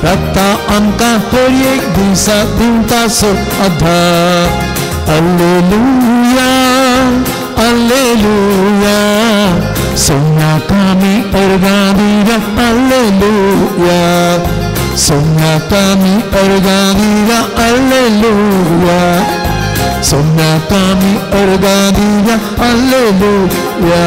रक्ता आमकां हर एक दिसा दिवता सद्दा Alleluia, Alleluia, sognata mi ergadira, Alleluia, sognata mi ergadira, Alleluia, sognata mi ergadira, Alleluia.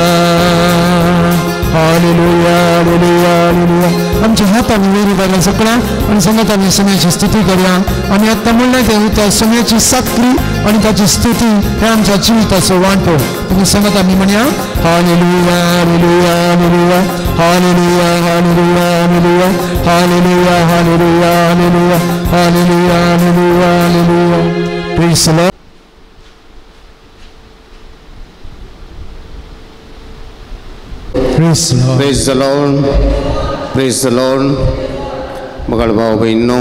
Hallelujah, hallelujah, hallelujah. आमच्या हातांनी वेरी बायला सकला आणि संगत आम्ही समयाची स्तुती करूया. आम्ही आत्ता म्हणलं देऊ त्या समयाची साखरी आणि त्याची स्तुती हे आमच्या जीविताचं वाटतो. तुम्ही संगत आम्ही म्हणूया hallelujah hallelujah hallelujah hallelujah hallelujah hallelujah hallelujah hallelujah hallelujah hallelujah hallelujah hallelujah. Praise the Lord. Praise the Lord. Praise the Lord. मगळ भाव बहिणो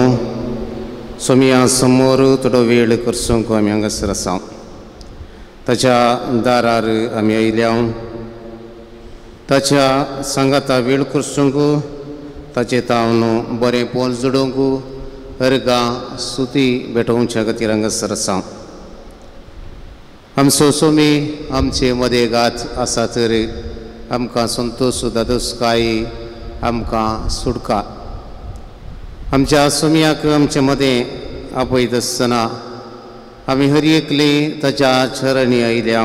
सोमिया समोर थोडो वेळ करसूंक आमी हांगासर आसा. ताच्या दारार आमी आयल्या. ताच्या सांगाता वेळ करसूंक ताचे तावन बरें पोल जोडूंक अर्गा स्तुती भेटोवच्या खातीर हांगासर आसा. आमचो सोमी आमचे मदेगात आसा तर आमकां संतोश दादोसकाय आमकां सुटका. आमच्या सोमयाक आमचे मदें आपयत आसतना आमी हर एकले ताच्या चरणी आयल्या.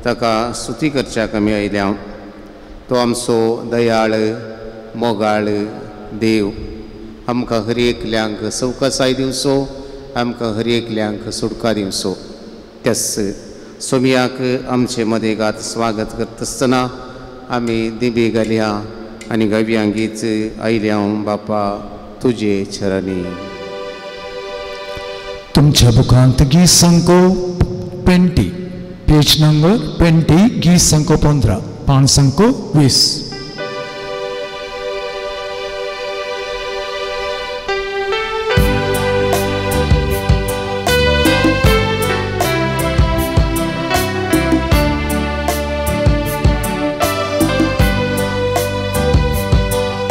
ताका स्तुती करच्याक आमी आयल्या. तो आमचो दयाळ मोगाळ देव आमकां हर एकल्यांक सवकासाय दिवचो, आमकां हर एकल्यांक सुटका दिवचो. त्याच सोमयाक आमचे मदेगात स्वागत करता आसतना आमी दिबे घालया आनी गव्यांगीच आयल्या बापा तुजे चरणी. तुमच्या बुकांत गीत संको 20 पेज नंबर 20 गीत संको 15 पान संको 20.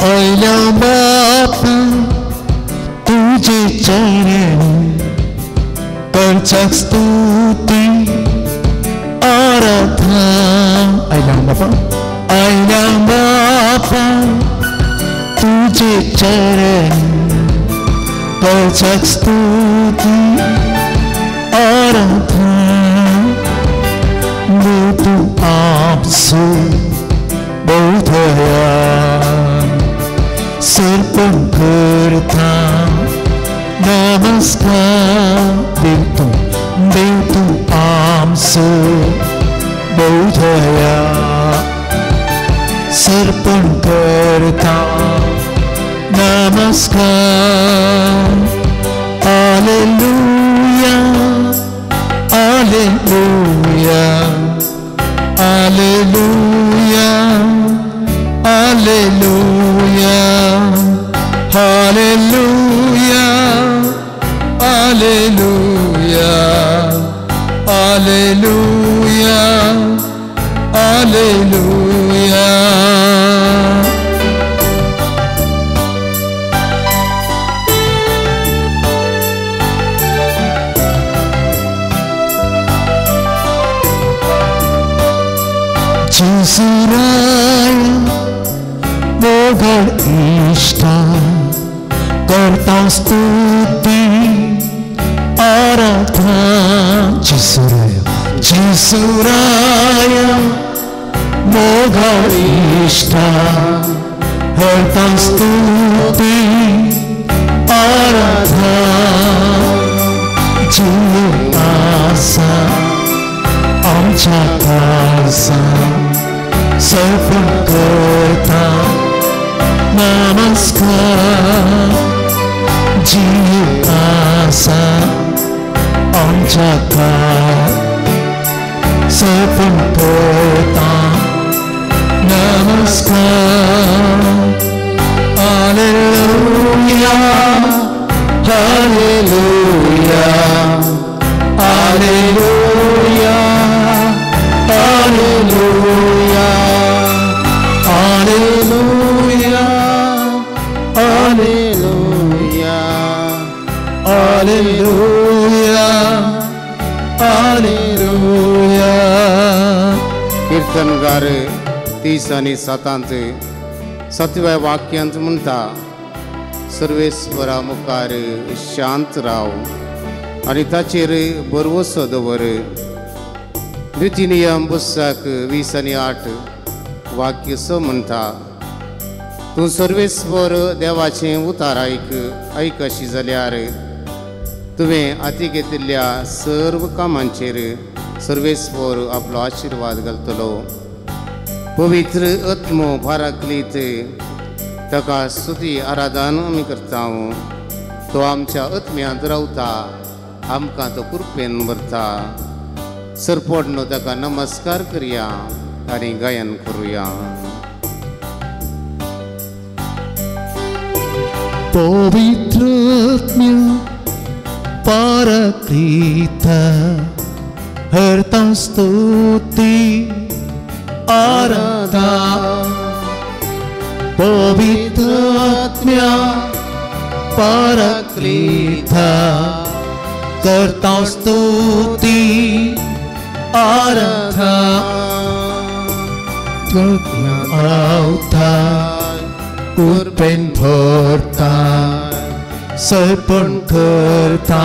आयल्या बापा तुझे चरणी करच्याक स्तुती आराधना. आयल्या बापा तुझे चरणी करच्याक स्तुती आराधना. तू आमचो बोधया सर्पण करता नमस्कार. देव तू आमचो बोधया सर्पण करता नमस्कार. Alleluia, Alleluia, Alleluia, Alleluia, Alleluia, Alleluia, Alleluia, Alleluia. Jesurai mogar ishta करता स्तुति आराधना. Jesurai mogar ishta करता स्तुति आराधना. जीव आसा आमच्या दासा सर्पण करता नमस्कार. जीव आसा आमच्या सर्पण करता नमस्कार. Alleluia, Alleluia, Alleluia, Alleluia, Alleluia, Alleluia. Hallelujah hallelujah. कीर्तनगार 30 आणि 7 7व्या वाक्यांत म्हणटा सर्वेस्वरा मुखार शांत राव आणि ताचेर भरवसो दवर. द्वितीय पुस्तक 20 आणि 8 वाक्य स म्हणटा तूं सर्वेस्वर देवाचें उतार ऐकशी जाल्यार तुवें हाती घेतिल्ल्या सर्व कामांचेर सर्वेस्वर आपलो आशिर्वाद घालतलो. पवित्र आत्मो पाराकलीत ताका स्तुती आराधन आमी करता. तो आमच्या आत्म्यांत रावता आमकां तो कृपेन भरता. सरपडनो ताका नमस्कार करया आनी गायन करुया. पवित्र आत्म्या पाराक्लीत हरता स्तुती आराधन. पवित्र आत्म्या पाराक्लीत करता स्तुती आराधन. आवता कृपेन भरता सर्पण करता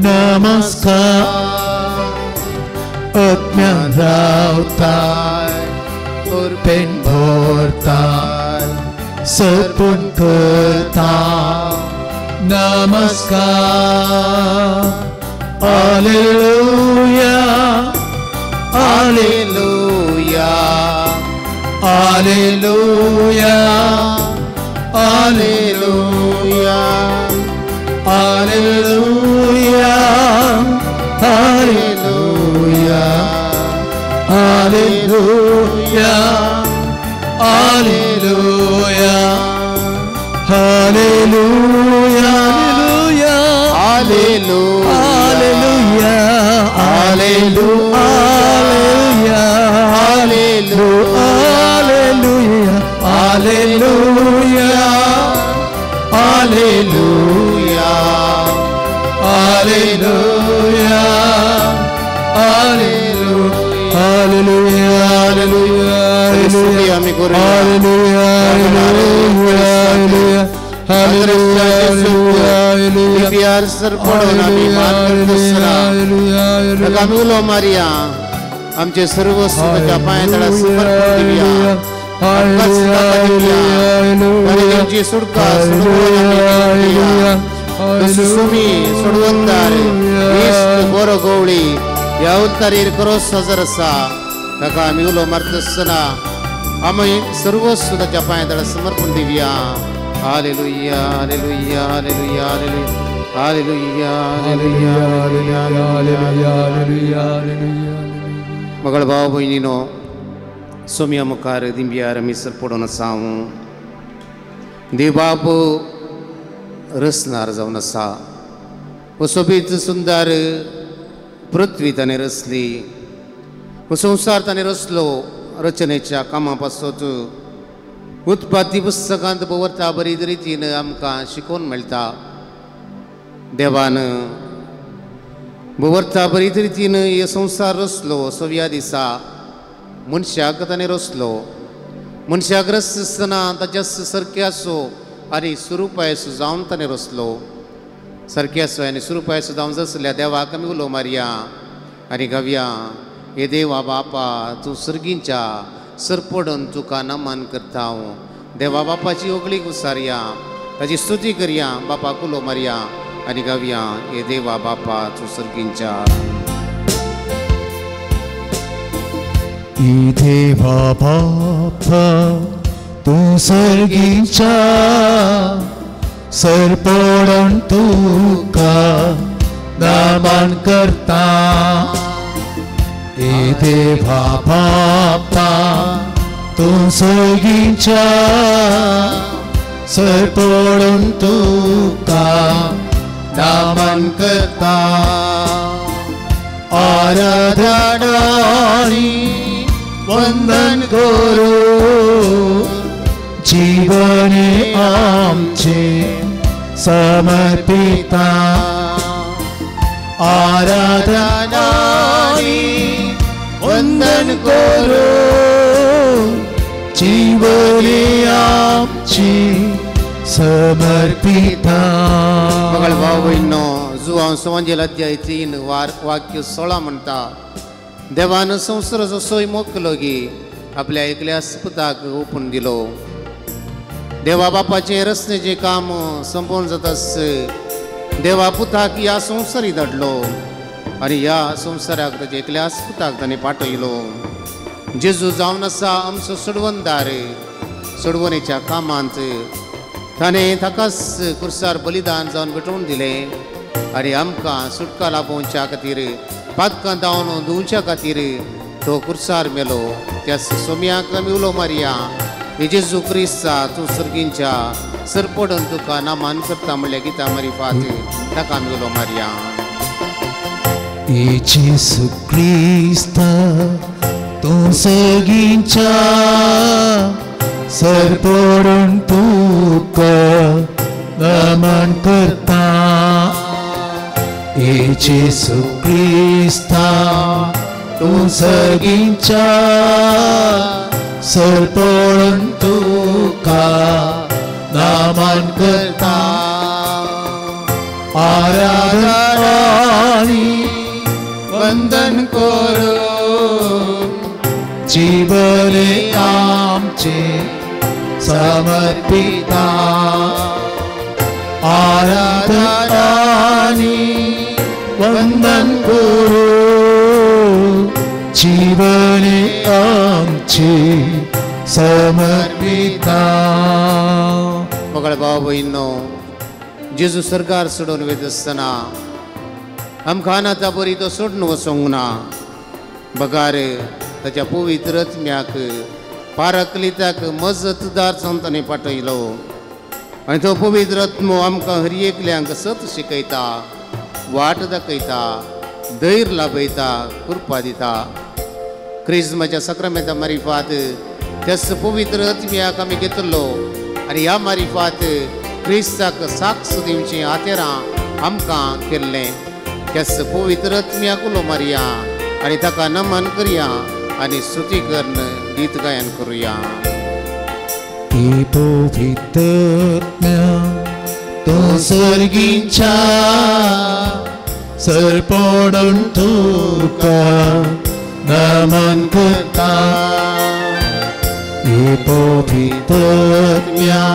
नमस्कार. आत्म्यान रावता कृपेन भरता सर्पण करता नमस्कार. Hallelujah hallelujah hallelujah hallelujah hallelujah hallelujah hallelujah hallelujah hallelujah hallelujah hallelujah hallelujah hallelujah hallelujah hallelujah Maria आमचे सर्व सुखाच्या पायातळा समर्पण देऊया. सुटका सोडवंदार बोरो गवळी या उतारीर करो सजर असा ताका आमी उलो मारतना आमी सर्व सुखाच्या पायातळा समर्पण देऊया. Hallelujah hallelujah hallelujah hallelujah hallelujah hallelujah. मगळ भाव भयणीनो सोम्या मुखार दिंब्यार आमी सरपडून आसा. देव बाप रसनार जावन आसा. सोबीत सुंदर पृथ्वी ताणें रचली. संवसार ताणें रचलो रचनेच्या कामा पासत उत्पत्ती पुस्तकांत पळयता बरी रितीन आमकां शिकोवन मेळटा. देवान भुवरता बरी रितीन हे संवसार रचलो. 6व्या दिसा मनशाक ताणें रचलो. मनशाक रचतना ताच्या सारक्याचो आनी स्वरुपायसो जावन ताणें रचलो. सारक्याचो आनी स्वरुपायसो जावन रचल्या देवाक आमी उलो मारया आनी गावया. हे देवा बापा तूं सर्गींच्या सरपडून तुका नमन करता. देवा बापाची ओगळीक उसारया ताची स्तुती करया. बापाक उलो मारया आनी गावया. हे देवा बापा तूं सर्गींच्या. देवा बापा तूं सर्गींच्या सरपडून तुका नमन करता. हे देवा बापा तूं सर्गींच्या सरपडून तुका नमन करता. आराधनानी वंदन करू जीवने आमचे समर्पिता आराधनानी वंदन करो जीवने आमची समर्पिता. मगळ भाव बहिणो जुवां संवंजेल अध्याय 3 वाक्य 16 म्हणटा देवान संवसाराचो सोय मोकलो की आपल्या एकल्या पुताक ओपून दिलो. देवा बापाचे रचनेचे काम संपवून जातास देवा पुताक ह्या संवसारी धाडलो आनी ह्या संवसाराक ताचे एकल्याच पुताक ताणें पाठयलो. जेजू जावन आसा आमचो सोडवणदार. सोडवणेच्या कामांत ताणें ताकाच कुर्सार बलिदान जावन भेटोवन दिलें आनी आमकां सुटका लाभोवच्या खातीर पातकां धांवन धुवच्या खातीर तो कुर्सार मेलो. त्या सोम्याक आमी उलो मारया जेजू क्रिस्ता तूं सर्गींच्या सरपडून तुका नामान करता म्हणल्या गिता मारिफात ताका आमी उलो मारया. जेजू क्रिस्ता तूं सर्गींच्या सरपडून तुका नमन करता. जेजू क्रिस्ता तूं सर्गींच्या सरपडून तुका नमन करता. आराधनानी वंदन करून जीवने आमचे समर्पिता. आराधनानी वंदन करून जीवने आमचे समर्पिता. मगळ भाव बहिणो जेजू सरकार सोडून वयता आसतना आमकां आतां बरी तो सोडून वचोंक ना. बगार ताच्या पवित्र आत्म्याक पारकलिताक मजतदार जावन ताणें पाठयलो आनी तो पवित्र आत्मो आमकां हर एकल्यांक सत शिकयता, वाट दाखयता, धैर्य लाभयता, कृपा दिता. क्रिस्माच्या सक्रामेंता मारिफात त्याच पवित्र आत्म्याक आमी घेतलो आनी ह्या मारिफात क्रिस्ताक साक्ष दिवची आतेरां आमकां केल्लें. त्याच पवित्र आत्म्याक उलो मारया आनी ताका नमन करया आनी स्तुती करून गीत गायन करुया. पवित्र आत्म्या तूं सर्गींच्या सरपडून तुका नमन करता. पवित्र आत्म्या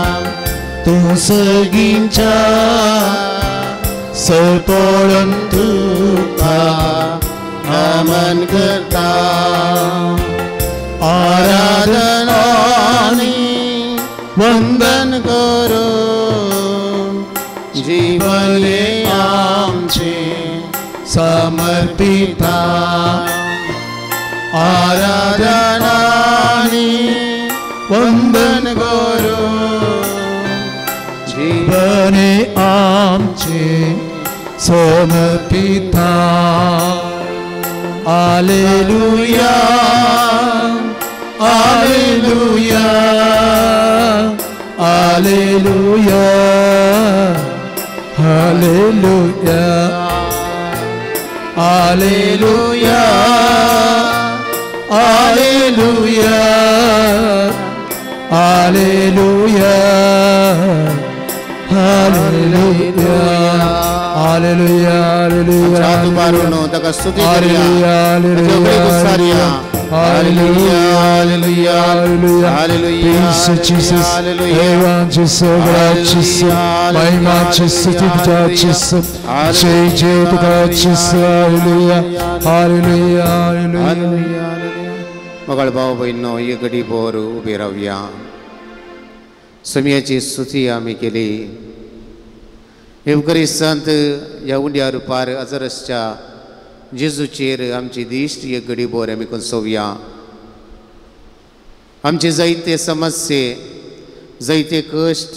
तूं सर्गींच्या सरपडून तुका नमन करता. आराधनानी वंदन करून जीवने आमचे समर्पिता. आराधनानी वंदन करून जीवने आमचे समर्पिता. Alleluia, Alleluia, Alleluia, Alleluia, Alleluia, Alleluia, Alleluia, Alleluia, Alleluia, Alleluia. Satu baruno taka stuti kariya. Alleluia, Alleluia, Alleluia, Alleluia, Alleluia. Peace Jesus, Evangelist, gracious, महिमाचीस स्तुतीचीस, जय जय तुकाचीस. Alleluia, Alleluia, Alleluia. मगळ भाव बहिणो ये घडी भर उबे रावया. समयाची स्तुती आमी केली. एवकरिस्तांत ह्या उंड्या रुपार अजरसच्या जेजूचेर आमची दिश्ट एक घडी भर आमी कोसोवया. आमचे जायते समस्ये, जायते कश्ट,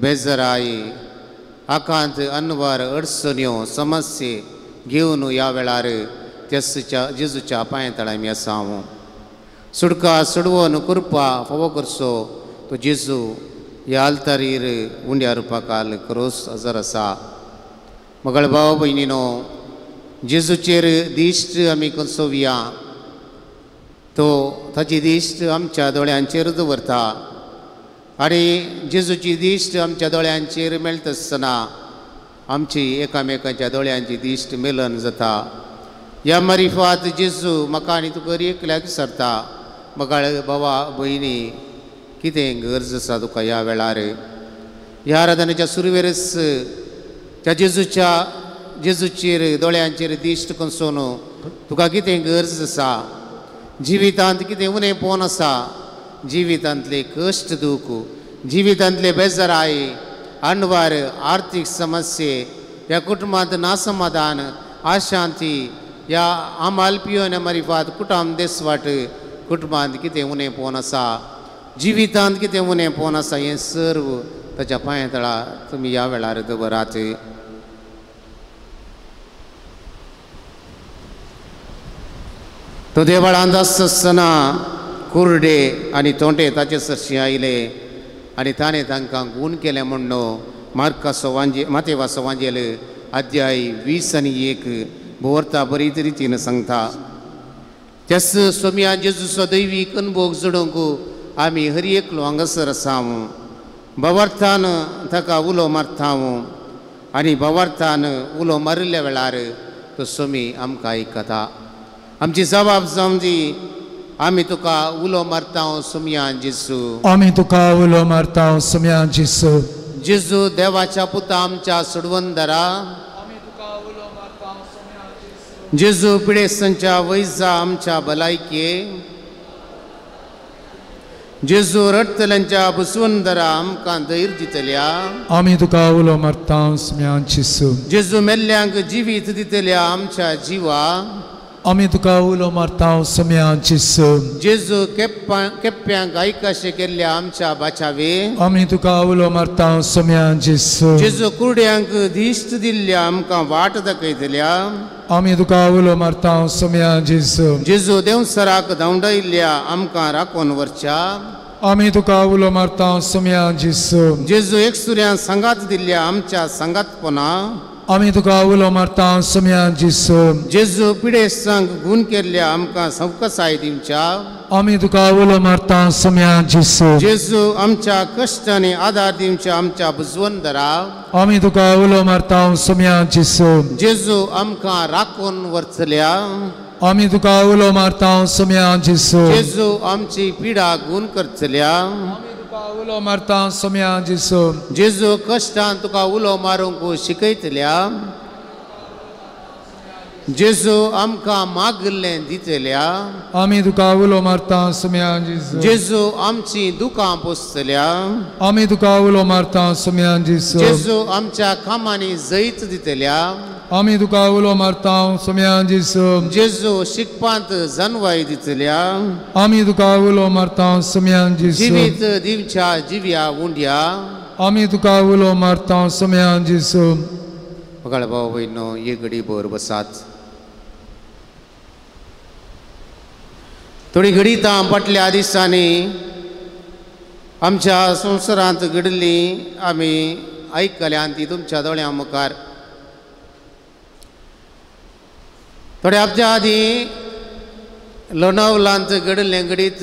बेजाराई, आकांत, अनवर, अडचण्यो, समस्ये घेवन ह्या वेळार त्याच्या जेजूच्या पांयतळा आमी आसाव. सुडका सोडवून कृपा फावो करचो तो जेजू ह्या आल्तारीर उंड्या रुपाकाल क्रोस हजर आसा. मगळ भाव भयणीनो, जेजूचेर दिश्ट आमी कसोवया. तो ताची दिश्ट आमच्या दोळ्यांचेर दवरता आनी जेजूची दिश्ट आमच्या दोळ्यांचेर मेळटा आसतना आमची एकामेकांच्या दोळ्यांची दिश्ट मेलन जाता. ह्या मारिफात जेजू म्हाका आनी तुका एकल्याक विसरता. मगाळ भावा भयणी, कितें गरज आसा तुका ह्या वेळार? ह्या आराधनेच्या सुरवेरस त्या जेजूचेर दोळ्यांचेर दिश्ट कसोवन तुका कितें गरज आसा? जिवितांत कितें उणेंपण आसा? जिवितांतले कश्ट दूख, जिवितांतले बेजाराय, अणवार, आर्थीक समस्ये, ह्या कुटुंबांत नासमाधान, अशांती, ह्या आमालपियोन मारिफात कुटुंब देसवाट कुटुंबांत कितें उणेंपण आसा, जिवितांत कितें उणेंपण आसा, हें सर्व ताच्या पांया तळा तुमी ह्या वेळार दवरात. तो देवळांत आसतना कुर्डे आनी तोंडे ताचे सरशी आयले आनी ताणें तांकां गूण केलें म्हणून मातेवाचो वांजेल अध्याय 20 आनी 1 भोवरता बरी रितीन सांगता. तेस सोम्या जेजूचो दैवीक अनुभव जोडूंक आमी हर एकलो हांगासर आसाव. भवार्थान ताका उलो मारताव आनी भवार्थान उलो मारिल्ल्या वेळार तो सोमी आमकां आयकता. आमची जबाब जावन दी, आमी तुका उलो मारता सोम्या जेजू. आमी तुका उलो मारता सोम्या जेजू. जेजू देवाच्या पुता आमच्या सोडवून धरा. जेजू पिडेसांच्या वैजा आमच्या भलायके. जेजू रडतल्यांच्या बसवून धरा आमकां धैर्य दितल्या. आमी तुका उलो मारता सोम्या जेजू. जेजू मेल्ल्यांक जिवीत दितल्या आमच्या जिवा. आमी तुका उलो मारता सोम्या जेजू. जेजू केप्प्यांक आयकाशे केल्ल्या आमच्या बाचावे. आमी तुका उलो मारता सोम्या जेजू. जेजू कुर्ड्यांक दिश्ट दिल्ल्या आमकां वाट दाखयतल्या. आमी तुका उलो मारता सोम्या जेजू. जेजू देवसराक धांवडायिल्ल्या आमकां राखून व्हरच्या. आमी तुका उलो मारता सोम्या जेजू. जेजू एकसुऱ्यां सांगात दिल्ल्या आमच्या सांगातपणा. आमी तुका उलो मारता सोम्या जेजू. जेजू पिडेसांक गूण केल्ल्या आमकां सवकसाय दिवच्या. आमी तुका उलो मारता सोम्या जेजू. जेजू आमच्या कश्टांनी आदार दिवच्या आमच्या बुजवण धरा. आमी तुका उलो मारता सोम्या जेजू. जेजू आमकां राखून व्हरतल्या. आमी तुका उलो मारता सोम्या जेजू. जेजू आमची पिडा गूण करतल्या. उलो मारता सोम्या जेजू. जेजू कश्टान तुका उलो मारूंक शिकयतल्या. जेजू आमकां मागिल्लें दितल्या. आमी तुका उलो मारता सोम्या जेजू. जेजू आमची दुकां पोसतल्या. आमी तुका उलो मारता सोम्या जेजू. जेजू आमच्या कामांनी जैत दितल्या. आमी तुका उलो मारता सोम्या जेजू. जेजू शिकपांत जानवाय दितल्या. आमी तुका उलो मारता सोम्या जेजू. जिवीत दिवच्या जिव्या उंड्या. आमी तुका उलो मारता सोम्या जेजू. मगाळ भाव भयणो, एक घडी भर बसात. थोडी घडी फाटल्या दिसांनी आमच्या संवसारांत घडली आमी आयकल्यान ती तुमच्या दोळ्यां मुखार. थोड्या हप्त्या आदीं लोणावलांत घडलें घडीत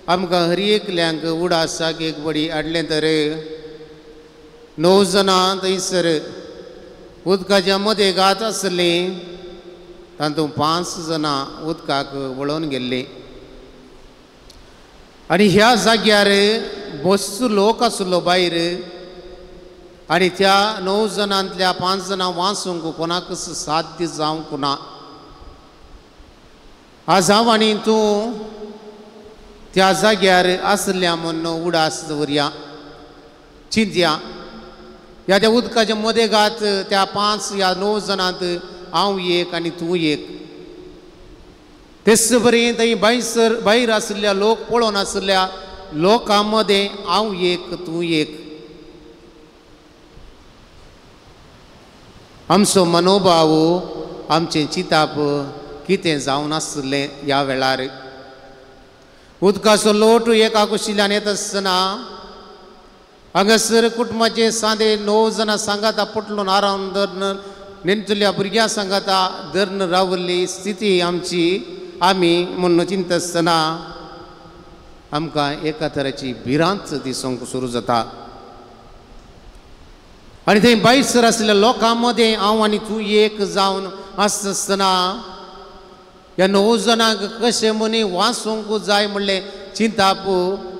आमकां हर एकल्यांक उडासाक एक बडी हाडलें तर 9 जाणां थंयसर उदकाच्या मदें गात आसलीं. तातूंत 5 जाणां उदकाक वळोवन गेल्लीं आनी ह्या जाग्यार बस्सू लोक आसलो भायर. आनी त्या 9 जाणांतल्या 5 जाणां वाचूंक कोणाकच साध्य जावंक ना. आज हांव आनी तूं त्या जाग्यार आसल्या म्हणून उडास दवरया, चिंतया. ह्या उदकाच्या मदें गात त्या 5 या 9 जाणांत हांव एक आनी तूं एक. तेच बरें थंय भायर आसल्या लोक पळोवन आसल्या लोकां मदें हांव एक तूं एक. आमचो मनोभाव, आमचें चिताप कितें जावन आसलें ह्या वेळार. उदकाचो लोट एका कुशिल्यान येत आसतना हांगासर कुटुंबाचे सादे 9 जाणां सांगाता पटलून आरावन धरून नेणतल्या भुरग्यां सांगाता धरून रावल्ली स्थिती आमची आमी म्हणून चिंतता आसतना आमकां एका तराची भिरांत दिसूंक सुरू जाता आनी थंय भायसर आसलेल्या लोकां मदें हांव आनी तूं एक जावन आसता आसतना ह्या 9 जाणांक कशें मनी वाचूंक जाय म्हणलें चिंतापू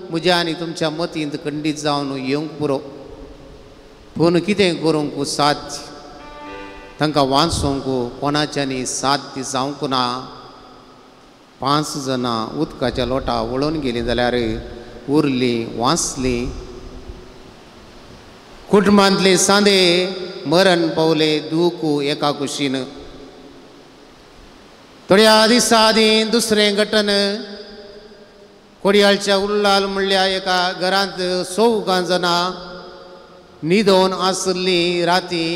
म्हज्या आनी तुमच्या मतींत खंडीत जावन येवंक पुरो पूण कितें करूंक साध्य तांकां वाचूंक कोणाच्यांनी साध्य जावंक ना 5 जाणां उदकाच्या लोटा वळोवन गेलीं जाल्यार उरलीं वाचलीं कुटुंबांतले सांदे मरण पावले दूख एका कुशीन थोड्या दिसा आदीं दुसरें घटन कोडयाळच्या उल्लाल म्हणल्या एका घरांत 14 जाणां न्हिदोवन आसली राती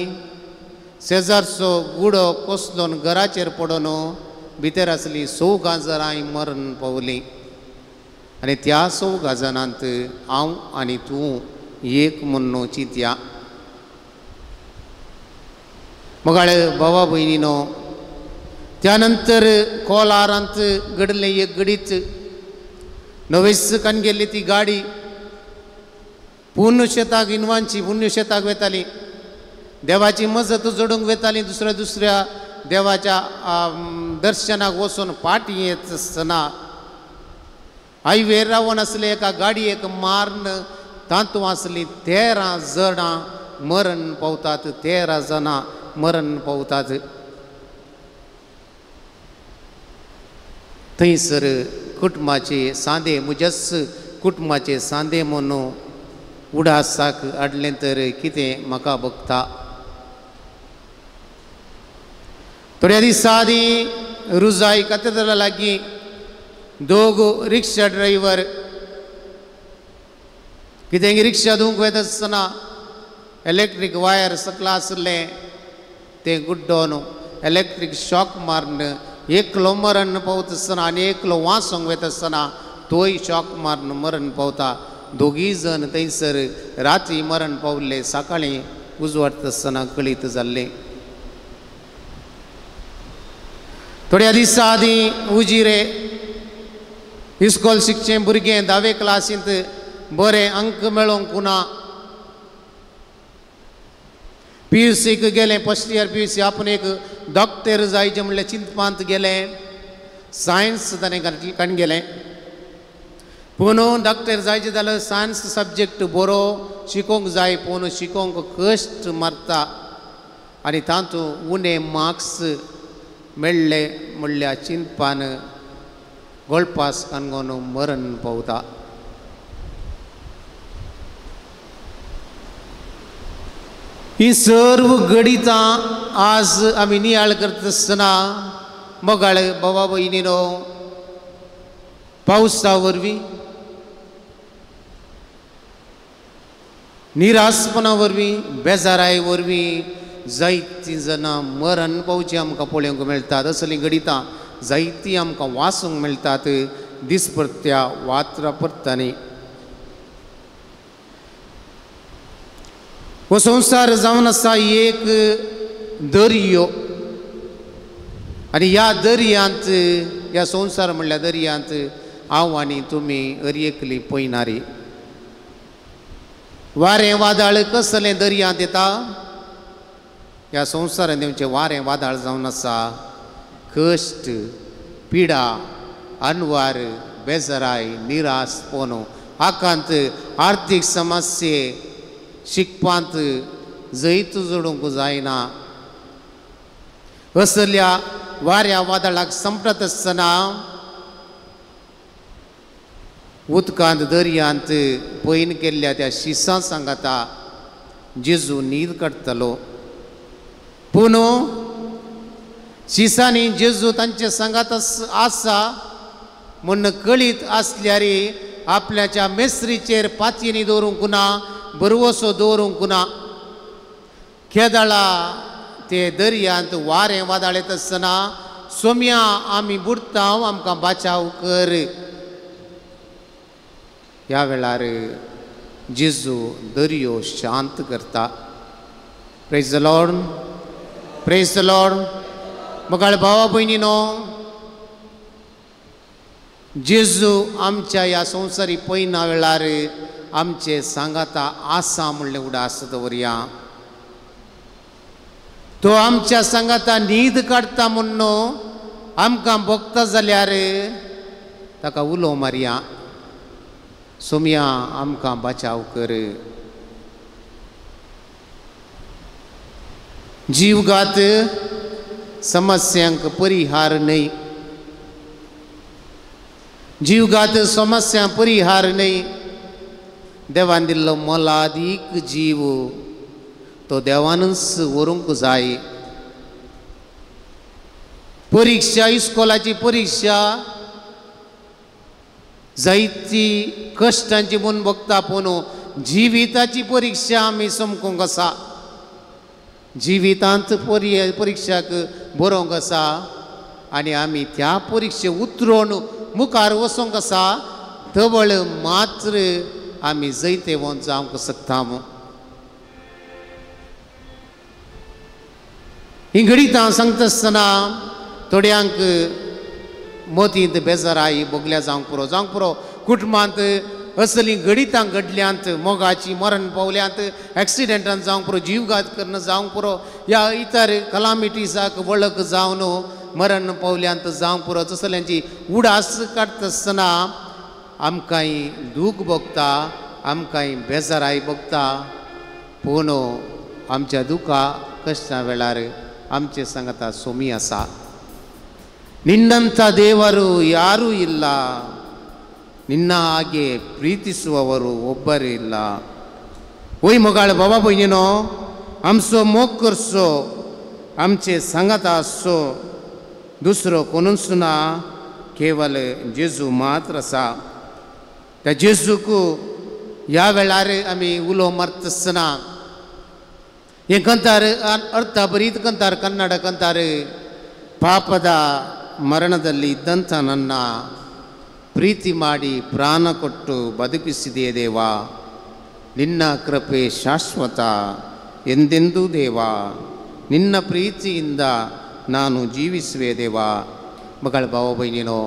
शेजारचो गुडो कोसलोन घराचेर पडून भितर आसली 14 जाणां मरण पावलीं आनी त्या 14 जाणांत हांव आनी तूं एक म्हणून चिंतया मगाळे भावा भयणीनो त्या नंतर कोलारांत घडलें एक घडीत नवेसकान गेल्ली ती गाडी पुण्यशेताक इनवांची पुण्यशेताक वेताली देवाची मजत जोडूंक वेताली दुसऱ्या देवाच्या दर्शनाक वचून पाटी येत आसतना हायवेर रावन आसले एका गाडयेक मारन तातूंत आसली 13 जाणां मरण पावतात 13 जाणां मरण पावतात थंयसर कुटुंबाचे सांदे मुजस कुटुंबाचे सांदे म्हणून उडासाक हाडलें तर कितें म्हाका बगता थोड्या दिसा आदीं रुजाई कॅथेड्रला लागीं 2 रिक्षा ड्रायव्हर कितें रिक्षा धुवंक वयता आसतना इलेक्ट्रीक वायर सकला आसले ते गुड्डोन इलेक्ट्रीक शॉक मारन एकलो मरण पावता आसतना आनी एकलो वाचोंक वयता आसतना तोय शॉक मारन मरण पावता 2 जण थंयसर राती मरण पावले सकाळीं उजवाडटा आसतना कळीत जाल्ले थोड्या दिसा आदीं उजिरे इस्कॉल शिकचें भुरगें 10वे क्लासींत बरे अंक मेळोवंक ना PUCक गेलें फर्स्ट इयर PUC आपूण एक डॉक्टर जायचें म्हणलें चिंतपांत गेलें सायन्स ताणें काडून गेलें पूण डॉक्टर जायचें जाल्यार सायन्स सब्जेक्ट बरो शिकोवंक जाय पूण शिकोवंक कश्ट मारता आनी तातूंत उणे मार्क्स मेळ्ळे म्हणल्या चिंतपान गोळपास काणकोण मरण पावता ही सर्व गणितां आज आमी नियाळ करता आसतना मोगाळ बाबा भयणीनो पावसा वरवीं निरासपणा वरवीं बेजाराय वरवीं जायतीं जाणां मरण पावचीं आमकां पळोवंक मेळटात असलीं गणितां जायतीं आमकां वाचूंक मेळटात दिसपट्ट्या वात्रापत्तांनी हो संवसार जावन आसा एक दर्यो आनी ह्या दर्यांत ह्या संवसार म्हणल्या दर्यांत हांव आनी तुमी अरियेकली पयनारी वारें वादळ कसलें दर्यांत येता ह्या संवसारांत तेंचें वारें वादळ जावन आसा कश्ट पिडा अनवार बेजाराय निरासपण आकांत आर्थीक समस्ये शिकपांत जैत जोडूंक जायना असल्या वाऱ्या वादळाक संपत आसतना उदकांत दर्यांत पैन केल्ल्या त्या शिसां सांगाता जेजू न्हीद काडटलो पूण शिसांनी जेजू तांचे सांगात आसा म्हण कळीत आसल्यार आपल्याच्या मेस्त्रीचेर पातयेनी दवरूंक ना बरवसो दवरूंक ना केदाळा ते दर्यांत वारें वादळ येता आसतना सोम्या आमी बुडटा आमकां बाचाव कर ह्या वेळार जेजू दर्यो शांत करता. Praise the Lord, praise the Lord. मगाळ भावा भयणीनो, जेजू आमच्या ह्या संवसारी पयना वेळार आमचे सांगाता आसा म्हणलें उडास दवरया. तो आमच्या सांगाता न्हीद काडटा म्हणून आमकां भोगता जाल्यार ताका उलो मारया. सोम्या आमकां बचाव कर. जीवघात समस्यांक परिहार न्हय. जीवघात समस्या परिहार न्हय. देवान दिल्लो मोलादीक जीव तो देवानच व्हरूंक जाय. परीक्षा, इस्कोलाची परीक्षा जायती कश्टांची म्हूण भोगता, पूण जिविताची परीक्षा आमी समकूंक आसा. जिवितांत परीक्षाक बरोवंक आसा आनी आमी त्या परीक्षे उतरून मुखार वचोंक आसा. तवळ मात्र आमी जैते जावंक शकता. ही घडीतां सांगता आसतना थोड्यांक मोतींत बेजाराई बोगल्या जावंक पुरो कुटुंबांत असली घडीतां घडल्यांत, मोगाची मरण पावल्यांत, एक्सिडेंटान जावंक पुरो, जीवघात करून जावंक पुरो, या इतर कलामिटीसाक वळख जावन मरण पावल्यांत जावंक पुरो. तसल्यांची उडास काडटा आसतना आमकांय दूख भोगता, आमकांय बेजाराई भोगता. पूण आमच्या दुखा कश्टा वेळार आमचे सांगता सोमी आसा. ನಿನ್ನಂಥ ದೇವರು ಯಾರೂ ಇಲ್ಲ, ನಿನ್ನ ಹಾಗೆ ಪ್ರೀತಿಸುವವರು ಒಬ್ಬರೂ ಇಲ್ಲ. ओय मगाळ बाबा भयणीनो, आमचो मोग करचो, आमचे सांगाता आसचो, दुसरो कोणूच ना, केवल जेजू मात्र आसा. त्या जेजूक ह्या वेळार आमी उलो मारता आसतना हें कंतार अर्थ बरीत कंतार कन्नಡ कंतार ಪಾಪದ ಮರಣದಲ್ಲಿ ಇದ್ದಂಥ ನನ್ನ ಪ್ರೀತಿ ಮಾಡಿ ಪ್ರಾಣ ಕೊಟ್ಟು ಬದುಕಿಸಿದೆ ದೇವ. ನಿನ್ನ ಕೃಪೆ ಶಾಶ್ವತ ಎಂದೆಂದೂ ದೇವ. ನಿನ್ನ ಪ್ರೀತಿಯಿಂದ ನಾನು ಜೀವಿಸುವೆ ದೇವ. मगाळ भाव भयणीनो,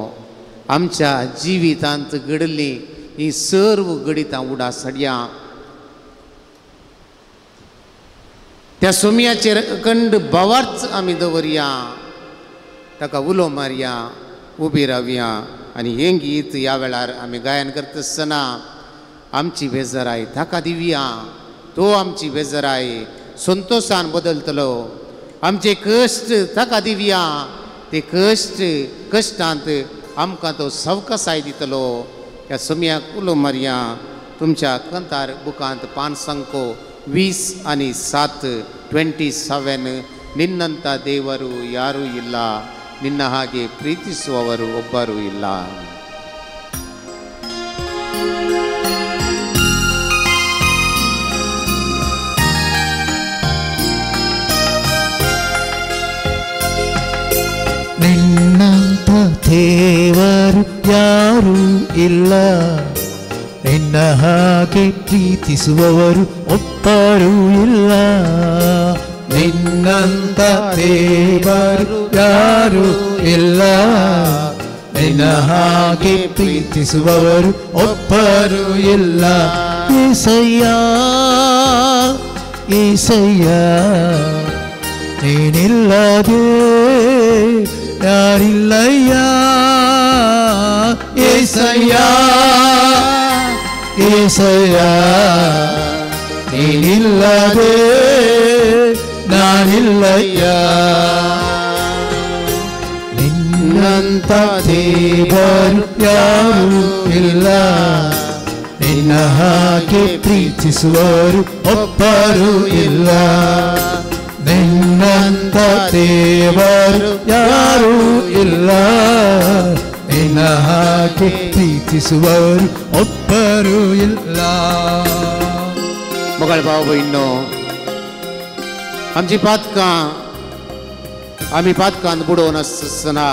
आमच्या जिवितांत घडली ही सर्व घडितां उडास हाडया. त्या सोम्याचेर अखंड भावार्थ आमी दवरया, ताका उलो मारया, उबी रावया. आनी हें गीत ह्या वेळार आमी गायन करता आसतना आमची बेजाराय ताका दिवया. तो आमची बेजाराय संतोशान बदलतलो. आमचे कश्ट ताका दिवया. ते कश्टांत आमकां तो सवकासाय दितलो. ह्या सोम्याक उलो मारया. तुमच्या कंतार बुकांत पानसंको 20 आणि 7 27 ನಿನ್ನಂಥ ದೇವರು ಯಾರೂ ಇಲ್ಲ, ನಿನ್ನ ಹಾಗೆ ಪ್ರೀತಿಸುವವರು ಒಬ್ಬರೂ ಇಲ್ಲ. ನಿನ್ನಂಥ ದೇವರು ಯಾರೂ ಇಲ್ಲ, ನಿನ್ನ ಹಾಗೆ ಪ್ರೀತಿಸುವವರು ಒಬ್ಬರೂ ಇಲ್ಲ. ನಿನ್ನಂಥ ದೇವರು ಯಾರೂ ಇಲ್ಲ, ನಿನ್ನ ಹಾಗೆ ಪ್ರೀತಿಸುವವರು ಒಬ್ಬರೂ ಇಲ್ಲ. ಏಸಯ್ಯ ಏಸಯ್ಯ, ನೀನಿಲ್ಲದೆ ಯಾರಿಲ್ಲಯ್ಯ. ಏಸಯ್ಯ ಏಸಯ್ಯ, ನೀನಿಲ್ಲದೆ ನಾನಿಲ್ಲಯ್ಯ. ನಿನ್ನಂಥ ದೇವರು ಯಾರೂ ಇಲ್ಲ, ನಿನ್ನ ಹಾಗೆ ಪ್ರೀತಿಸುವವರು ಒಬ್ಬರೂ ಇಲ್ಲ. ನಿನ್ನಂಥ ದೇವರು ಯಾರೂ ಇಲ್ಲ, ನಿನ್ನ ಹಾಗೆ ಪ್ರೀತಿಸುವವರು ಒಬ್ಬರೂ ಇಲ್ಲ. मगाळ भाव भयणीनो, आमची पातकां आमी पातकांत बुडोवन आसतना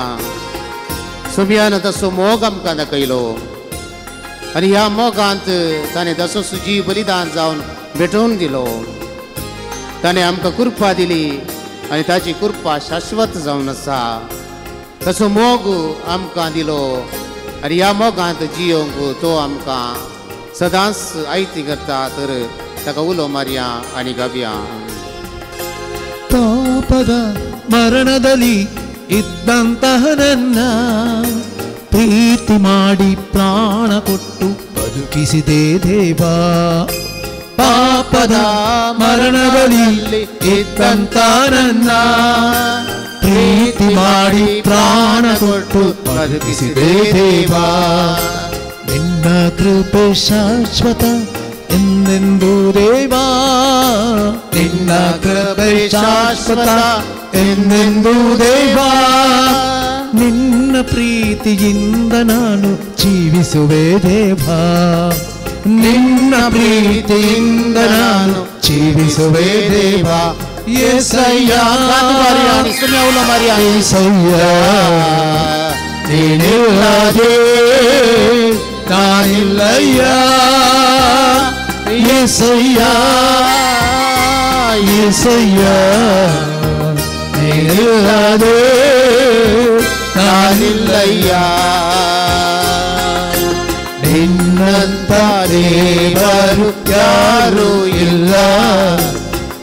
सोम्यान तसो मोग आमकां दाखयलो. आणि ह्या मोगांत ताणें तसोच जीव बलिदान जावन भेटोवन दिलो. ताणें आमकां कृपा दिली आनी ताची कृपा शाश्वत जावन आसा. तसो मोग आमकां दिलो आनी ह्या मोगांत जियोंक तो आमकां सदांच आयती करता. तर ताका उलो मारया आनी गावया. ಪಾಪದ ಮರಣದಲ್ಲಿ ಇದ್ದಂತಹ ನನ್ನ ಪ್ರೀತಿ ಮಾಡಿ ಪ್ರಾಣ ಕೊಟ್ಟು ಬದುಕಿಸಿದೆ ದೇವಾ. ಪಾಪದ ಮರಣದಲ್ಲಿ ಇದ್ದಂತಹ ನನ್ನ ಪ್ರೀತಿ ಮಾಡಿ ಪ್ರಾಣ ಕೊಟ್ಟು ಬದುಕಿಸಿದೆ ದೇವಾ. ನಿನ್ನ ಕೃಪೆ ಶಾಶ್ವತ ಎಂದೆಂದು ದೇವಾ. ನಿನ್ನ ಕೃಪೆ ಶಾಶ್ವತ ಎಂದೆಂದು ದೇವಾ. ನಿನ್ನ ಪ್ರೀತಿಯಿಂದ ನಾನು ಜೀವಿಸುವೆ ದೇವಾ. ನಿನ್ನ ಪ್ರೀತಿಯಿಂದ ನಾನು ಜೀವಿಸುವೆ ದೇವಾ. యేసయ్య యేసయ్య ನೀನಿಲ್ಲದೆ ನಾನಿಲ್ಲಯ್ಯ. యేసయ్య యేసయ్య ನೀನಿಲ್ಲದೆ ನಾನಿಲ್ಲಯ್ಯ. ನಿನ್ನಂತ ದೇವರು ಯಾರೂ ಇಲ್ಲ.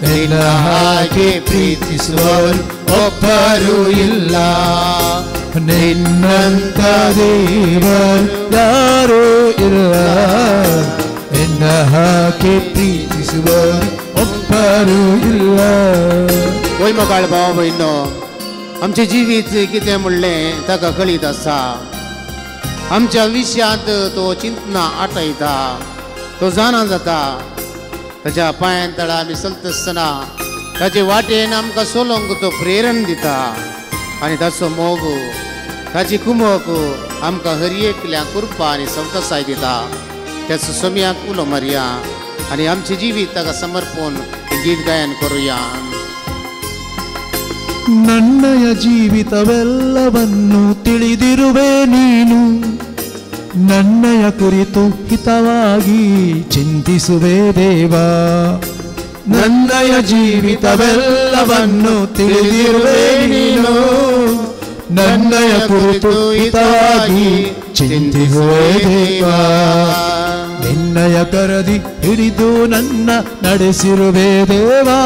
ನಿನ್ನ ಹಾಗೆ ಪ್ರೀತಿಸುವವರು ಒಬ್ಬರು ಇಲ್ಲ. ನಿನ್ನಂತ ದೇವರು ಯಾರೂ ಇಲ್ಲ. ನಿನ್ನ ಹಾಗೆ ಪ್ರೀತಿಸುವವರು ಒಬ್ಬರು ಇಲ್ಲ. वय मोगाळ भाव भयणो, आमचे जिवीत कितें म्हणलें ताका कळीत आसा. आमच्या विशयांत तो चिंतना आटयता, तो जाणा जाता. ताच्या पांयां तळा आमी चलता आसतना ताचे वाटेन आमकां चलोवंक तो प्रेरण दिता. आनी ताचो मोग, ताची कुमक आमकां हर एकल्या कृपा आनी संतसाय दिता. त्याचो सोम्याक उलो मारया आनी आमचें जिवीत ताका समर्पण गीत गायन करुया. ನನ್ನಯ ಜೀವಿತವೆಲ್ಲವನ್ನು ತಿಳಿದಿರುವೆ ನೀನು. ನನ್ನಯ ಕುರಿತು ಹಿತವಾಗಿ ಚಿಂತಿಸುವೆ ದೇವಾ. ನನ್ನಯ ಜೀವಿತವೆಲ್ಲವನ್ನು ತಿಳಿದಿರುವೆ ನೀನು. ನನ್ನಯ ಕುರಿತು ಹಿತವಾಗಿ ಚಿಂತಿಸುವೆ ದೇವಾ. ನಿನ್ನಯ ಕರದಿ ಹಿಡಿದು ನನ್ನ ನಡೆಸಿರುವೆ ದೇವಾ.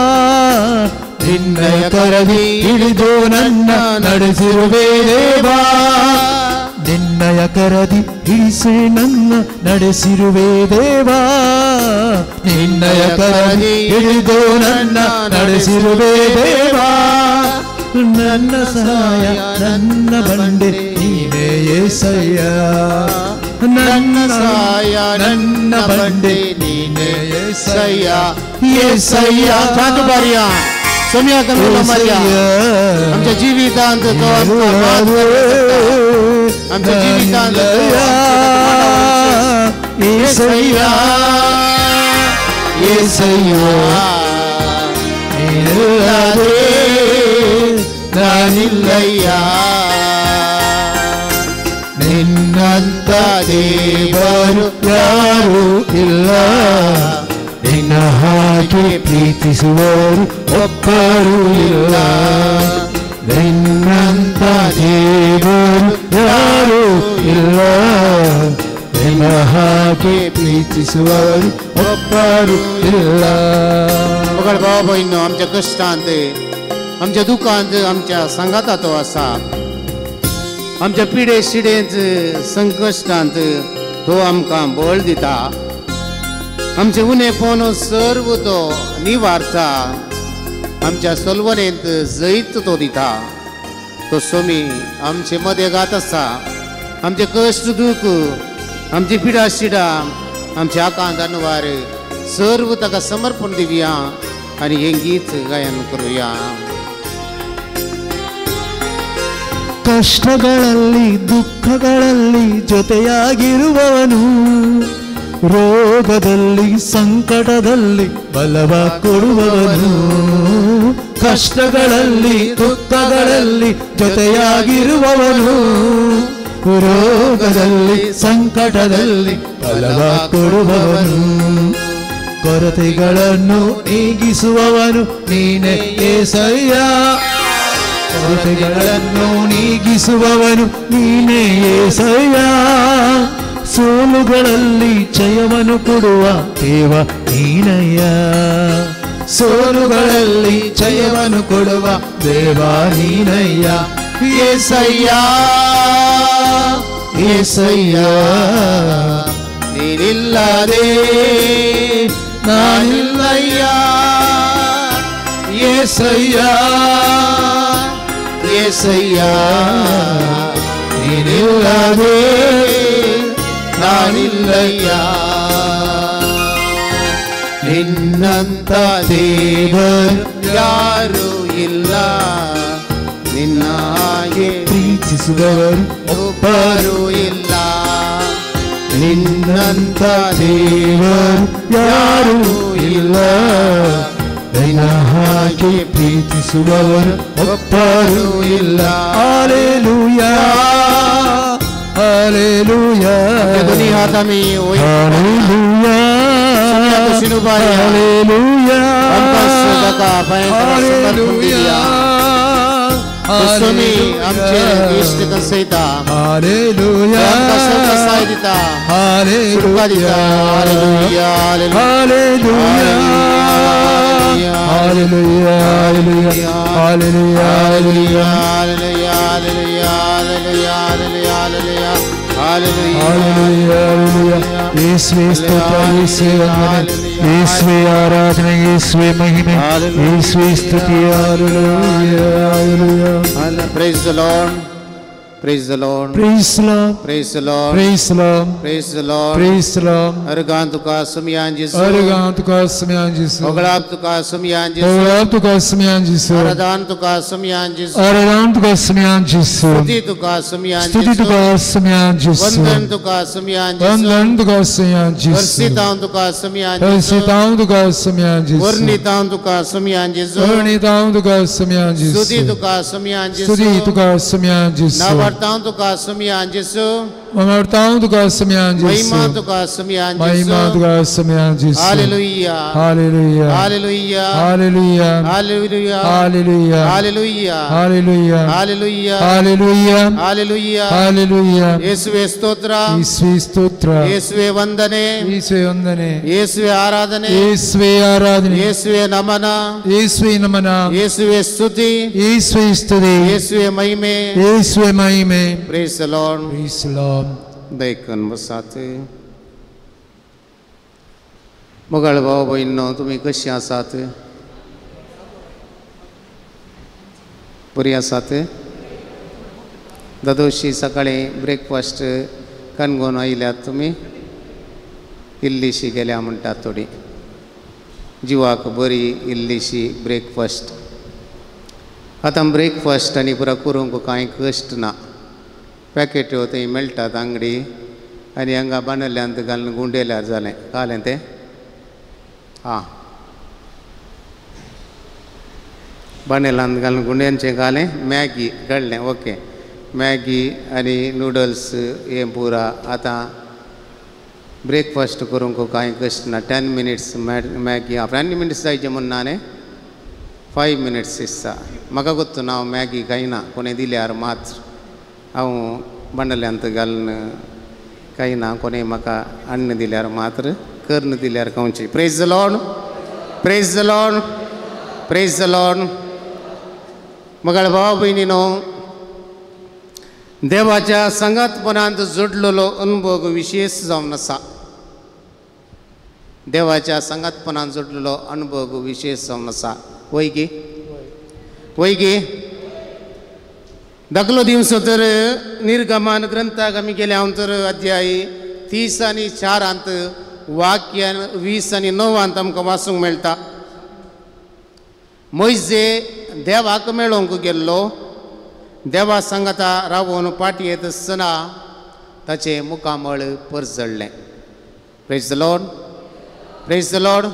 ನಿನ್ನಯ ಕರದಿ ಹಿಡಿದು ನನ್ನ ನಡೆಸಿರುವೆ ದೇವಾ. ನಿನ್ನಯ ಕರದಿ ಹಿಡಿಸಿ ನನ್ನ ನಡೆಸಿರುವೆ ದೇವಾ. ನಿನ್ನಯ ಕರದಿ ಹಿಡಿದು ನನ್ನ ನಡೆಸಿರುವೆ ದೇವಾ. ನನ್ನ ಸಹಾಯ ನನ್ನ ಬಂಡೆ ನೀನೇ యేసయ్య. ನನ್ನ ಸಹಾಯ ನನ್ನ ಬಂಡೆ ನೀನೇ యేసయ్య. యేసయ్య मारिया सोम्याक उलो मारया. आमच्या जिवितांत तो आमच्या जिवितांत యేసయ్య యేసయ్య ನೀನಿಲ್ಲದೆ ನಾನಿಲ್ಲಯ್ಯ. ನಿನ್ನಂತ ದೇವರು ಯಾರೂ ಇಲ್ಲ. ನಿನ್ನ ಹಾಗೆ ಪ್ರೀತಿಸುವವರು ಒಬ್ಬರು ಇಲ್ಲ. ನಿನ್ನಂತ ದೇವರು ಯಾರೂ ಇಲ್ಲ. ನಿನ್ನ ಹಾಗೆ ಪ್ರೀತಿಸುವವರು ಒಬ್ಬರು ಇಲ್ಲ. मोगाळ भाव भयणो, आमच्या कश्टांत, आमच्या दुखांत, आमच्या संगाता तो आसा. आमच्या पिडे शिडेंत, संकश्टांत तो आमकां बळ दिता. आमचे उणेपण सर्व तो निवारता. आमच्या सोलवणेंत जैत तो दिता. तो सोमी आमचे मदेगात आसा. आमचे कश्ट दूख, आमची पिडा शिडा, आमचे आकांत अनुवार सर्व ताका समर्पण दिवया आनी हें गीत गायन करुया. ಕಷ್ಟಗಳಲ್ಲಿ ದುಃಖಗಳಲ್ಲಿ ಜೊತೆಯಾಗಿರುವವನು, ರೋಗದಲ್ಲಿ ಸಂಕಟದಲ್ಲಿ ಬಲವ ಕೊಡುವವನು. ಕಷ್ಟಗಳಲ್ಲಿ ದುಃಖಗಳಲ್ಲಿ ಜೊತೆಯಾಗಿರುವವನು, ರೋಗದಲ್ಲಿ ಸಂಕಟದಲ್ಲಿ ಫಲವ ಕೊಡುವವನು, ಕೊರತೆಗಳನ್ನು ನೀಗಿಸುವವನು ನೀನೇ యేసయ్య. ಕೊರತೆಗಳನ್ನು ನೀಗಿಸುವವನು ನೀನೇ యేసయ్య. ಸೋಲುಗಳಲ್ಲಿ ಜಯವನ್ನು ಕೊಡುವ ದೇವ ನೀನಯ್ಯ. ಸೋಲುಗಳಲ್ಲಿ ಜಯವನ್ನು ಕೊಡುವ ದೇವ ನೀನಯ್ಯ. యేసయ్య యేసయ్య ನೀನಿಲ್ಲದೆ ನಾನಿಲ್ಲಯ್ಯ. యేసయ్య యేసయ్య ನೀನಿಲ್ಲದೆ ನಾನಿಲ್ಲಯ್ಯ. ನಿನ್ನಂತ ದೇವರು ಯಾರು ಇಲ್ಲ, ನಿನ್ನ ಹಾಗೆ ಪ್ರೀತಿಸುವವರು ಒಬ್ಬರು ಇಲ್ಲ. ನಿನ್ನಂತ ದೇವರು ಯಾರು ಇಲ್ಲ, ನಿನ್ನ ಹಾಗೆ ಪ್ರೀತಿಸುವವರು ಒಬ್ಬರು ಇಲ್ಲ. Hallelujah hallelujah hallelujah hallelujah hallelujah तुम्ही आमचे इष्ट करता hallelujah hallelujah hallelujah hallelujah hallelujah hallelujah യേശുവേ സ്തുതി, യേശുവേ ആരാധന, യേശുവേ മഹിമ, യേശുവേ സ്തുതി. Hallelujah. Praise the Lord. Praise the Lord. Praise the Lord. Praise the Lord. Praise the Lord. Praise the Lord. Praise the Lord. Argantuka sumyan Jesu. Argantuka sumyan Jesu. Oglaptuka sumyan Jesu. Oglaptuka sumyan Jesu. Aradantuka sumyan Jesu. Aradantuka sumyan Jesu. Studituka sumyan Jesu. Studituka sumyan Jesu. Vandantuka sumyan Jesu. Vandantuka sumyan Jesu. Varsitantuka sumyan Jesu. Varsitantuka sumyan Jesu. Varnitantuka sumyan Jesu. Varnitantuka sumyan Jesu. Studituka sumyan Jesu. Studituka sumyan Jesu. Navartantuka sumyan Jesu. Navartantuka sumyan Jesu. Mahimatuka sumyan Jesu. Mahimatuka sumyan Jesu. Hallelujah. Hallelujah. Hallelujah. Hallelujah. Hallelujah. Hallelujah. Hallelujah. Hallelujah. Hallelujah. Hallelujah. Hallelujah. Hallelujah. ಯೇಸುವೆ ಸ್ತೋತ್ರ, ಯೇಸುವೆ ಸ್ತೋತ್ರ, ಯೇಸುವೆ ವಂದನೆ, ಯೇಸುವೆ ವಂದನೆ, ಯೇಸುವೆ ಆರಾಧನೆ, ಯೇಸುವೆ ಆರಾಧನೆ, ಯೇಸುವೆ ನಮನ, ಯೇಸುವೆ ನಮನ, ಯೇಸುವೆ ಸ್ತುತಿ, ಯೇಸುವೆ ಸ್ತುತಿ, ಯೇಸುವೆ ಮಹಿಮೆ, ಯೇಸುವೆ ಮಹಿಮೆ. Praise the Lord. Praise the Lord. देखन बसाते मगळ भाऊ बहिणींनो, तुम्ही कशी आसात? बरी आसात? ददोशी सकाळी ब्रेकफास्ट कणगोवन आयल्यात तुमी? इल्लीशी गेल्या म्हणटात थोडी, जिवाक बरी इल्लीशी ब्रेकफास्ट. आतां ब्रेकफास्ट आनी पुरा करूंक कांय कश्ट ना. पॅकेट्यो थंय मेळटात अंगडी, आनी हांगा बांदल्यांत घालून गुंडेल्यार जालें. कालें तें? आं, बांदेलांत घालून गुंड्यांचें घालें. मॅगी कळ्ळें, ओके. मॅगी आनी नूडल्स हें पुरा. आतां ब्रेकफास्ट करूंक कांय कश्ट ना. 10 minutes मॅगी. 10 minutes जायचें म्हूण ना न्ही, 5 minutes दिसता. म्हाका गोत्तू ना, हांव मॅगी खायना. कोणें दिल्यार मात्र हांव बांदल्यांत घालून खायना. कोणें म्हाका अन्न दिल्यार मात्र, कर्ण दिल्यार खावची. Praise the Lord. Praise the Lord. Praise the lord. मगळ भाव भयणीनो, देवाच्या संगतपणांत जोडलेलो अनुभव विशेष जावन आसा. देवाच्या संगतपणांत जोडलेलो अनुभव विशेष जावन आसा. वय गे, वय गे. दाखलो दिवस तर निर्गमन ग्रंथाक आमी गेले हांव तर अध्याय 30 आनी 4 वाक्यान 20 आनी 9 आमकां वाचूंक मेळटा. मोइजे देवाक मेळोवंक गेल्लो. देवा सांगता रावून पाटी येत आसतना ताचें मुखामळ परजळ्ळें. Praise the Lord. Praise the lord.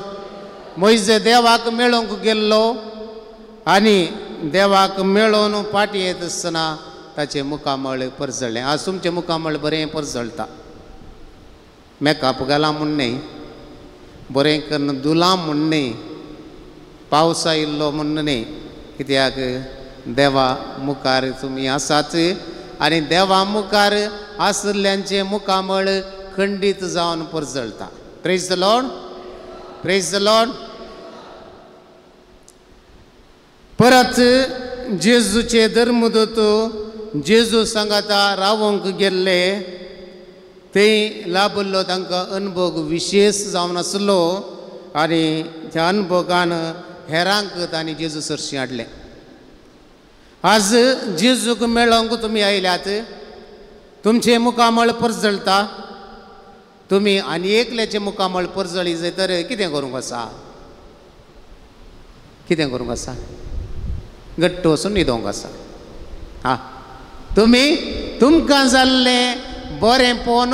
मोइजे देवाक मेळोवंक गेल्लो आनी देवाक मेळोवन पाटी येत आसतना ताचे मुखामळ परजळ्ळें. आज तुमचें मुखामळ बरें परजळटा. मेकअप घाला म्हूण न्ही, बरें करून दुलां म्हूण न्ही, पावस आयिल्लो म्हूण न्ही, कित्याक देवा मुखार तुमी आसात आनी देवा मुखार आसल्ल्यांचे मुखामळ खंडीत जावन परजळटा. Praise the Lord, praise the lord. परत जेजूचे धर्मदूत जेजू सांगाता रावोंक गेल्ले, थंय लाभल्लो तांकां अनुभव विशेश जावन आसलो आनी त्या अनुभवान हेरांक तांणी जेजू सरशी हाडलें. आज जेजूक मेळोंक तुमी आयल्यात, तुमचे मुखामळ परजळटा, तुमी आनी एकल्याचे मुखामळ परजळी जाय तर कितें करूंक आसा? कितें करूंक आसा? घट्ट वचून न्हिदोंक आसा. हां, तुमी तुमकां जाल्लें बरें पळोवन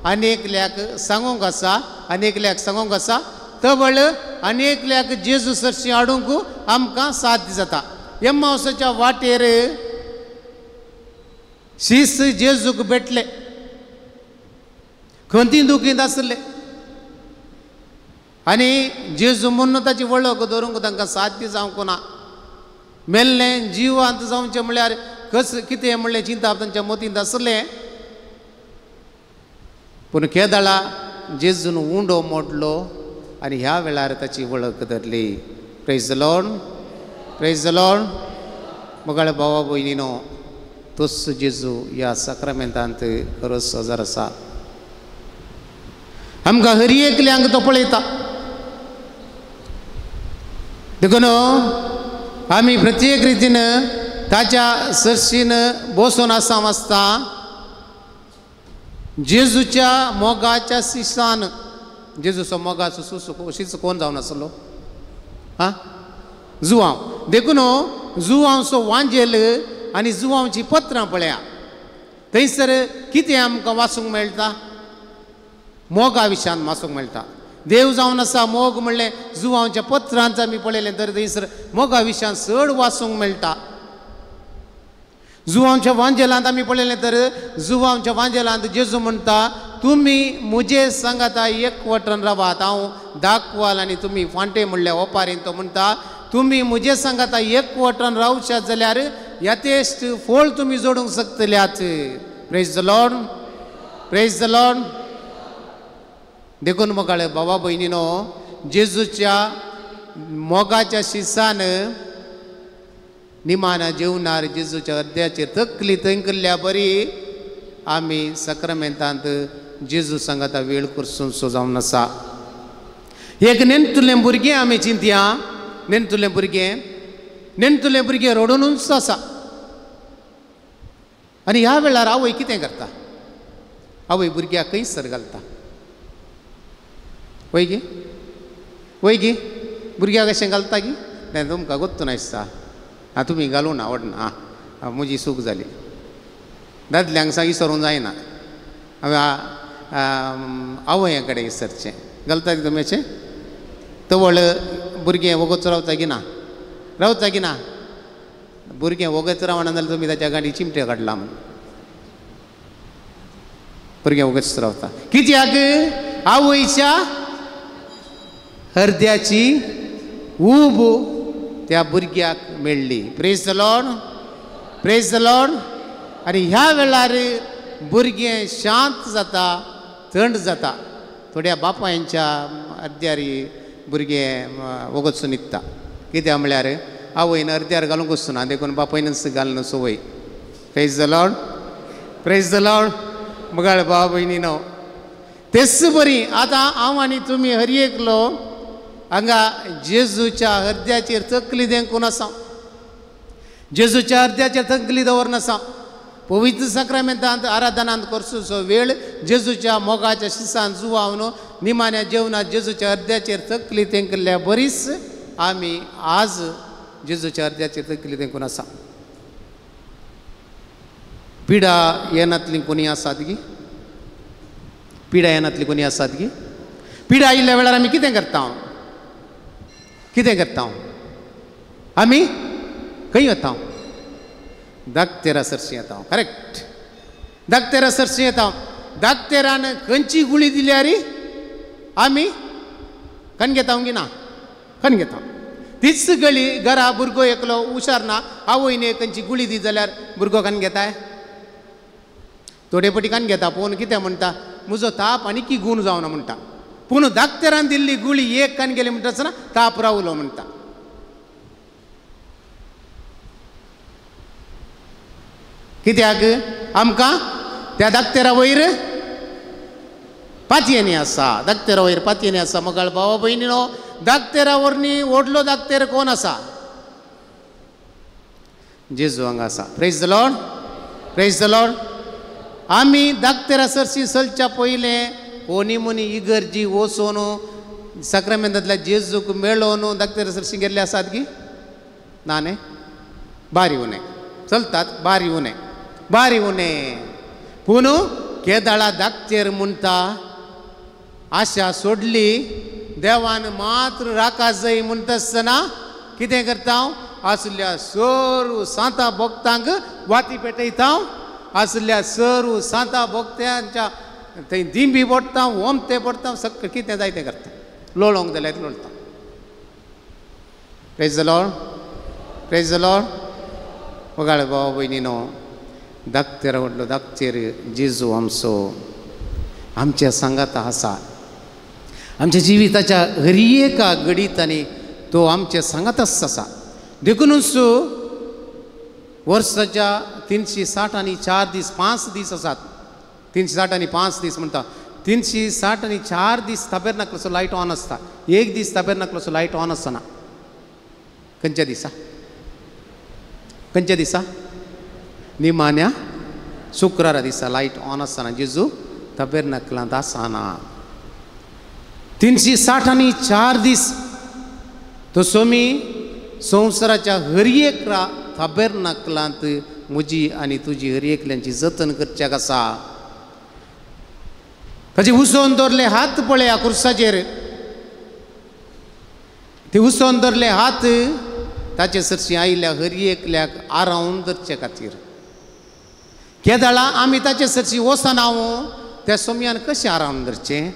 आनी एकल्याक सांगूंक आसा, आनी एकल्याक सांगूंक आसा, तवळ आनी एकल्याक जेजू सरशी हाडूंक आमकां साध्य जाता. एम्मावसाच्या वाटेर शिस जेजूक भेटले, खंती दुखीत आसले आनी जेजू म्हणून ताची वळख धरूंक तांकां साध्य जावंक ना. मेल्लें जिवांत जावचें म्हळ्यार कितें म्हणलें चिंता तांच्या मतींत आसलें. पूण केदाळा जेजून उंडो मोडलो आनी ह्या वेळार ताची वळख धरली. Praise the Lord, praise the Lord. मोगाळ भावा भयणीनो, तोच जेजू ह्या साक्रामेंतांत खरोच हजर आसा. आमकां हर एकल्यांक तो पळयता. देखून आमी प्रत्येक रितीन ताच्या सरशीन बसून आसां आसता. जेजूच्या मोगाच्या शिसान, जेजूचो मोगाचो शिस कोण जावन आसलो? हां, जुवांव. देखून जुवांवचो वांजेल आनी जुवांवची पत्रां पळया. थंयसर कितें आमकां वाचूंक मेळटा? मोगा विशयान वाचूंक मेळटा. देव जावन आसा मोग म्हणलें जुवांवच्या पत्रांत आमी पळयलें तर थंयसर मोगा विशयान चड वाचूंक मेळटा. जुवांवच्या वांजेलांत आमी पळयलें तर जुवांवच्या वांजेलांत जेजू म्हणटा, तुमी म्हजे सांगाता एकवटन रावात, हांव दाखवाल आनी तुमी फांटे म्हणल्या ओपारीन. तो म्हणटा, तुमी म्हजे सांगाता एकवटन रावशात जाल्यार यथेश्ट फळ तुमी जोडूंक शकतल्यात. Praise the Lord, praise the lord. देखून मोगाळे बाबा भयणीनो, जेजूच्या मोगाच्या शिसान निमान जेवणार जेजूच्या अर्द्याचेर तकली थंयकल्ल्या बरी आमी साक्रामेंतांत जेजू सांगाता वेळ करसून जावन आसा. एक नेणतुलें भुरगें आमी चिंतया. नेणतुलें भुरगें रडूनच आसा. आनी ह्या वेळार आवय कितें करता? आवय भुरग्याक खंयसर घालता. वय गे, वय गे, भुरग्याक अशें घालता गी? तें तुमकां गोत्तू नासता. हां, तुमी घालूं ना, वडना. आं, म्हजी चूक जाली. दादल्यांक सांग विसरूंक जायना. आवया कडेन विसरचें. घालता तुमी अशें? तवळ भुरगें वगत रावता की ना? रावता की ना? भुरगें वगत रावना जाल्यार तुमी ताच्या गाडी चिमटे काडला म्हूण. भुरगें वगत रावता कित्याक? आवयच्या हृदयाची ऊब त्या भुरग्याक मेळ्ळी. Praise the Lord, praise the Lord. आनी ह्या वेळार भुरगें शांत जाता, थंड जाता. थोड्या बापायच्या अर्द्यारी भुरगें वगतसून न्हिदता. कित्याक म्हळ्यार आवयन अर्द्यार घालूंक वचना, देखून बापायनच घालून सवय. Praise the Lord, praise the Lord. मोगाळ भाव भयणीनो, तेच बरी आतां हांव आनी तुमी हर एकलो हांगा जेजूच्या हृदयाचेर तकली देंकून आसा. जेजूच्या हृदयाचेर तकली दवरून आसा. पवित्र साक्रामेंतांत आराधनांत करचो वेळ जेजूच्या मोगाच्या शिसान जुवावन निमाण्या जेवणात जेजूच्या हृदयाचेर तकली तेंकल्ल्या बरीच आमी आज जेजूच्या हृदयाचेर तकली तेंकून आसा. पिडा येनातली कोणी आसात गी? पिडा येनातली कोणी आसात गी? पिडा आयिल्ल्या वेळार आमी कितें करता? कितें करता? आमी खंय वता? धाकतेरा सरशी येता करेक्ट धाकतेरा सरशी येता धाकतेरान खंयची गुळी दिल्या रे आमी कण घेता ना कण घेता तीच गळी घरा भुरगो एकलो हुशार ना आवयने खंयची गुळी दी जाल्यार भुरगो कण घेताय थोडे पटी कण घेता पूण कितें म्हणटा म्हजो ताप आनी की गूण जावना म्हणटा पूण धाकतेरान दिल्ली गुळी एक कण गेली म्हणटा ताप रावलो म्हणटा कित्याक आमकां त्या धाकतेरा वयर पातयेनी आसा धाकतेरा वयर पातयेनी आसा मगाळ भावा भयणीनो धाकतेरा वरनी व्हडलो धाकतेर कोण आसा जेजू हांगा आसा praise the Lord praise the Lord आमी धाकतेरा सरशी चलच्या पयलें कोणी मनी इगर्जी वचून सक्रामेंतांतल्या जेजूक मेळोवन धाकतेरा सरशी गेल्ले आसात की ना न्ही बारी उणे चलतात बारी उणे बारी उणे पूण केदाळा धाकटेर म्हणटा आशा सोडली देवान मात्र राखा जाय म्हणटा आसतना कितें करता आसल्या सरू सांता भक्तांक वाती पेटयता आसल्या सरू सांता भक्त्यांच्या थंय दिंबी पडटा होमते पडटा सगळें कितें जाय तें करता लोळोंक जाल्यार लोळटा praise the Lord praise the lord वगाळ भाव भयणीनो धाकतेर व्हडलो धाकटेर जेजू आमचो आमच्या सांगाता आसा आमच्या जिविताच्या हर एका घडींतांनी तो आमच्या सांगातच आसा देखूनच वर्साच्या 364 दीस 5 दीस आसात 360 आनी 5 दीस म्हणटा 360 आनी 4 दीस ताबेरनाकलाचो लायट ऑन आसता एक दीस ताबेरनाकलाचो लायट ऑन आसना खंयच्या दिसा खंयच्या दिसा निमाण्या शुक्रारा दिसा लायट ऑन आसना जेजू ताबेरनाकलांत आसना 360 आनी 4 दीस तो सोमी संवसाराच्या हर एक ताबेरनाकलांत म्हजी आनी तुजी हर एकल्यांची जतन करच्याक आसा ताचे उसोन दवरले हात पळया कुर्साचेर ते उसोन दवरले हात ताचे सरशी आयिल्ल्या हर एकल्याक आरावन धरचे खातीर केदाळा आमी ताचे सरशी वचना त्या सोमयान कशें आरावन धरचें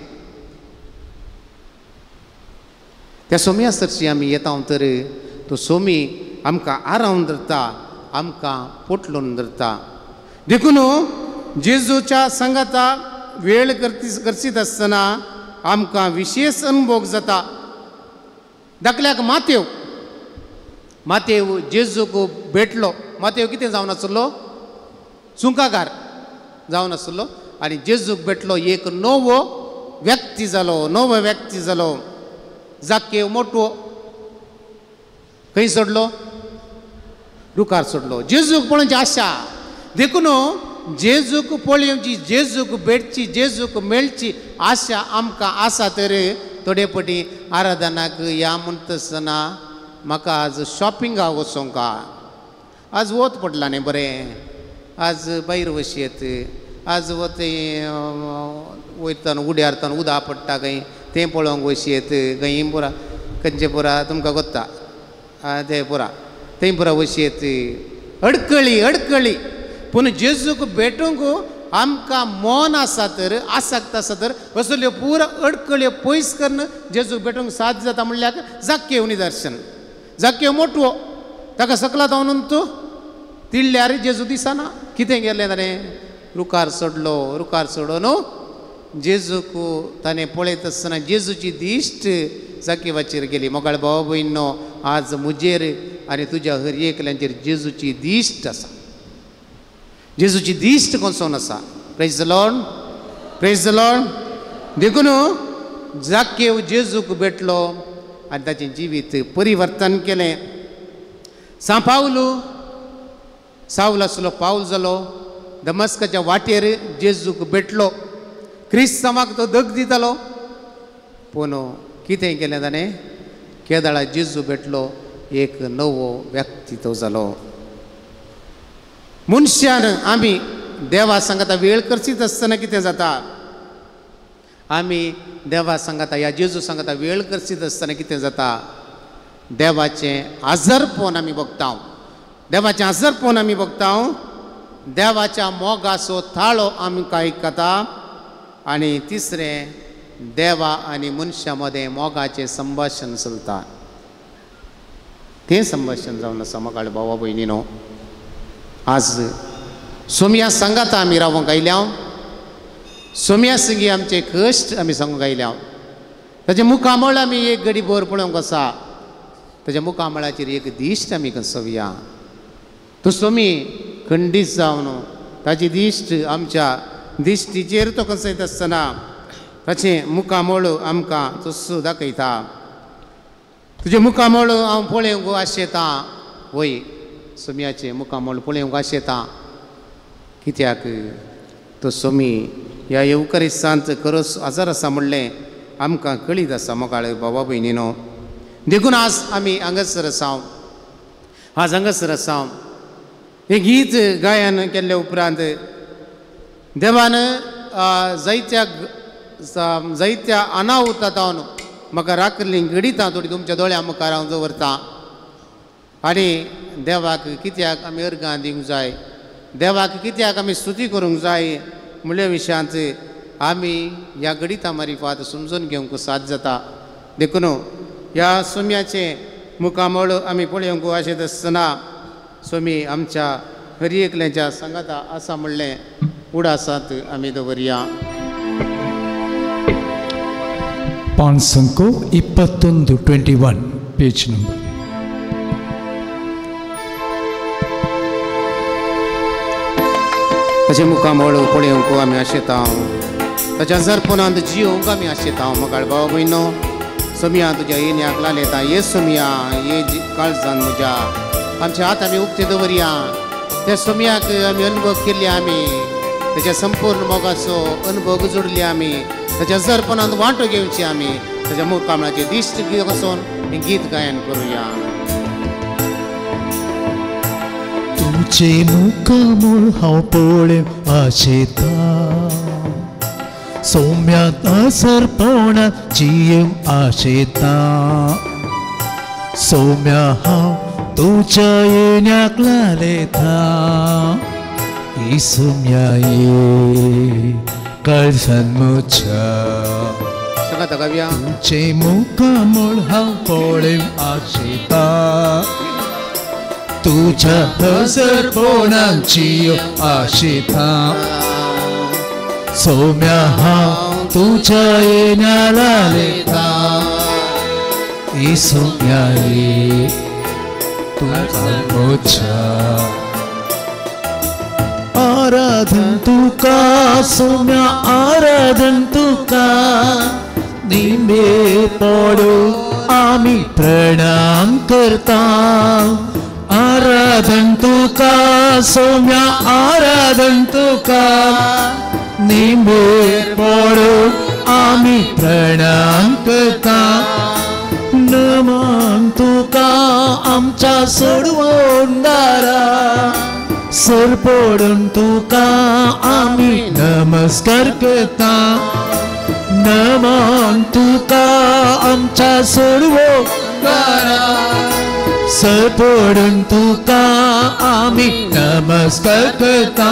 त्या सोमया सरशी आमी येता तर तो सोमी आमकां आरावन धरता आमकां पोटलोवन धरता देखून जेजूच्या संगाता वेळ करसीत आसतना आमकां विशेष अनुभव जाता धाकल्याक मातेव जेजूक भेटलो मातेव कितें जावन आसलो सुंकाकार जावन आसलो आनी जेजूक भेटलो एक नवो व्यक्ती जालो जाकेव मोठो खंय सोडलो रुकार सोडलो जेजूक पळोवची आशा देखून जेजूक पळोवची जेजूक भेटची जेजूक मेळची आशा आमकां आसा तर थोडे पटी आराधनाक या म्हणटा आसतना म्हाका आज शॉपिंगाक वचोंक आज वत पडला न्ही बरें आज भायर वशेत आज वत वयतना उड्यारतना उदक पडटा खंय तें पळोवंक वशेत खंय पुरा खंयचे पुरा तुमकां कोत्ता ते पुरा थंय पुरा वशेत अडकळी पूण जेजूक भेटूंक आमकां मन आसा तर आसक्त आसा तर असल्यो पुरा अडकळ्यो पयस करून जेजूक भेटूंक साध्य जाता म्हणल्यार जाक्केव निदर्शन जाक्केव मोठवो ताका सकला धांवन तूं तिळ्ळ्यार जेजू दिसना कितें गेलें ताणें रुकार सोडून जेजूक ताणें पळयत आसतना जेजूची दिश्ट जाकेवाचेर गेली मोगाळ भाव भयणो आज मुजेर आनी तुज्या हर एकल्यांचेर जेजूची दिश्ट आसा जेजूची दिश्ट कोसोन आसा प्रेज द लॉर्ड देखून जाकेव जेजूक भेटलो आनी ताचें जिवीत परिवर्तन केलें सावल आसलो पावल जालो दमस्काच्या वाटेर जेजूक भेटलो क्रिस्तांवाक तो दग दितालो पूण कितें केलें ताणें केदाळा जेजू भेटलो एक नवो व्यक्ती तो जालो मनशान आमी देवा सांगाता वेळ करसीत आसतना कितें जाता आमी देवा सांगाता या जेजू सांगाता वेळ करसीत आसतना कितें जाता देवाचें आजारपण आमी बगता देवाचें आजरपण आमी बघता देवाच्या मोगाचो थाळो आमकां आयकता आनी तिसरें देवा आनी मनशा मदें मोगाचें संभाशण चलता तें संभाशण जावन आसा मोगाळ भावा भयणीनो आज सोमया सांगात आमी रावूंक आयल्या सोमया संगी आमचे कश्ट आमी सांगूंक आयल्या ताचे मुखामळ आमी एक घडी भर पळोवंक आसा ताच्या मुखामळाचेर एक दिश्ट आमी कसोवया तो सोमी खंडीत जावन ताची दिश्ट आमच्या दिश्टीचेर तो कसयत आसतना ताचें मुखामळ आमकां तस्सो दाखयता तुजें मुखामळ हांव पळोवंक आशेता वय सोमयाचें मुखामळ पळोवंक आशेता कित्याक तो सोमी ह्या येवकारिस्तांत खरोच आजार आसा म्हणलें आमकां कळीत आसा मोगाळ बाबा भयणीनो देखून आज आमी हांगासर आसा आज हांगासर आसा हें गीत गायन केल्ले उपरांत देवान जायत्या अनाहुतांतून म्हाका राखली घडिता थोडी तुमच्या दोळ्या मुखार हांव दवरतां आनी देवाक कित्याक आमी अर्गां दिवंक जाय देवाक कित्याक आमी स्तुती करूंक जाय म्हणल्या विशयांत आमी ह्या गडिता मारिफात समजून घेवंक साद जाता देखून ह्या सोमयाचें मुखामळ आमी पळोवंक आशेत आसतना सोमी आमच्या हर एकल्याच्या सांगाता आसा म्हणलें उडासात आमी दवरया पानसंको 21 पेज नंबर ताचे मुखामळ पळोवंक आमी आशेता ताच्या जरपणांत जियोवंक आमी आशेता मोगाळ भाव भयणो सोमया तुज्या येण्याक लालयता ये सोमया ये काळजान म्हज्या आमचे हात आमी उक्ते दवरया त्या सोमयाक आमी अनुभव केल्ले आमी ताच्या संपूर्ण मोगाचो अनुभव जोडले आमी ताच्या जरपणांत वांटो घेवची आमी ताच्या मुखामळाचे दिश्ट वचून हें गीत गायन करुया तुझे मुखामळ हांव पळोवंक आशेता सोम्यात सरपणात जियोवंक आशेता सोम्या हांव तुझ्या येण्याक लालयता ही सोम्या ये काळजान म्हज्या सांगात गावया तुझे मुखामळ हांव पळोवंक आशेता तुझ्या हजरपणात जियोवंक आशेता सोम्या हांव तुझ्या येण्याक लालयता ही सोम्या ये काळजान म्हज्या आराधन तुका सोम्या आराधन तुका निंबे पडून आमी प्रणाम करता आराधन तुका सोम्या आराधन तुका निंबे पडून आमी प्रणाम करता नमन तुका आमच्या सोडवून दारा सर पडून तुका आमी नमस्कार करता नमन तुका आमच्या सोडवून दारा सर पडून तुका आमी नमस्कार करता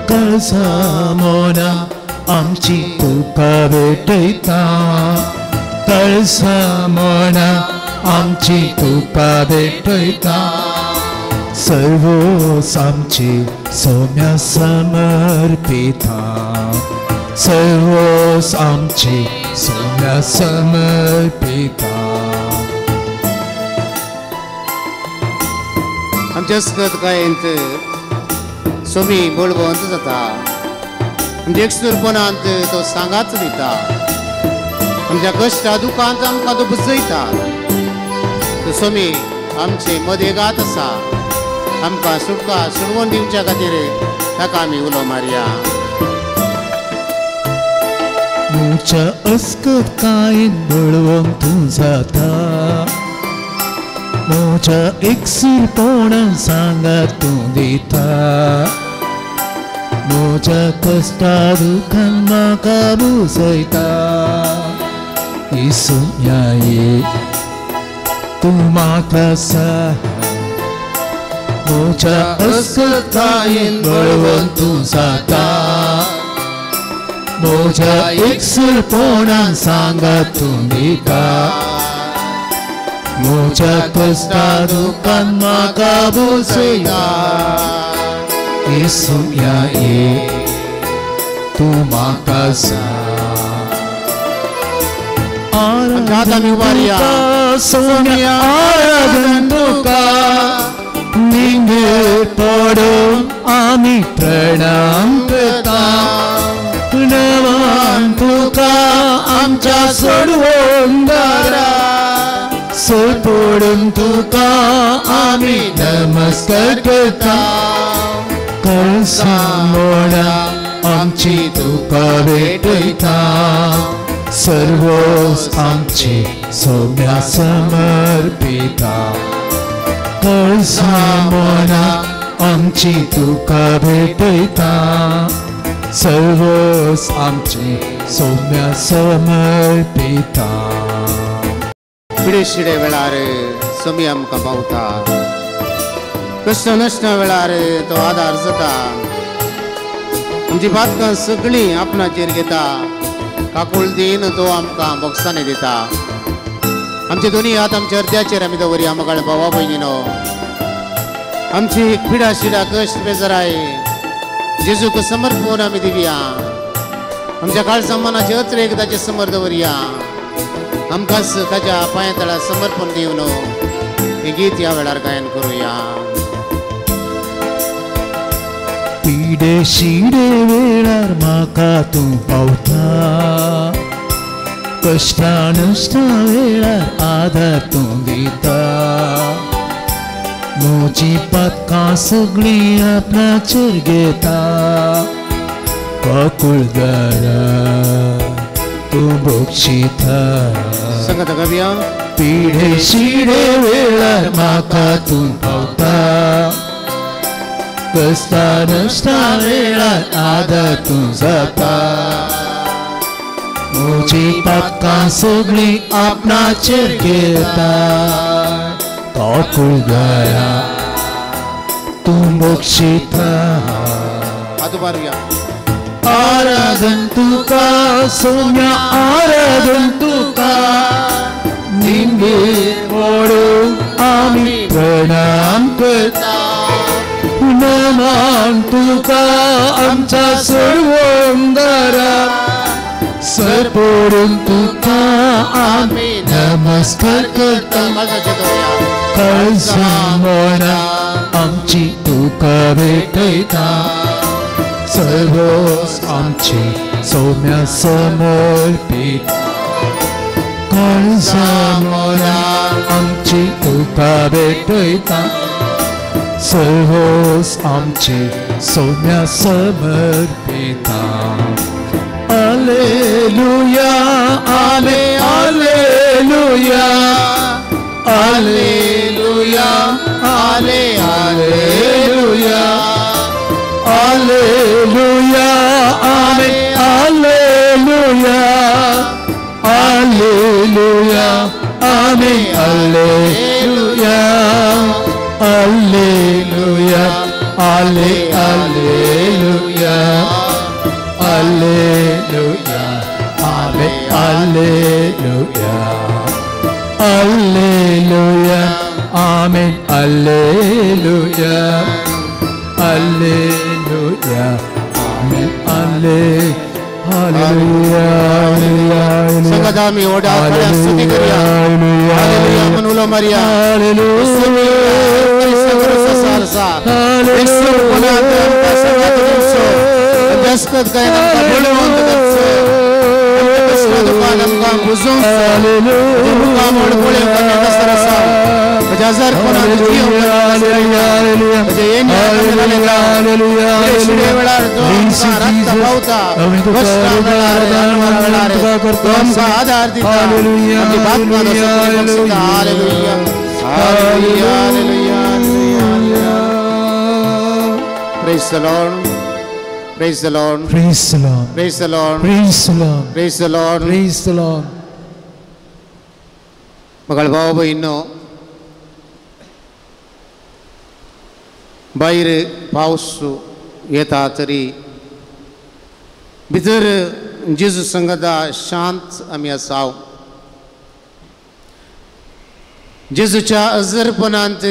कळसा मोना आमची तुका भेटयता कळसा मोना आमची तुका भेटयता सर्वोस आमची सोम्या समर्पिता सर्वोस आमची सोम्या समर्पिता आमच्या अस्कत गायंत सोमी बळवंत जाता म्हणजे एकसुरपणांत तो सांगाच दिता आमच्या कश्टा दुखांत आमकां तो बुजयता तो सोमी आमचे मदेगात आसा आमकां सुटका सुडवून दिवच्या खातीर ताका आमी उलो मारया म्हज्या अस्कत कायेन बळवंक तूं जाता म्हज्या एकसुरपणान सांगात तूं दिता म्हज्या कश्टा दुखान म्हाका बुजयता ही सोम्या ये तूं म्हाका मोच्या अस्कतायेन बळवंतू जाता मोच्या एकसुरपणान सांगा तुम्ही का मोच्या कष्टा दुखान म्हाका बसयता येसुया ये तू म्हाका सोम्या आराधन तुका निंगे पडून आमी प्रणाम करता नमन तुका आमच्या सोडवंदारा सोय पडून तुका आमी नमस्कार करता कळसामोडा आमची तुका भेटयता सर्वोस आमची सोम्या समर्पिता कळसामोडा आमची तुका भेटयता सर्वोस आमची सोम्या समर्पिता पिडे शिडे वेळार सोमी आमकां पावता कश्ट नश्ट वेळार तो आदार जाता आमची बातकां सगळीं आपणाचेर घेता काकूळ दिन तो आमकां बोगसांनी दिता आमचे दोनी हात आमच्या हृदयाचेर आमी दवरया आमकां भावा भयणीनो आमची पिडा शिडा कश्ट बेजाराय जेजूक समर्पण आमी दिवया आमच्या काळसामानाचे अचरेक ताचे समोर दवरया आमकांच ताच्या पांया तळा समर्पण दिवन हे गीत ह्या वेळार गायन करूया पिडे शिडे वेळार म्हाका तूं पावता कश्टा नश्टा वेळार आदार तूं दिता म्हजी पातकां सगळीं आपणाचेर घेता काकुळदारा तूं बक्षिता संगत गावया पिडे शिडे वेळार म्हाका तूं पावता कश्टा नश्टा वेळार आदार तूं जाता म्हजी पातकां सगळीं आपणाचेर घेता काकुळदारा तूं बक्षिता आदुबारुया आराधन तुका सोम्या आराधन तुका निंगे पडून आमी प्रणाम करता नमन तुका आमच्या सोडवंदारा सर पडून तुका आमी नमस्कार करता कळसामोडा आमची तुका भेटयता सर्वोस आमची सोम्या समर्पित कळसामोडा आमची तुका भेटयता सर्वोस आमची Saumya समर्पिता Alleluia, ale, alleluia, alleluia, ale, alleluia, alleluia, ale, alleluia, alleluia, ale, alleluia, alleluia, ale, alleluia. Alleluia, Ave, Alleluia, Alleluia, Amen, Alleluia, Alleluia, Amen, Alleluia, संगदामी ओडा खड्या स्तुती करूया हालेलुया मनुलो मरिया Alleluia, दस्खत करें हमका बोलवंत करसो हमका दुकान हमका बुजुर्ग हमका मोड़ बोले हमका कसरसा बजाजार कोना दुखी हमका बजे ये न्याय हालेलुया श्री वेळार तो हमका रक्त पावता कष्टा वेळार जानवर वेळार तो हमका आधार दिता हालेलुया हमकी बात मानो hallelujah hallelujah hallelujah hallelujah praise the Lord Praise the Lord. Praise the Lord. Praise the Lord. Praise the Lord. Praise the Lord. Praise the Lord. मगल भाव बहिणो भायर पावस येता तरी भितर जेजू संगता शांत आमी आसाव. जेजूच्या अजरपणांत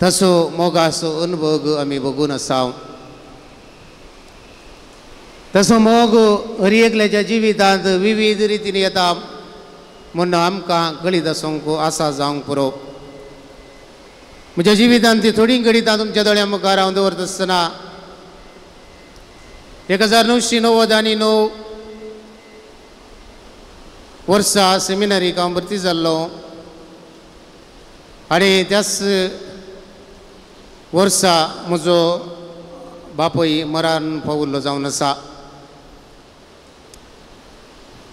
तसो मोगाचो अनुभव आमी बघून आसाव. तसो मोग हर एकल्याच्या जिवितांत विविध रितीन येता म्हणून आमकां गणित आसूंक आसा जावंक पुरो. म्हज्या जिवितांत ती थोडी गणितां तुमच्या दोळ्या मुखार हांव दवरता आसतना 1999 वर्सा सेमिनरीक हांव भरती जाल्लो आनी त्याच वर्सा म्हजो बापूय मरण पावल्लो जावन आसा.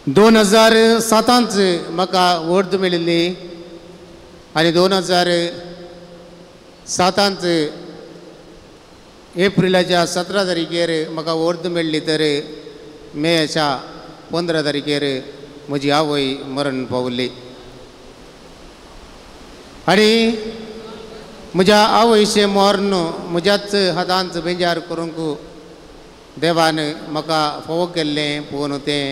2007 म्हाका वर्द मेळिल्ली आनी 2007 एप्रिलाच्या 17 तारखेर म्हाका वर्द मेळ्ळी तर मेच्या 15 तारखेर म्हजी आवय मरण पावल्ली. आनी म्हज्या आवयचें मरण म्हज्याच हातांत बेजार करूंक देवान म्हाका फोव केल्लें पळोवन तें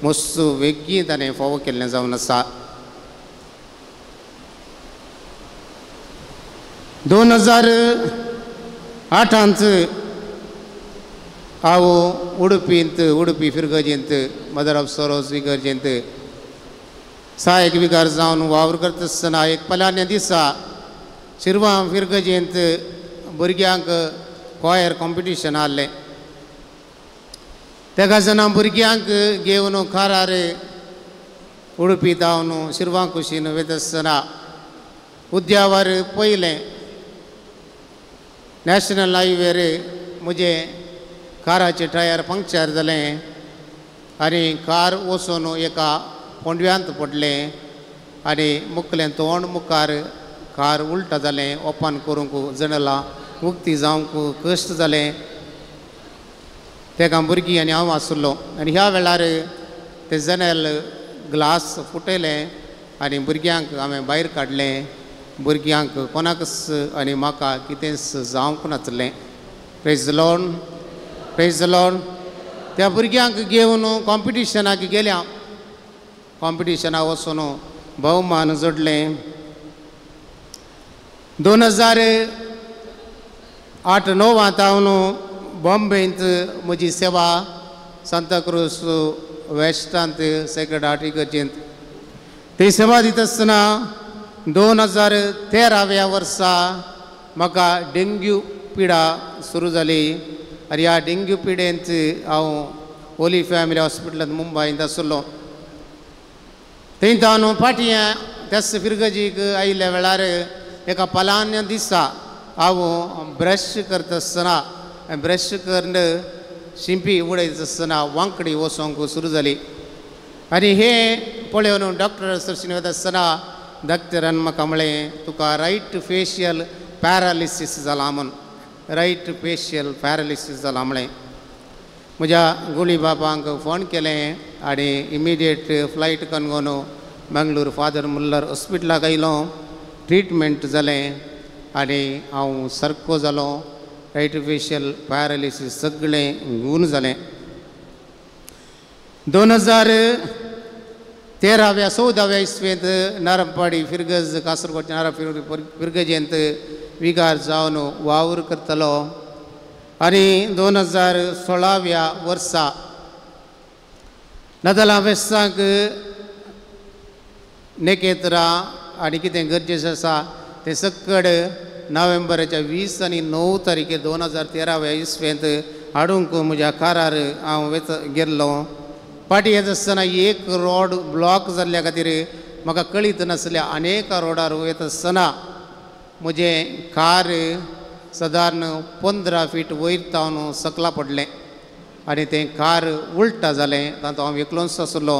मस्त वेगीं ताणें फोव केल्लें जावन आसा. 2008 हांव उडुपी फिरगजेंत मदर ऑफ सरोज इगर्जेंत सहाय्यक विकार जावन वावर करता आसतना एक पलान्या दिसा शिरवां फिरगजेंत भुरग्यांक कॉयर कॉम्पिटिशन आहलें. तेका जाणा भुरग्यांक घेवन कारार उडुपी तावन शिरवां कुशीन वयता आसतना उद्यावर पयलें नॅशनल हायवेर म्हजे काराचें टायर पंक्चर जालें आनी कार वचून एका पोंडव्यांत पडलें आनी मुखलें तोंड मुखार कार उलटा जालें. ओपन करूंक जणलां उक्ती जावंक कश्ट जालें. तेका भुरगीं आनी हांव आसलो आनी ह्या वेळार ते जनेल ग्लास फुटयलें आनी भुरग्यांक हांवें भायर काडलें. भुरग्यांक कोणाकच आनी म्हाका कितेंच जावंक नासलें. Praise the Lord. त्या भुरग्यांक घेवन कॉम्पिटिशनाक गेल्या. कॉम्पिटिशनाक वचून भोवमान जोडलें. 2008-9 हांव बॉम्बेंत म्हजी सेवा सांताक्रूज वेस्टांत सेक्रेड हार्ट इगर्जेंत ती सेवा दिता आसतना 2013व्या वर्सा म्हाका डेंग्यू पिडा सुरू जाली आनी ह्या डेंग्यू पिडेंत हांव होली फॅमिली हॉस्पिटलांत मुंबयंत आसलो. थंय हांव फाटयां त्याच फिरगजीक आयिल्ल्या वेळार एका पलान्या दिसा हांव ब्रश करता आसतना ब्रश करून शिंपी उडयता आसतना वांकडी वचोंक सुरू जाली आनी हें पळोवन डॉक्टर सरशीन वयता आसतना डॉक्टरान म्हाका म्हळें तुका रायट फेशियल पॅरालिसीस जाला म्हूण. रायट फेशियल पॅरालिसीस जाला म्हळें. म्हज्या गुळी बाबांक फोन केलें आनी इमिडिएट फ्लायट करून मंगळूर फादर मुल्लर हॉस्पिटलाक आयलो. ट्रिटमेंट जालें आनी हांव सारको जालो. रायट फेशियल पॅरालिसीस सगळें गूण जालें. 2013-14व्या इस्वेंत नारंपाडी फिरगज कासरगोडच्या फिरगजेंत विगार जावन वावर करतलो आनी 2016व्या वर्सा नदला वेस्तांक नेकेत्रा आनी कितें गरजेचें आसा तें सकड नोव्हेंबराच्या 20 आनी 9 तारखेर 2013व्या इस्वेंत हाडूंक म्हज्या कारार हांव गेल्लो. फाटी येता आसतना एक रोड ब्लॉक जाल्ल्या खातीर म्हाका कळीत नासल्या अनेक रोडार वयता आसतना म्हजें कार सादारण 15 फीट वयर तावन सकला पडलें आनी तें कार उलटा जालें. तातूंत हांव एकलोच आसलो.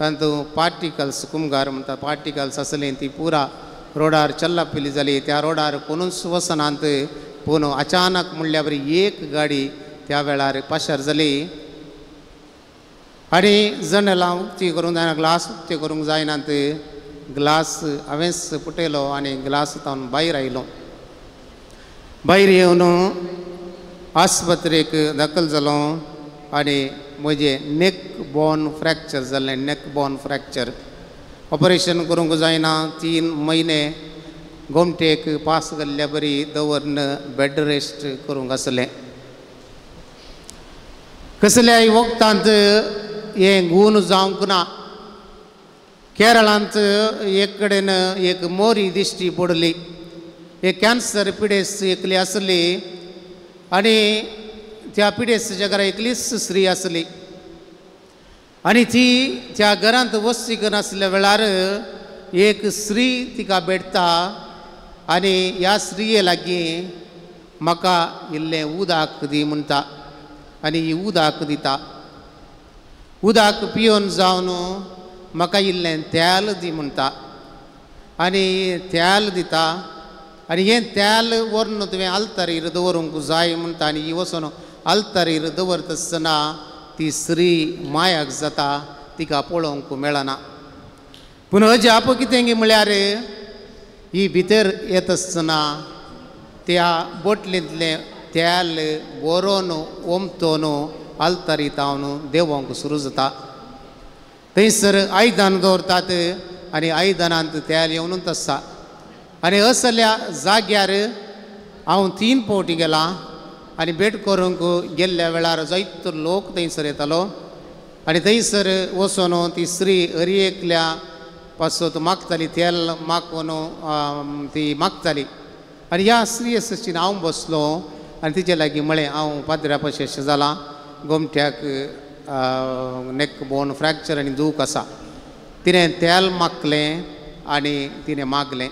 तातूंत पार्टिकल्स कुमगार म्हणटा पार्टिकल्स आसलीं ती पुरा रोडार चल्ला पिली जाली. त्या रोडार कोणूच वचनांत पूण अचानक म्हणल्या बरी एक गाडी त्या वेळार पाशार जाली आनी जनेलां उक्ती करूंक जायना ग्लास उक्ती करूंक जायनात. ग्लास हांवेंच फुटयलो आनी ग्लास तावन भायर आयलो. भायर येवन आस्पत्रेक दाखल जालो आनी म्हजें नेक बोन फ्रॅक्चर जाल्लें. नेक बोन फ्रॅक्चर ऑपरेशन करूंक जायना. 3 म्हयने गोमटेक पास घाल्ल्या बरी दवरन बेड रेस्ट करूंक आसलें. कसल्याय वखदांत हें गूण जावंक ना. केरळांत एक कडेन एक मोरी दिश्टी पडली. एक कॅन्सर पिडेस्त एकली आसली आनी त्या पिडेस्ताच्या घरा एकलीच स्त्री आसली आनी ती त्या घरांत वस्तीक नासल्या वेळार एक स्त्री तिका भेटता आनी ह्या स्त्रिये लागीं म्हाका इल्लें उदक दी म्हणटा आनी ही उदक दिता. उदक पिवन जावन म्हाका इल्लें तेल दी म्हणटा आनी तेल दिता आनी हें तेल व्हरून तुवें आल्तारीर दवरूंक जाय म्हणटा आनी ही वचून आल्तारीर दवरता आसतना ती स्त्री मायाक जाता. तिका पळोवंक मेळना. पूण अजाप कितें म्हळ्यार ही भितर येता आसतना त्या बोटलींतलें तेल व्हरून ओमतोन आल्तारी तावन देवोंक सुरू जाता. थंयसर आयदान दवरतात आनी आयदनांत तेल येवनूच आसता. आनी असल्या जाग्यार हांव 3 फावटी गेलां आनी भेट करूंक गेल्ल्या वेळार जायतो लोक थंयसर येतालो आनी थंयसर वचून ती स्त्री हरएकल्या पासत मागताली. तेल मागून ती मागताली आनी ह्या स्त्री सशीन हांव बसलो आनी तिचे लागीं म्हळें हांव पाद्र्या पशेश जालां. गोमट्याक नेक बोन फ्रॅक्चर आनी दूख आसा. तिणें तेल मागलें आनी तिणें मागलें.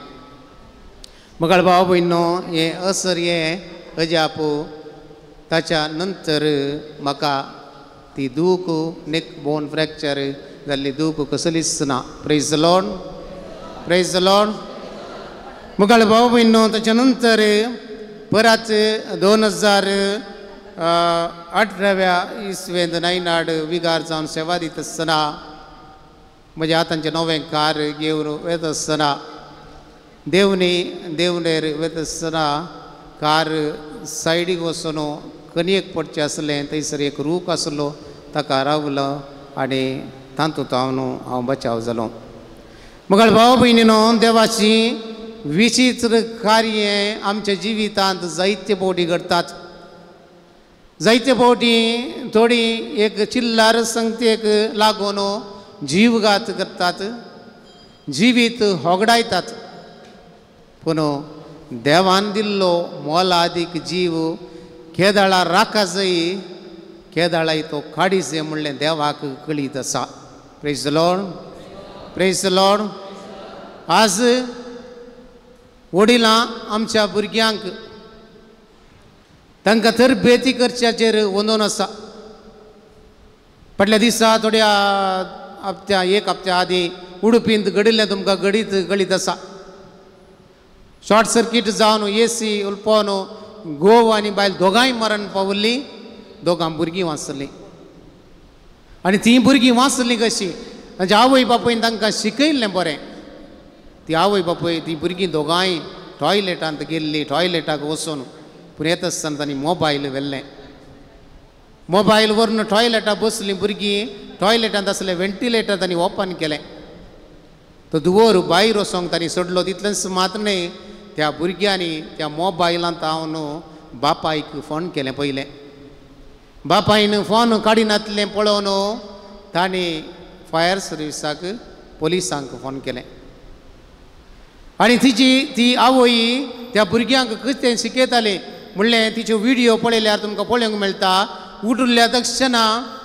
मगाळ भाव भयणो हें असर हें अजाप ताच्या नंतर म्हाका ती दूख नेक बोन फ्रॅक्चर जाल्ली दूख कसलीच ना. Praise the Lord. Praise the Lord. मगाळ भाव भयणो ताच्या नंतर परत 2018व्या इसवेंत नायनाड विगार जावन सेवा दिता आसतना म्हज्या हातांचें नवें कार घेवन वता आसतना देवनेर वता आसतना कार सायडीक वचून कनयेक पडचें आसलें. थंयसर एक रूख आसलो ताका रावलो आनी तातूंत हांव बचाव जालो. मगाळ भाव भयणीनो देवाची विचित्र कार्ये आमच्या जिवितांत जायते फावटी घडतात. जायते फावटी थोडी एक चिल्लार संगतेक लागून जीवघात करतात. जिवीत होगडायतात. पूण देवान दिल्लो मोलादीक जीव केदाळा राखा जाय केदाळाय तो काडीचे म्हणलें देवाक कळीत आसा. Praise the Lord. Praise the Lord. आज वडिलां आमच्या भुरग्यांक तांकां तरबेती करच्याचेर वंदन आसा. फाटल्या दिसा थोड्या एक हप्त्या आदीं उडपींत घडिल्लें तुमकां गळीत आसा. शॉर्ट सर्कीट जावन एसी उलपोवन घोव आनी बायल दोगांय मरण पावल्लीं. दोगां भुरगीं वाचलीं आनी तीं भुरगीं वाचलीं कशीं तांचे आवय बापूयन तांकां शिकयल्लें बरें. ती आवय बापूय तीं भुरगीं दोगांय टॉयलेटांत गेल्लीं. टॉयलेटाक वचून पूण येता आसतना तांणी मोबायल व्हेल्लें. मोबायल व्हरून टॉयलेटाक बसलीं भुरगीं. टॉयलेटांत आसलें वेंटिलेटर तांणी ओपन केलें. तो दुवर भायर वचोंक तांणी सोडलो. तितलेंच मात न्हय त्या भुरग्यांनी त्या मोबायलांत हांव बापायक फोन केलें पयलें. बापायन फोन काडिनातलें पळोवन तांणी फायर सर्विसाक पुलिसांक फोन केलें. आनी ती आवय त्या भुरग्यांक कितें शिकयताली म्हणलें तिच्यो व्हिडियो पळयल्यार तुमकां पळोवंक मेळटा. उठल्या तक्षणा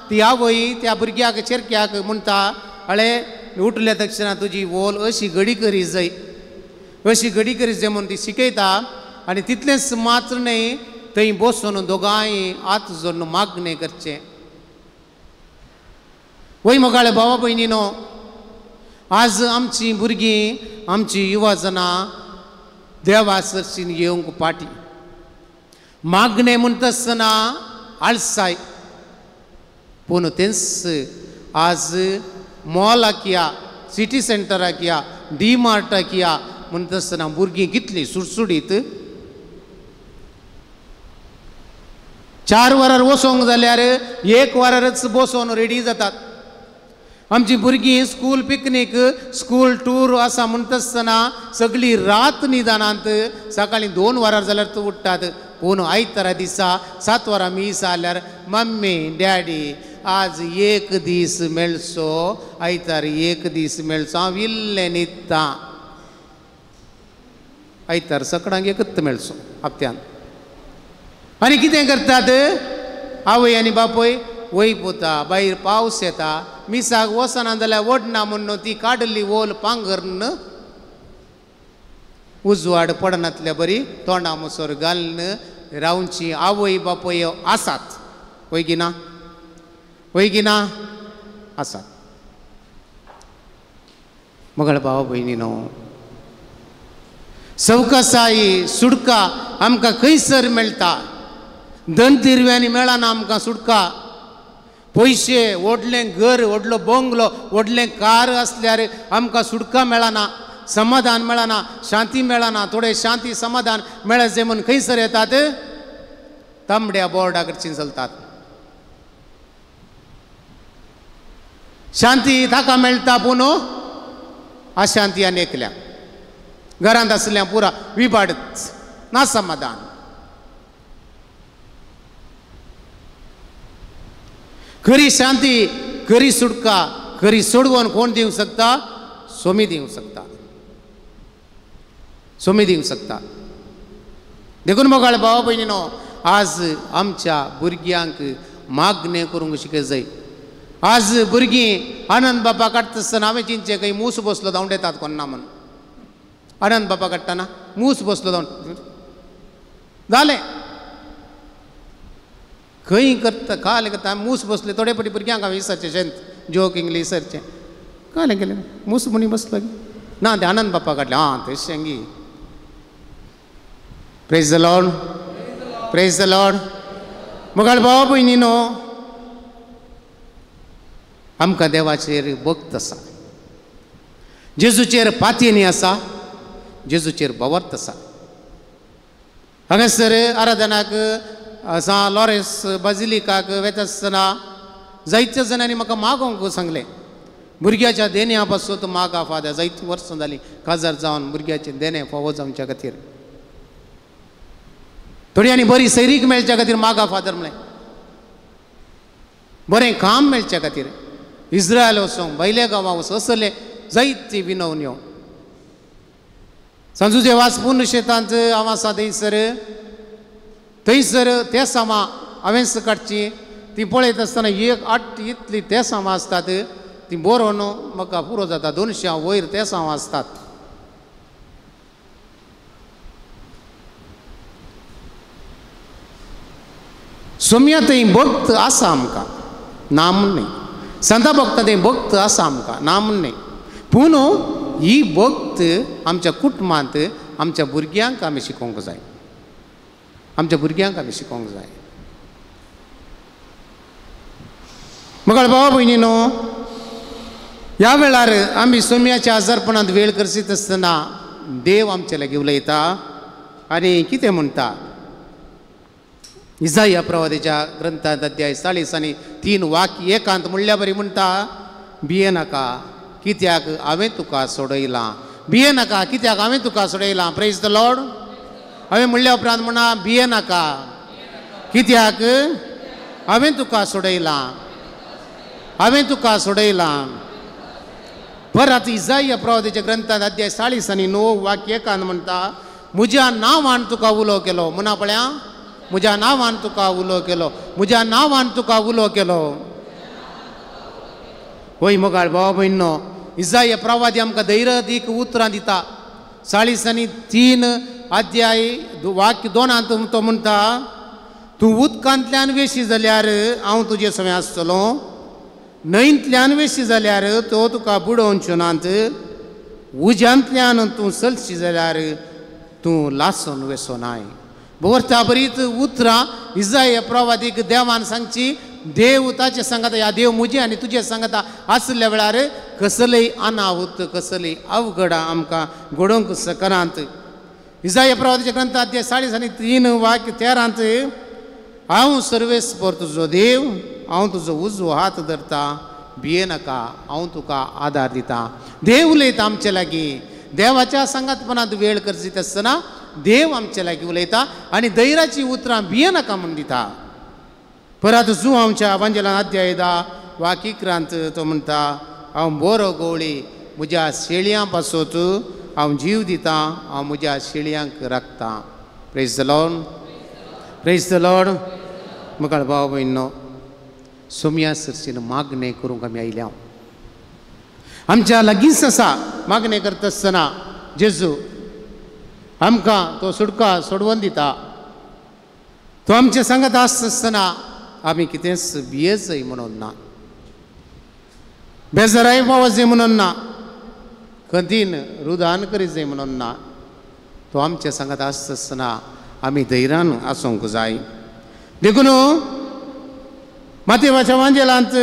ती आवय त्या भुरग्याक चेरक्याक म्हणटा अळे उठल्या तक्षणा तुजी वोल अशी घडी करी जाय अशी घडी करी जाय म्हणून ती शिकयता. आनी तितलेंच मात्र न्हय थंय बसून दोगांय हात जोडून मागणें करचें. वय मोगाळे भावा भयणीनो आज आमचीं भुरगीं आमची युवाजनां देवा सरशीन येवंक पाटी. मागणें म्हणटा आसतना आळसाय. पूण तेंच आज मॉलाक या सिटी सेंटराक या डी मार्टाक या म्हणटा आसतना भुरगीं कितलीं सुटसुडीत 4 वरार वसोंक जाल्यार 1 वरारच बसोन रेडी जातात. आमची भुरगीं स्कूल पिकनीक स्कूल टूर आसा म्हणटा आसतना सगळी रात निदानांत सकाळी 2 वरार जाल्यार उठतात. पूण आयतारा दिसा 7 वरां मिस जाल्यार मम्मी डॅडी आज 1 दीस मेळचो, आयतार 1 दीस मेळचो, हांव इल्लें न्हिदतां. आयतार सकाळांक एकच मेळचो हप्त्यान. आनी कितें करतात आवय आनी बापूय वय पोता, भायर पावस येता, मिसाक वचना जाल्यार वडना म्हणून ती काडली वोल पांघरण उजवाड पडनातल्या बरी तोंडा मुसोर घालन रावची आवय बापूय आसात. वय गिना, वय गिना आसात. मगळ भाव भयणीनो, चौकसाई सुडका आमकां खंयसर मेळटा. दंतिरव्यांनी मेळना आमकां सुडका. पयशे, व्हडलें घर, व्हडलो बंगलो, व्हडलें कार आसल्यार आमकां सुडका मेळना, समाधान मेळना, शांती मेळना. थोडे शांती समाधान मेळचे म्हूण खंयसर येतात, तांबड्या बोर्डा कडच्यान चलतात. शांती ताका मेळटा पूण अशांती आनी एकल्याक. घरांत आसल्या पुरा विबाडच ना समाधान. खरी शांती, खरी सुटका, खरी सोडवण कोण दिवंक शकता? स्वामी दिवंक शकता. स्वामी दिवंक शकता. देखून मोगाळ भाव भयणीनो, आज आमच्या भुरग्यांक मागणें करूंक शिकय जाय. आज भुरगीं आनंद बाबा काडटा आसतना हांवें चिंतचें खंय मूस बसलो धांवड येतात कोण ना म्हूण. आनंद बाबा काडटाना मूस बसलो धांवड जालें. खंय करता काल करता मूस बसले. थोडे पटी भुरग्यांक हांवें विसरचें शेंत जोक इंग्लीश विसरचें. कालें गेलें मूस म्हणी बसलो ना ते आनंद बापा काडलें. हां ते शेंगी. Praise the Lord, praise the Lord. मोगाळ भाव भयणीनो, आमकां देवाचेर भक्त आसा, जेजूचेर पातयेनी आसा, जेजूचेर बवर्त आसा. हांगासर आराधनाक लॉरेन्स बाजिलिकाक वता आसतना जायत्या जाणांनी म्हाका मागोवंक सांगलें. भुरग्याच्या देण्या पासून मागा फादर. जायतीं वर्सां जालीं काजार जावन भुरग्याचें देणें फावो जावच्या खातीर. थोड्यांनी बरी सैरीक मेळच्या खातीर मागा फादर म्हणलें. बरें काम मेळच्या खातीर इस्रायल वचोंक, भायल्या गांवां वचों, असले जायती विनवण्यो. सांजुचे वाचपूर्ण शेतांत हांव आसा थंयसर ते सामां हांवेंच काडची. ती पळयत आसतना 1-8 इतली ते सामां आसतात. ती बरोवन म्हाका पुरो जाता. 200 वयर ते सामां आसतात. सोम्या थंय भक्त आसा आमकां ना म्हूण न्ही. संता भक्तां थंय भक्त आसा आमकां ना म्हूण न्ही. पूण ही भक्त आमच्या कुटुंबांत आमच्या भुरग्यांक आमी शिकोवंक जाय. आमच्या भुरग्यांक आमी शिकोवंक जाय. मोगाळ भाव भयणीनो, ह्या वेळार आमी सोम्याच्या आजारपणांत वेळ करसीत आसतना देव आमचे लागीं उलयता आनी कितें म्हणटा. इसाया प्रवादीच्या ग्रंथांत अध्याय 40 आनी 3 वाक्य एकांत म्हणल्या बरी म्हणटा, भियेनाका कित्याक हांवें तुका सोडयलां. भियेनाका कित्याक हांवें तुका सोडयलां. Praise the Lord. हांवें म्हणल्या उपरांत म्हणा भियेनाका कित्याक हांवें तुका सोडयलां, हांवें तुका सोडयलां. परत इसाया प्रवादीच्या ग्रंथांत अध्याय 40 आनी 9 वाक्य एकांत म्हणटा, म्हज्या नांवान तुका उलो केलो. म्हणा पळया, म्हज्या नांवान तुका उलो केलो, म्हज्या नांवान तुका उलो केलो. होय मोगाळ भाव भयणीनो, इसाया प्रवादी आमकां धैर्य दीक उतरां दिता. 40 आनी 3 अध्याय वाक्य 2 तो म्हणटा, तूं उदकांतल्यान वेशी जाल्यार हांव तुजे सवें आसतलो, न्हंयंतल्यान वेशी जाल्यार तो तुका बुडोवच्यो नात, उज्यांतल्यान तूं चलशी जाल्यार तूं लासून वेसोनाय. बरता बरीच उतरां इसाया प्रवादीक देवान सांगची. देव ताचे सांगता, ह्या देव म्हजे आनी तुजे सांगता आसल्या वेळार कसलेय अनाहूत, कसलेय अवघडां आमकां घडोवंक सकनात. इसाया प्रवादीच्या ग्रंथांत अध्याय 40 आनी 3 वाक्य 13 हांव सर्वेस्पर तुजो देव, हांव तुजो उजवो हात धरता, भियेनाका, हांव तुका आदार दिता. देव उलयता आमचे लागीं. देवाच्या संगातपणांत वेळ करचीत आसतना देव आमचे लागीं उलयता आनी धैर्याची उतरां भियेनाका म्हूण दिता. परत जुआंवच्या एवांजेलान अध्याय 10 वाकिक्रांत तो म्हणटा, हांव बरो गवळी, म्हज्या शेळयां पासत हांव जीव दिता, हांव म्हज्या शेळयांक राखता. Praise the Lord, praise the Lord. मुखार भाव भयणो, सोम्या सरसीन मागणें करूंक आमी आयल्या. आमच्या लागींच आसा मागणें करता आसतना जेजू आमकां तो सुटका सोडवून दिता. तो आमच्या सांगात आसता आसतना आमी कितेंच भियेचय म्हणून ना, बेजाराय पावचें म्हणून ना, खंतीन रुदान करीचें म्हणून ना. तो आमच्या सांगात आसता आसतना आमी धैर्यान आसूंक जाय. देखून मातेवाच्या वांजेलांत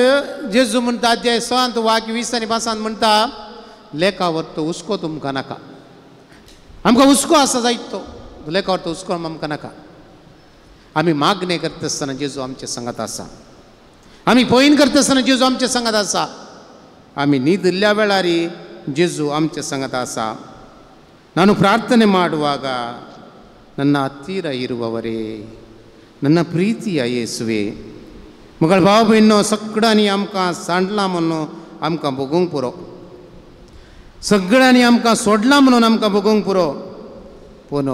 जेजू म्हणटा अध्याय 6 वाक्य 20 आनी 22 म्हणटा, लेखावर तो हुस्को तुमकां नाका. आमकां हुस्को आसा जायत तो लेखावर तो हुस्को आमकां नाका. आमी मागणें करता आसतना जेजू आमच्या सांगात आसा. आमी पयन करता आसतना जेजू आमच्या सांगात आसा. आमी न्हिदल्या वेळार जेजू आमच्या ಸಂಗಡ ಆಸಾ. ನಾನು ಪ್ರಾರ್ಥನೆ ಮಾಡುವಾಗ ನನ್ನ ಹತ್ತಿರ ಇರುವವರೇ, ನನ್ನ ಪ್ರೀತಿಯ ಯೇಸುವೆ, मुगळ भाव भयणो सगळ्यांनी आमकां सांडला म्हणून आमकां भोगूंक पुरो, सगळ्यांनी आमकां सोडला म्हणून आमकां भोगूंक पुरो. पूण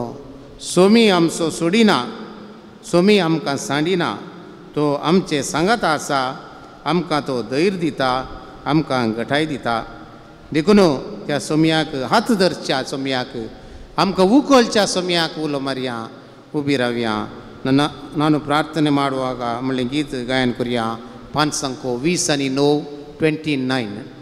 सोमी आमचो सोडिना, सोमी आमकां सांडिना. तो आमचे सांगात आसा. आमकां तो धैर्य दिता, आमकां घटाय दिता. देखून त्या सोम्याक हात धरच्या सोम्याक, आमकां उखलच्या सोम्याक उलो मारया, उबी रावया. ನಾನು ಪ್ರಾರ್ಥನೆ ಮಾಡುವಾಗ ಆಮೇಲೆ ಗೀತ ಗಾಯನ ಕೊರಿಯ 5:20 आणि 9:29.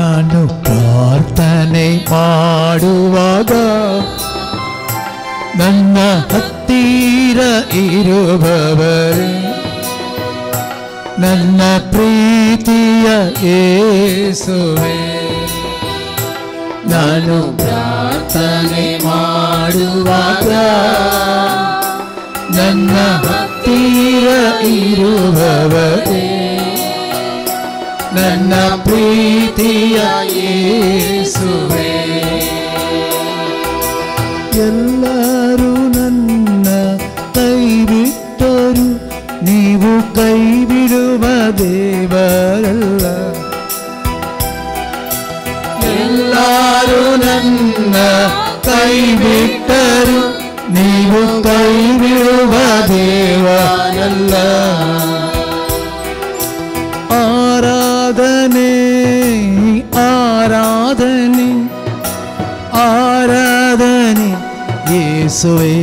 ನಾನು ಪ್ರಾರ್ಥನೆ ಮಾಡುವಾಗ ನನ್ನ ಹತ್ತಿರ ಇರುವವರೇ, ನನ್ನ ಪ್ರೀತಿಯ ಯೇಸುವೇ. ನಾನು ಪ್ರಾರ್ಥನೆ ಮಾಡುವಾಗ ನನ್ನ ಹತ್ತಿರ ಇರುವವರೇ, ನನ್ನ ಪ್ರೀತಿಯ ಯೇಸುವೇ. ಎಲ್ಲರೂ ನನ್ನ ಕೈ ಬಿಟ್ಟರು, ನೀವು ಕೈ ಬಿಡುವ ದೇವರಲ್ಲ. ಎಲ್ಲರೂ ನನ್ನ ಕೈ ಬಿಟ್ಟರು, ನೀವು ಕೈ ಬಿಡುವ ದೇವರಲ್ಲ. ಆರಾಧನೆ ಆರಾಧನೆ ಆರಾಧನೆ ಯೇಸುವೇ,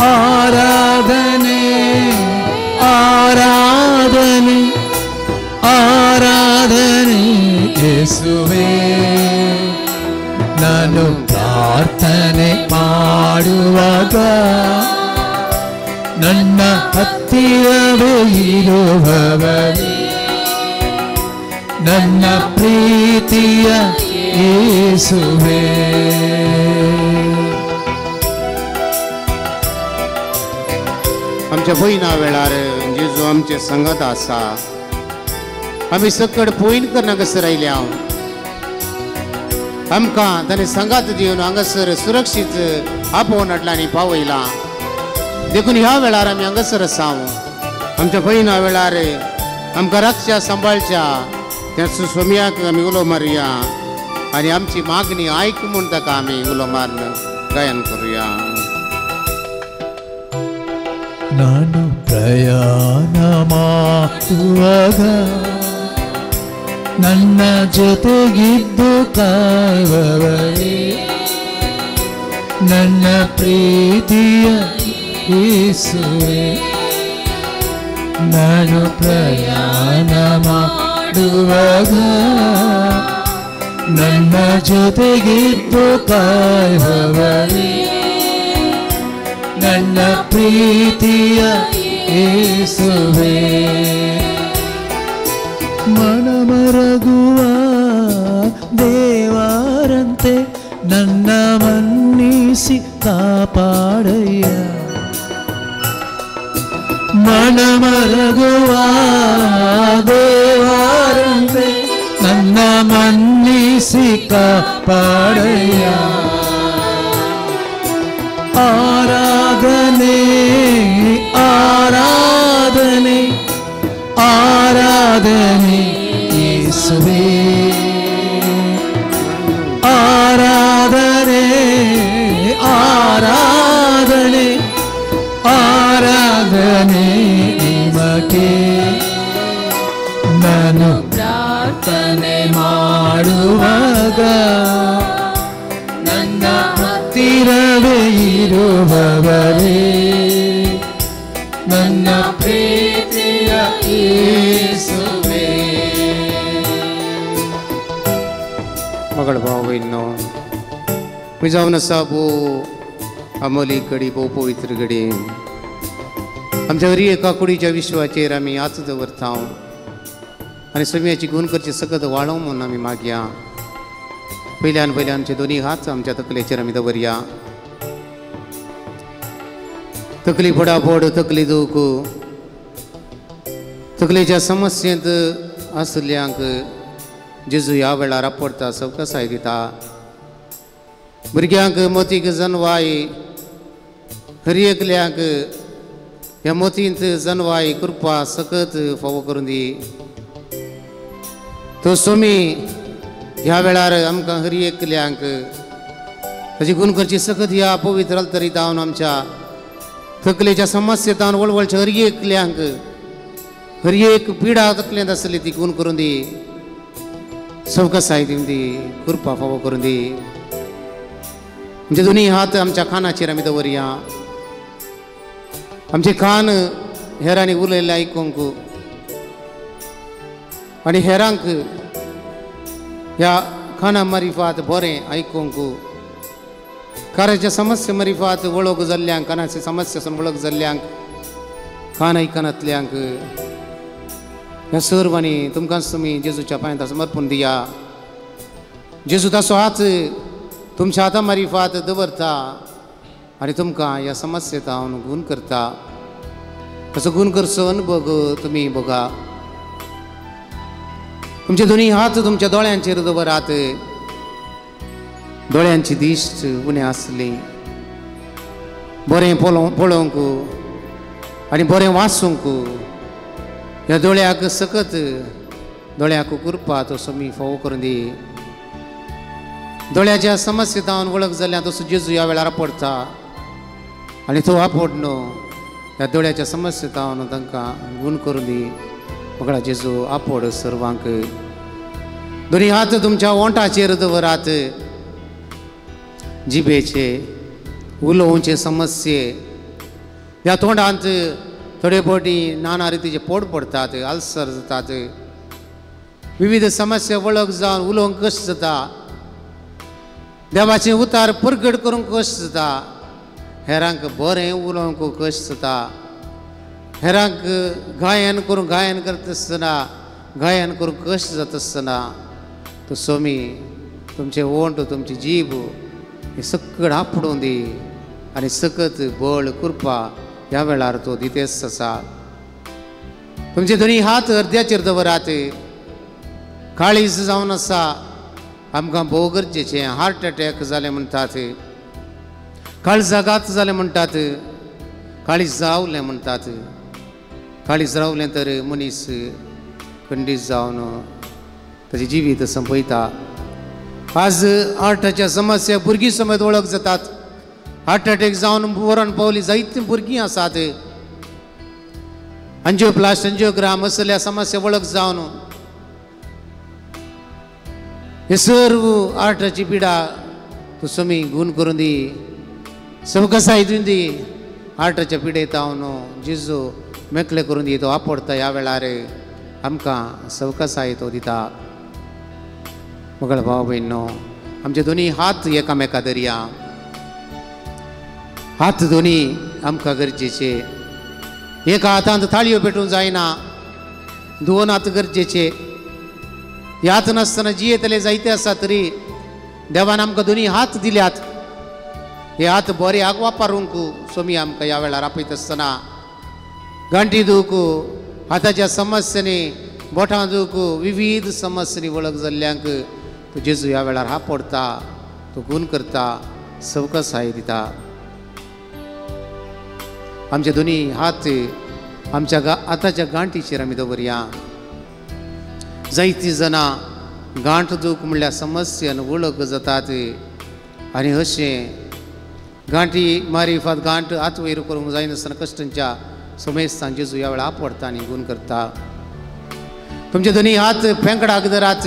ಆರಾಧನೆ ಆರಾಧನೆ ಆರಾಧನೆ ಯೇಸುವೇ. ನಾನು ಪ್ರಾರ್ಥನೆ ಮಾಡುವಾಗ ನನ್ನ ಹತ್ತಿರವೇ ಇರುವವರೇ, ನನ್ನ ಪ್ರೀತಿಯ ಯೇಸುವೇ. आमच्या भयणा वेळार जेजू आमचे संगत आसा. आमी सकड पयन करना कसर आयल्या. आमकां ताणें संगात दिवन हांगासर सुरक्षीत आपोवन हाडला आनी पावयला. देखून ह्या वेळार आमी हांगासर आसा. आमच्या भयणा वेळार आमकां राखच्या सांबाळच्या त्या सोम्याक आमी उलो मारया आनी आमची मागणी आयक म्हूण ताका आमी उलो मारन गायन करुया. ನಾನು ಪ್ರಯಾಣ ಮಾಡುವಾಗ ನನ್ನ ಜೊತೆಗಿದ್ದು ಕಾಯುವವರೇ, ನನ್ನ ಪ್ರೀತಿಯ ಯೇಸುವೆ ನಾನು ಪ್ರಯಾಣ ಮಾಡುವಾಗ ನನ್ನ ಜೊತೆಗಿದ್ದು ಕಾಯುವವರೇ ನನ್ನ ಪ್ರೀತಿಯ ಯೇಸುವೆ ಮನಮರಗುವ ದೇವರಂತೆ ನನ್ನ ಮನ್ನಿಸಿ ಕಾಪಾಡಯ್ಯ ಮನಮರಗುವ ದೇವರಂತೆ ನನ್ನ ಮನ್ನಿಸಿ ಕಾಪಾಡಯ್ಯ ಆರಾಧನೆ ಆರಾಧನೆ ಆರಾಧನೆ ಯೇಸುವೇ ಆರಾಧನೆ ಆರಾಧನೆ ಆರಾಧನೆ ನಿಮಗೆ ನಾನು ಪ್ರಾರ್ಥನೆ ಮಾಡುವಾಗ ನನ್ನ ಹತ್ತಿರವೇ ಇರುವವರೇ ನನ್ನ ಪ್ರೀತಿಯ ಯೇಸುವೇ मगळ भाव बहिणींनो मी जाऊन असा भो अमोली कडी भो पवित्र घडी आमच्या घरी एका कुडीच्या विश्वाचेर आमी आच दवरता आनी सगळ्याची गुण करची सकत वाळोव म्हणून आमी मागया पयल्यान पयले आमचे दोनी हात आमच्या तकलेचेर आमी दवरया तकली फडाफड तकली दूख तकलेच्या समस्येंत आसल्यांक जेजू ह्या वेळार आपडटा सवकासाय दिता भुरग्यांक मोतीक जनवाय हर एकल्यांक ह्या मोतींत जनवाय कृपा सकत फावो करून दी तो सोमी ह्या वेळार आमकां हर एकल्यांक ताची गुण करची सकत ह्या पवित्र अल्तरींत हांव आमच्या तकलेच्या समस्येंत वळवळच्या हर एकल्यांक हर एक पिडा तकलेंत आसली ती गुण करून दी सवकासाय दिवन दी कृपा फावो करून दी आमचे दोनी हात आमच्या कानाचेर आमी दवरया आमचे कान हेरांनी उलयल्लें आयकूंक आनी हेरांक ह्या काना मारिफात बरें आयकूंक कानाच्या समस्या मारिफात वळख जाल्ल्यांक कानाच्या समस्यासून वळख जाल्ल्यांक कान आयकनातल्यांक ह्या सर्वांनी तुमकां तुमी जेजूच्या पांयां समर्पण दिया जेजू ताचो हात तुमच्या हाता मारिफात दवरता आनी तुमकां ह्या समस्येंत हांव गुण करता ताचो गुण करचो अनुभव तुमी बघा तुमचे दोनी हात तुमच्या दोळ्यांचेर दवरात दोळ्यांची दिश्ट उणें आसली बरें पळोवंक आनी बरें वाचूंक ह्या दोळ्याक सकत दोळ्याक कृपा तसो मी फावो करून दी दोळ्याच्या समस्येंत हांव वळख जाल्यार तसो जेजू ह्या वेळार पडटा आनी तो आपड न्हू ह्या दोळ्याच्या समस्येंत हांव तांकां गुण करून दी बगळा जेजू आपड सर्वांक दोनी हात तुमच्या ओंठाचेर दवरात जिबेचे उलोवचे समस्ये ह्या तोंडांत थोडे फावटी नाना रितीचे पोट पडतात आल्सर जातात विविध समस्या वळख जावन उलोवंक कश्ट जाता देवाचें उतार परगट करूंक कश्ट जाता हेरांक बरें उलोवंक कश्ट जाता हेरांक गायन करूंक गायन करता आसतना गायन करूंक कश्ट जाता आसतना तो सोमी तुमचे ओंठ तुमची जीब हे सकट आपडून दी आनी सकत बळ कृपा ह्या वेळार तो दितेस आसा तुमचे दोनी हात हृदयाचेर दवरात काळीज जावन आसा आमकां भोव गरजेचें हार्ट अटॅक जालें म्हणटात काळजागात जालें म्हणटात काळीज जावलें म्हणटात काळीज रावलें तर मनीस खंडीत जावन ताचें जिवीत संपयता आज हार्टाच्या समस्या भुरगीं समेत वळख जातात हार्ट अटॅक जावन मरण पावली जायतीं भुरगीं आसात एंजियोप्लास्ट एंजियोग्राम असल्या समस्या वळख जावन हे सर्व हार्टाची पिडा तूं समी गुण करून दी सवकसाय दिंदी हार्टाच्या पिडेता हांव जेजू मेकळे करून दितो आपडता ह्या वेळार आमकां सवकसाय तो दिता मगळ भाव भयणो आमचे दोनी हात एकामेका धरया हात दोनी आमकां गरजेचे एका हातांत थाळयो पेटूंक जायना दोन हात गरजेचे ह्या हात नासतना जियेतले जायते आसा तरी देवान आमकां दोनी हात दिल्यात हे हात बरे आग वापरूंक सोमी आमकां ह्या वेळार आपयता आसतना गांठी दूक हाताच्या समस्यांनी बोटां दूक विविध समस्यांनी वळख जाल्ल्यांक तूं जेजू ह्या वेळार हात पडता तूं गुण करता सवकसाय दिता आमचे दोनी हात आमच्या हाताच्या गांठीचेर आमी दवरया जायतीं जाणां गांठ दूख म्हणल्यार समस्यान वळख जातात आनी अशें गांठी मारिफात गांठ हात वयर करूंक जायनासतना कश्टांच्या समेस्तान जेजू ह्या वेळार पडता आनी गुण करता तुमचे दोनी हात फेंकडाक धरात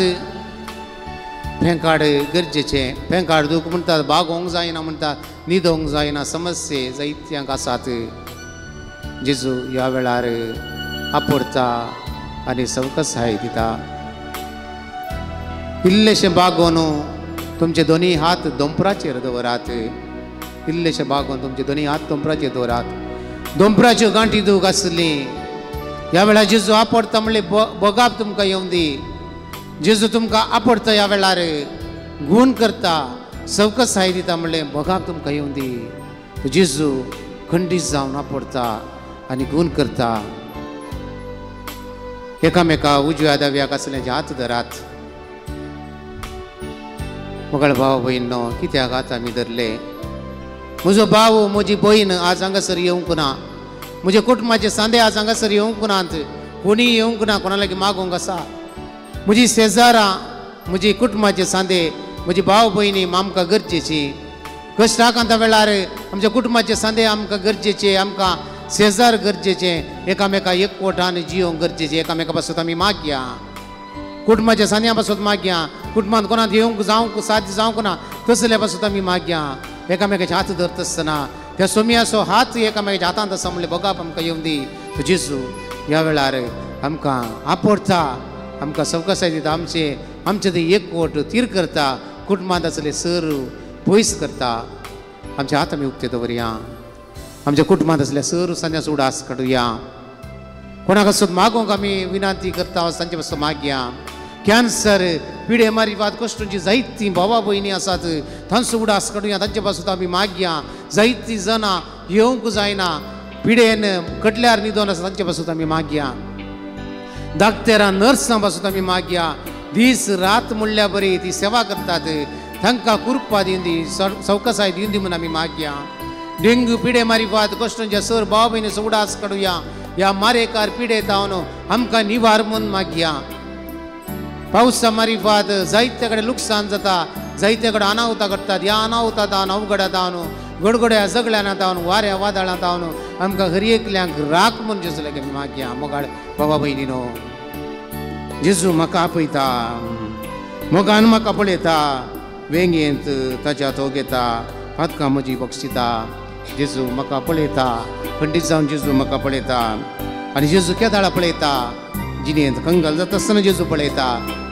फेंकाड गरजेचें फेंकाड दूख म्हणटात बागोवंक जायना म्हणटात न्हिदोवंक जायना समस्ये जायत्यांक आसात जेजू ह्या वेळार आपडता आनी सवकसाय दिता इल्लेशें बागोवन तुमचे दोनी हात दोंपराचेर दवरात इल्लेशें बागोवन तुमचे दोनी हात दोंपराचेर दवरात दोंपराच्यो गांठी दूख आसली ह्या वेळार जेजू आपडता म्हणले बोगाप तुमकां येवं दी जेजू तुमकां आपडता ह्या वेळार गुण करता सवकसाय दिता म्हणले बोगाप तुमकां येवं दी जेजू खंडीत जावन आपडता आनी गुण करता एकामेका उजव्या दाव्याक आसल्याचे हात धरात मगळ भाव भयणो कित्याक हात आमी धरले म्हजो भाव म्हजी भयण आज हांगासर येवंक ना म्हजे कुटुंबाचे सांदे आज हांगासर येवंक नात कोणी येवंक ना कोणा लागीं मागोवंक आसा म्हजी शेजारां म्हजी कुटुंबाचे सांदे म्हजी भाव भयणी आमकां गरजेची कश्टाक आतां वेळार आमच्या कुटुंबाचे सांदे आमकां गरजेचे आमकां शेजार गरजेचे एकामेका एकवटान जियोंक गरजेचे एकामेका पासून आमी मागया कुटुंबाच्या सांद्या पासून मागया कुटुंबांत कोणाक येवंक जावंक साध्य जावंक ना तसल्या पासून आमी मागया एकामेकाचे हात धरता आसतना त्या सोमयाचो हात एकामेकाच्या हातांत आसा म्हणले बोगाप आमकां येवं दी जेजू ह्या वेळार आमकां आपडता आमकां सवकसाय दिता आमचे ते एकवट तीर करता कुटुंबांत आसले सर पयस करता आमचे हात आमी उक्ते दवरया आमच्या कुटुंबांत आसल्या सर सांद्याचो उडास काडुया कोणाक आसून मागोवंक आमी विनंती करता तांचे पासून मागया कॅन्सर पिडे मारिफात कश्टांची जायतीं भावा भयणी आसात तांचो उडास काडुया तांचे पासून आमी मागया जायतीं जाणां येवंक जायना पिडेन कटल्यार न्हिदोन आसा तांचे पासून आमी मागया डाक्टरां नर्सां पासून आमी मागया दीस रात म्हणल्या बरी ती सेवा करतात तांकां कुरपा दिवन दी सवकसाय दिवन दी म्हणून आमी मागया डेंग्यू पिडे मारिफात कश्टांच्या सर भाव भयणीचो उडास काडुया ह्या मारेकार पिडे तावन आमकां निवार म्हूण मागया पावसा मारिफात जायते कडेन लुकसाण जाता जायते कडेन अनाहुतां घडटात ह्या अनाहुतांत अवघडात गडगड्या जगड्यांत वाऱ्या वादळांत आमकां हर एकल्यांक राख म्हूण जेजू लागीं मागया मोगाळ बाबा भयणीनो जेजू म्हाका आपयता मोगान म्हाका पळयता वेंगेंत ताच्या तो घेता पातकां म्हजी बक्षिता जेजू म्हाका पळयता खंडीत जावन जेजू म्हाका पळयता आनी जेजू केदाळा पळयता जिणेंत कंगाल जाता आसतना जेजू पळयता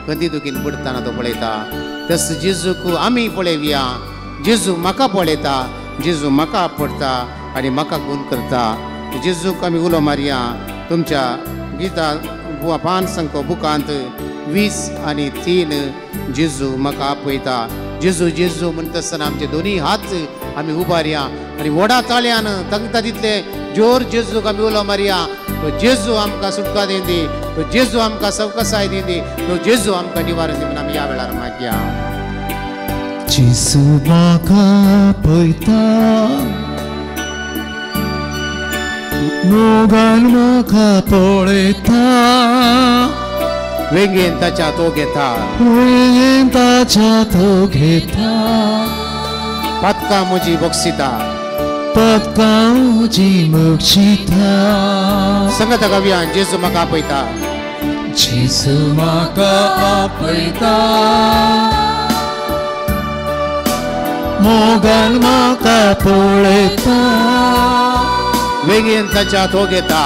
कंदी दुखीन बुडताना तो पळयता तस जेजूक आमी पळयवया जेजू म्हाका पळयता जेजू म्हाका आपडता आनी म्हाका गुण करता जेजूक आमी उलो मारया तुमच्या गिता 5 संख बुकांत 20 आनी 3 जेजू म्हाका आपयता जेजू जेजू म्हणटा आसतना आमचे दोनी हात आमी उबारया आनी व्हडा ताळ्यान तांकां तितले जोर जेजूक आमी उलो मारया तो जेजू आमकां सुटका दिंदी तो जेजू आमकां सवकसाय दिंदी तो जेजू आमकां निवारण दी म्हणून आमी ह्या वेळार मागया जेजू म्हाका पळयता मोगान म्हाका पळयता वेंगेन ताच्या तो घेता वेंगेन ताच्या तो घेता पातकां म्हजी बक्षिता पातकां म्हजी बक्षिता संगत गावया जेजू म्हाका आपयता जेजू म्हाका आपयता मोगान म्हाका पळयता वेगेन ताच्या तो घेता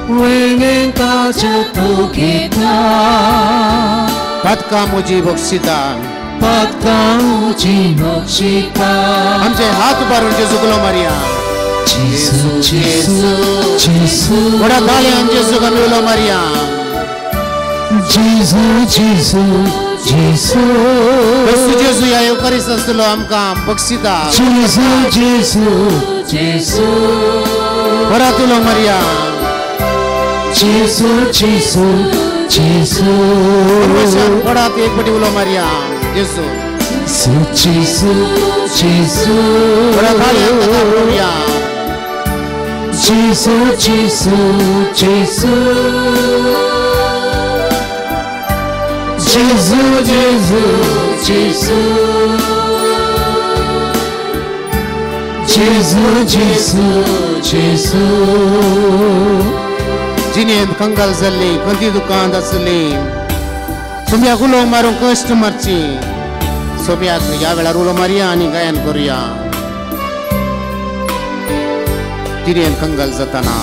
वेगेन ताचे तो घेता पदकां म्हजी बक्षिता पदकां म्हजी बक्षिता आमचे हात उबारून जेजूक उलो मारया जेजू जेजू जेजू बडा ताळ्यान जेजूक आमी उलो मारया जेजू जेजू जेजू क्रिस्त जेजू ह्या युकारिस्तांतलो आमकां बक्षिता जेजू जेजू जेजू परत उलो मारया जेजू जेजू जेजू परत एक फावटी उलो मारया जेजू जेजू जेजू बडा ताळ्यान ताका पळोवया जेजू जेजू जेजू जेजू जेजू जेजू जेजू जेजू जेजू जिणेंत कंगाल जाल्ली खंयची दुकान आसली सोम्याक उलो मारूंक कश्ट मारची सोम्याक ह्या वेळार उलो मारया आनी गायन करुया जिणेंत कंगाल जाताना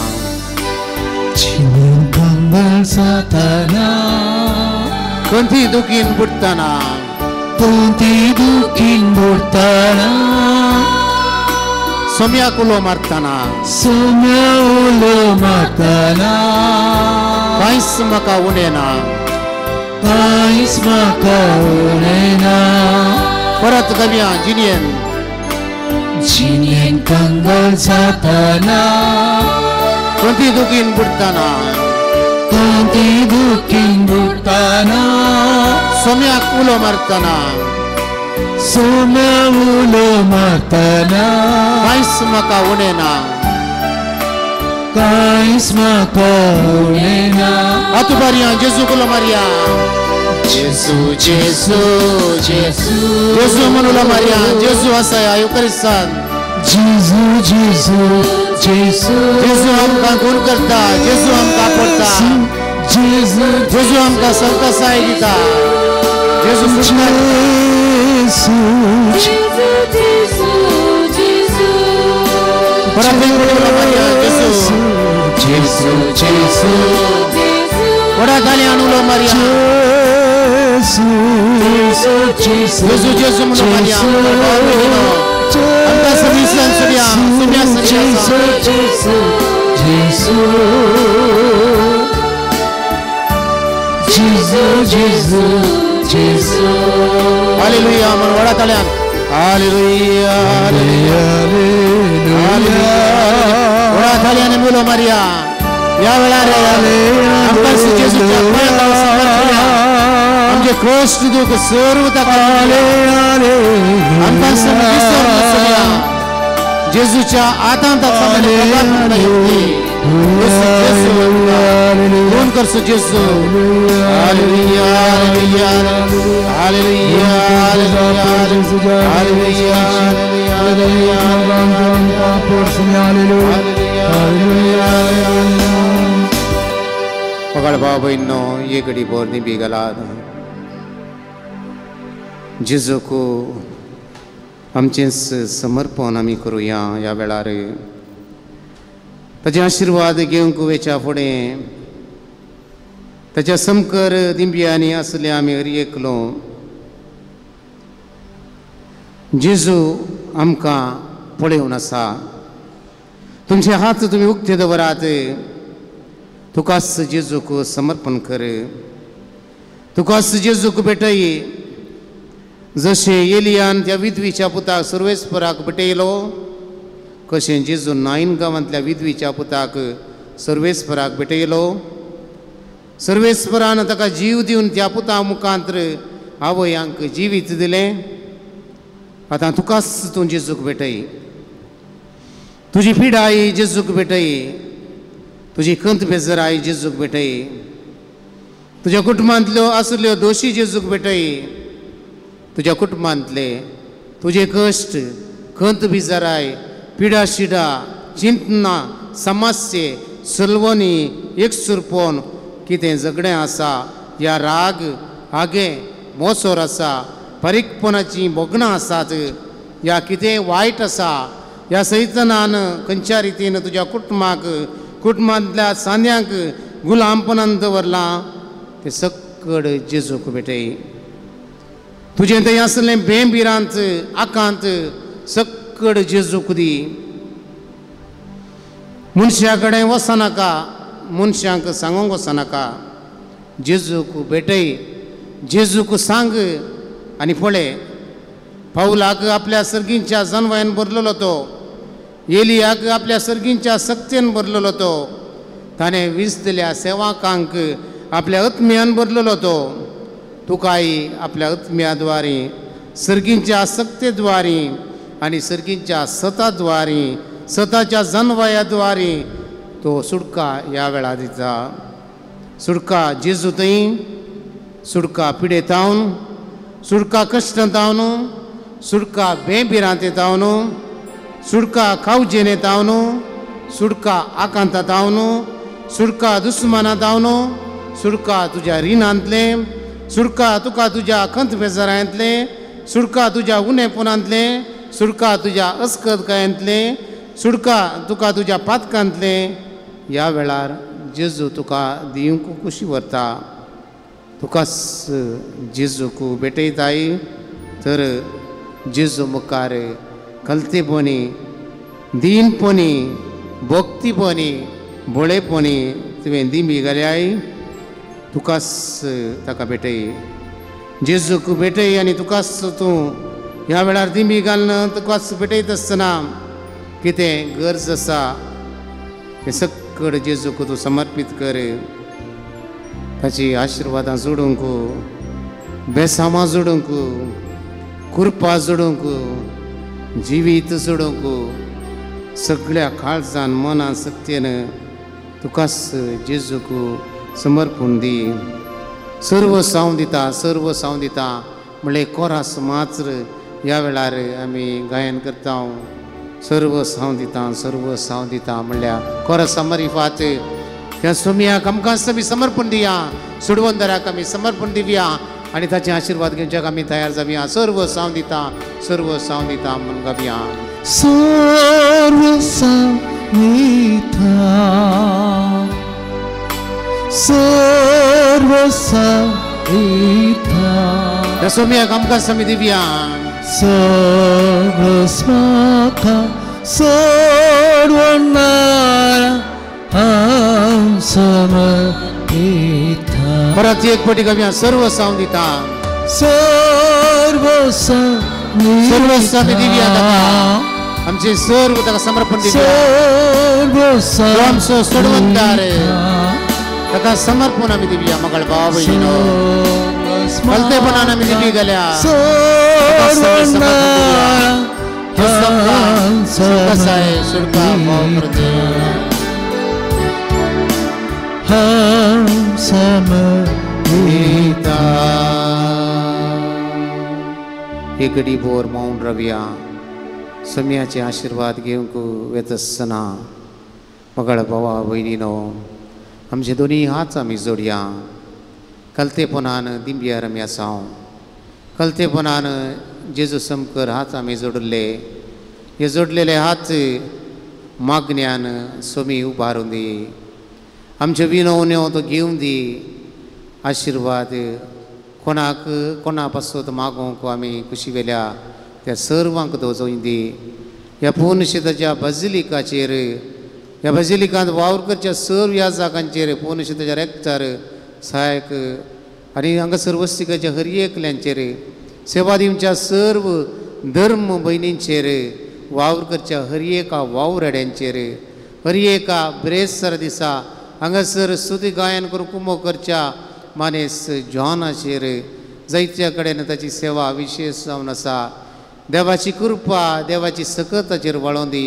जिणेंत कंगाल जाताना खंयची दुखीन बुडटाना कोणती दुखीन बुडटाना सोम्याक उलो मारतना सोम्या उलो मारतना कांयच म्हाका उणेना कांयच म्हाका उणेना परत गावया जिणेन जिणेंत कंगाल जाताना खंयची दुखीन बुडटाना कोणती दुखीन बुडटाना सोम्याक उलो मारतना सोम्या उलो मारतना कांयच म्हाका उणेना कांयच म्हाका उणेना हात उबारया जेजूक उलो मारया जेजू जेजू जेजू जेजू म्हणून उलो मारया जेजू आसा ह्या युकारिस्तांत जेजू जेजू जेजू जेजू आमकां खूण करता जेजू आमकां पडटा जेजू जेजू आमकां संकसाय दिता जेजू परत एक फावटी उलो मारया जेजू जेजू जेजू बडा ताळ्यान उलो मारया जेजू जेजू म्हणून मारया आमकां सर्विसान सोडया सोम्या जेजू जेजू जेजू जेजू जेजू हालेलुया म्हणून बडा ताळ्यान हालेलुया हालेलुया बडा ताळ्यान उलो मारया ह्या वेळार आमकां जेजूच्या पांयां समर्पया आमचे कश्ट दुख सर्व ताका आमकां सोडया जेजूच्या हातांत फोन करसो जेजू हालेलुया हालेलुया हालेलुया हालेलुया पगड भाव भयणो ये घडी बोर निबी घालात जेजूको आमचें समर्पण आमी करुया ह्या वेळार ताचे आशिर्वाद घेवंक वेच्या फुडें ताच्या समकर दिंब्यांनी आसले आमी हरी एकलो जेजू आमकां पळयोवन आसा तुमचे हात तुमी उक्ते दवरात तुकाच जेजूक समर्पण कर तुकाच जेजूक भेटय जशें एलियान त्या विधवीच्या पुताक सर्वेस्पराक भेटयलो कशें जेजू नाईन गांवांतल्या विधवीच्या पुताक सर्वेस्पराक भेटयलो सर्वेस्परान ताका जीव दिवन त्या पुता मुखांतर आवयांक जिवीत दिलें आतां तुकाच तूं जेजूक भेटय तुजी पिडाय जेजूक भेटय तुजी खंत बेजाराय जेजूक भेटय तुज्या कुटुंबांतल्यो आसल्यो दोशी जेजूक भेटय तुज्या कुटुंबांतले तुजे कश्ट खंत बेजाराय पिडा शिडा चिंतना समस्ये सुलवणी एकसुरपण कितें झगडें आसा या राग आगे मोसोर आसा परिकपणाची बोगणां आसात या कितें वायट आसा ह्या सैतनान खंयच्या रितीन तुज्या कुटुंबांतल्या सांद्यांक गुलामपणान दवरलां तें सकड जेजूक भेटय. तुजें थंय आसलें बेंबिरांत आकांत सकड जेजूक दी. मनशा कडेन वचनाका, मनशांक सांगूंक वचनाका, जेजूक भेटय, जेजूक सांग. आनी पळय, पावलाक आपल्या सर्गींच्या जनवायन भरलेलो तो, एलियाक आपल्या सर्गींच्या सक्तेन भरलेलो तो, ताणें विसतल्या सेवाकांक आपल्या आत्म्यान भरलेलो तो, तुकाय आपल्या आत्म्याद्वारे सर्गींच्या सक्तेद्वारे आनी सर्गींच्या सताद्वारे सताच्या जनवायाद्वारे तो सुटका ह्या वेळा दिता. सुटका जेजू थंय, सुटका पिडेतावन, सुटका कश्टांतावन, सुटका बेंबिरांत येतावन, सुटका कावजेन येतावन, सुटका आकांतातावन, सुटका दुस्मानातावन, सुटका तुज्या रिणांतले, सुटका तुका तुज्या खंत बेजारांतले, सुटका तुज्या उणेपणांतले, सुटका तुज्या अस्कतकायेंतले, सुटका तुका तुज्या पातकांतले. ह्या वेळार जेजू तुका दिवंक कुशी व्हरता. तुकाच जेजूक भेटयताय तर जेजू मुखार कलतेपणी, दीनपणी, भक्तीपणी, बोळेपणी तुवें दिमी घाल्याय. तुकाच ताका भेटय, जेजूक भेटय आनी तुकाच तूं ह्या वेळार दिमी घालना. तुकाच भेटयत आसतना कितें गरज आसा तें सकड जेजूक तूं समर्पीत कर. ताची आशिर्वादां जोडूंक, बेसामां जोडूंक, कुरपा जोडूंक, जिवीत जोडूंक, सगळ्या काळजान मनान सक्तेन तुकाच जेजूक समर्पण दी. सर्व साव दिता, सर्व साव दिता म्हणलें कोरास मात्र ह्या वेळार आमी गायन करता. सर्व साव दिता, सर्व साव दिता म्हणल्यार कोरस समरिफात ह्या सोम्याक आमकां आमी समर्पण दिया, सुडवंदराक आमी समर्पण दिवया आनी ताचे आशिर्वाद घेवच्याक आमी तयार जावया. सर्व साव दिता, सर्व साव दिता म्हणून गावया. सर्व साव दिता, सर्व साव दिता, ह्या सोम्याक आमकां आमी दिवया. सर्व स्माका सर्वनारा समर्पिता. परत एक पटी गावया. सर्व साव दिता, सर्व सर्व साव दिवया ताका. आमचे सर्व ताका समर्पण दिवया. सर्व आमचो सोडवंदार ताका समर्पण आमी दिवया. मगळ भाव भयणीनो, कलतेपणान आमी दिवी घाल्या. एक घडी भोर मौन रवया. सम्याचे आशिर्वाद घेवंक वेत आसतना मगळ भावा भयणीनो, आमचे दोनी हात आमी जोडया. कलतेपणान दिंब्यार आमी आसाव. कलतेपणान जेजू समकर हात आमी जोडले. हे जोडलेले हात मागण्यान सोमी उबारून दी. आमच्यो विनवण्यो तो घेवन दी. आशिर्वाद कोणा पासत मागोवंक आमी कुशी वेल्या त्या सर्वांक दोजोवन दी. ह्या पोनशेताच्या बजिलिकाचेर, ह्या बजिलिकांत वावर करच्या सर्व ह्या जागांचेर पोनशेताच्या रेक्तार सहायक आनी हांगासर वस्तिकाच्या हर एकल्यांचेर, सेवा दिवच्या सर्व धर्म भयणींचेर, वावर करच्या हर एका वावरेड्यांचेर, हर एका ब्रेस्तर दिसा हांगासर स्तुती गायन करून कुमो करच्या मानेस जॉनाचेर जायत्या कडेन ताची सेवा विशेश जावन आसा. देवाची कृपा, देवाची सकत ताचेर वळोवन दी.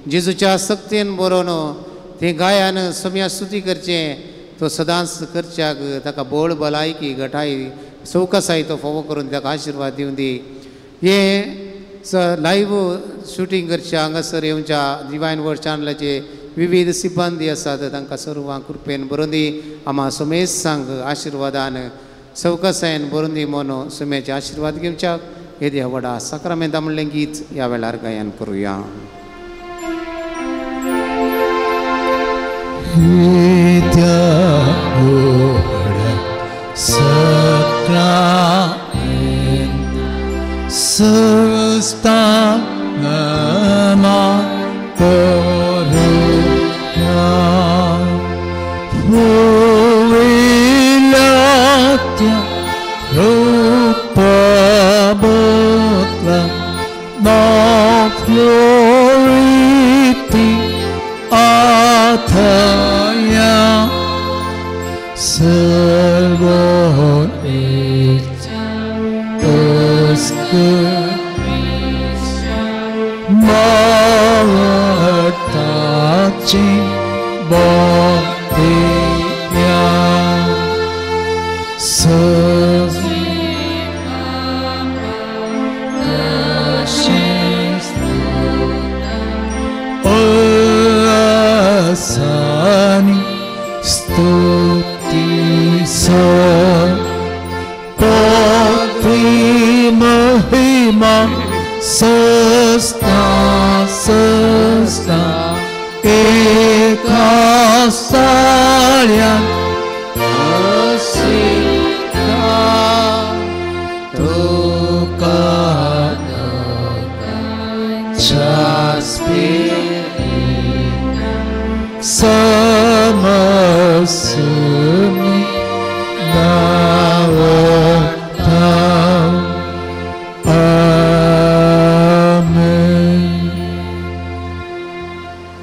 जेजूच्या सक्तेन बरोवन तें गायन सोम्या स्तुती करचें तो सदांच करच्याक ताका बोळ भलायकी घटाय चौकसाय तो फोव करून ताका आशिर्वाद दिवन दी. हे लायव्ह शुटींग करच्या हांगासर येवच्या डिवायन वर्ड चॅनलाचे विविध सिब्बंदी आसात तांकां सर्वांक कृपेन बरोवन दी. आम्हा सोमेश सांग आशिर्वादान चौकसायेन बरोवन दी म्हणून सोम्याचे आशिर्वाद घेवच्याक येद्या वडा साक्रामेंता म्हणलें गीत ह्या वेळार गायन करुया.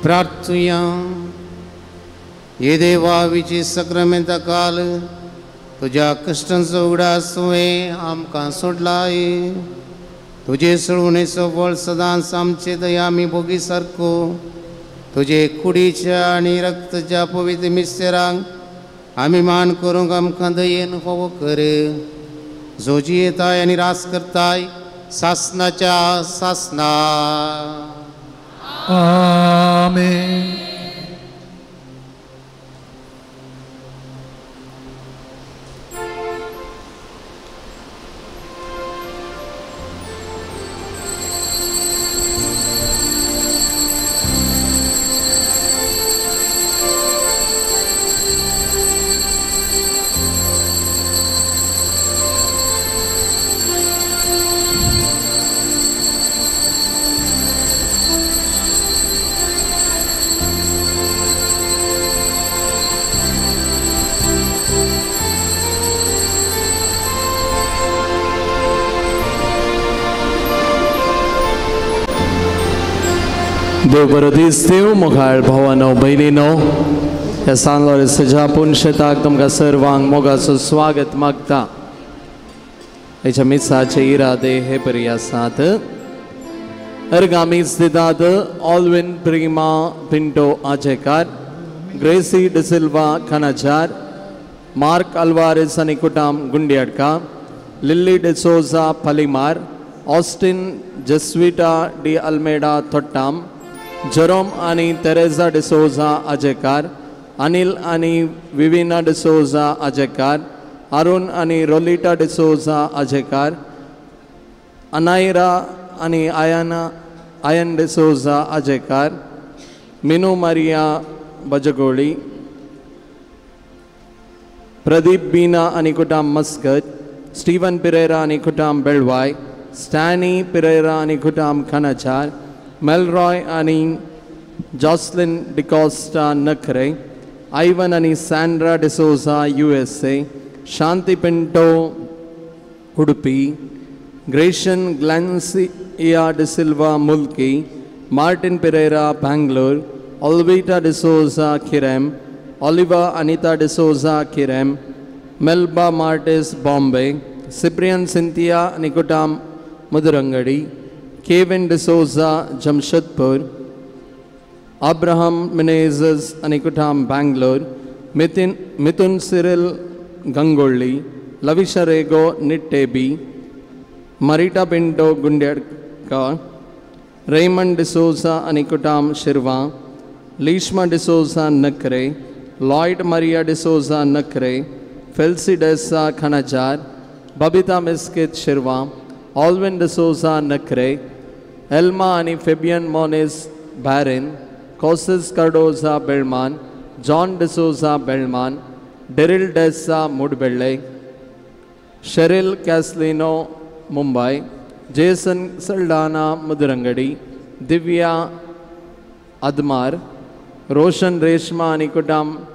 प्रार्थुया. ये देवा विची सक्रामेंता काल तुझ्या कष्टांचो उगडास तुवें आमकां सोडलाय. तुजे सळवणेचो फळ सदांच आमचे दया आमी भोगी सारको तुजे कुडीच्या आनी रक्ताच्या पवित्र मिस्तेरांक आमी मान करूंक आमकां दयेन फोव कर. जो जियेताय आनी रास करताय सासनाच्या सासना. आमेन. देव बरो दीस दिवं. मोगाळ भावानो भयणीनो, ह्या सांगलोर सजा पुणशेताक तुमकां सर्वांक मोगाचो स्वागत मागता. हेच्या मिसाचे इरादे हे बरी आसात. अर्गामीस दितात Alvin Prima Pinto Ajekar, Gracy D'Silva Khanachar, Mark Alvares आनी कुटाम Gundyadka, Lily D'Souza Palimar, Austin Jesvita D'Almeida Thottam, Jerome आनी तेरेजा डिसोजा आजेकार, अनिल आनी विविना डिसोजा आजेकार, अरुण आनी रोलिटा डिसोजा आजेकार, अनायरा आनी आयन डिसोजा आजेकार, मिनू मारिया बजगोळी, प्रदीप बीना आनी कुटाम मस्कत, स्टीवन पिरेरा आनी कुटाम बेळवाय, स्टॅनी पिरेरा आनी कुटाम खानाचार, मेलरॉय आनी जॉसलिन डिकॉस्टा नखरे, आयवन आनी Sandra D'Souza USA, Shanti Pinto Udupi, Gracian Glancia D'Silva Mulki, Martin Pereira Bangalore, Olvita D'Souza Kirem, Oliva Anita D'Souza Kirem, Melba Martis Bombay, Cyprian Cynthia निकुटाम Mudarangadi, Kevin D'Souza Jamshedpur, Abraham Menezes अनिकुटाम Bangalore, Mithun Cyril Gangolli, Lavisha Rego Nittebi, Marita Pinto Gundedka, Raymond D'Souza अनिकुटाम Shirva, Lishma D'Souza Nakre, Lloyd मरिया डिसोजा नखरे, फेल्सी Desa खनाजार, Babita मिस्कित शिरवा, Alvin D'Souza Nakre, Elma आणि Fabian Moniz Barin, Costas Cardoza Belman, John D'Souza Belman, Daryl Dessa Mudbelle, Cheryl Caslino Mumbai, Jason Saldana Mudurangadi, Divya Admar, Roshan Reshma Nikutam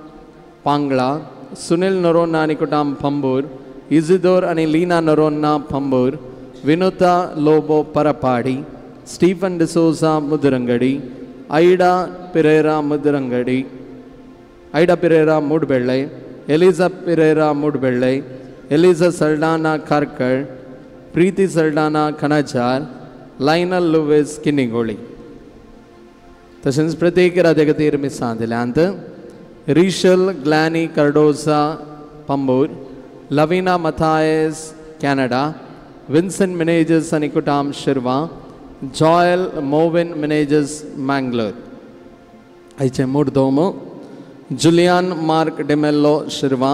Pangla, Sunil Narona Nikutam Pambur, Isidore and Lina Narona Pambur, Vinuta Lobo Parapadi, Stephen D'Souza Mudurangadi, Aida Pereira Mudbelle, Eliza Pereira Mudbelle, Eliza Saldana Karkar, Preeti Saldana Kanajar, Lionel Lewis Kinigoli. तसेच प्रत्येक राधेगतीर मिसां दिल्यांत Rishal Glany Cardoza Pamboor, Lavina Mathias Canada, Vincent Menezes आणि कुटाम Shirva, Joel Movin Menezes Mangalore. आयचे मुर्दोमो Julian Mark D'Mello Shirva,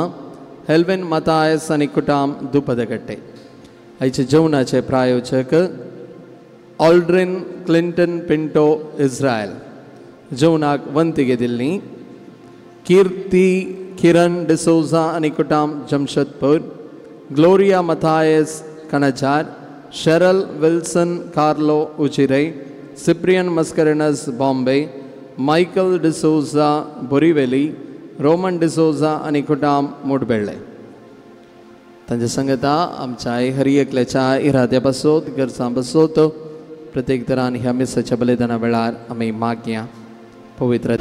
Helvin Mathias आणि कुटाम दुपदगट्टे. आयचे जेवणाचे प्रायोजक ऑल्ड्रिन क्लिंटन पिंटो इस्रायल. जेवणाक वंतिगे दिल्ली कीर्ती किरण डिसोजा आणि कुटाम Jamshedpur, Gloria Mathias Kanajar, Sheryl Wilson Carlo Ujire, Cyprian Mascarenhas Bombay, Michael D'Souza Borivali, Roman D'Souza आणि कुटाम मुडबेळे. तांचे संगता आमच्या हरी एकल्याच्या इराद्या बसोत गरजां बसोत प्रत्येक तरान ह्या मिसाच्या बलिदाना वेळार आमी मागया पवित्र.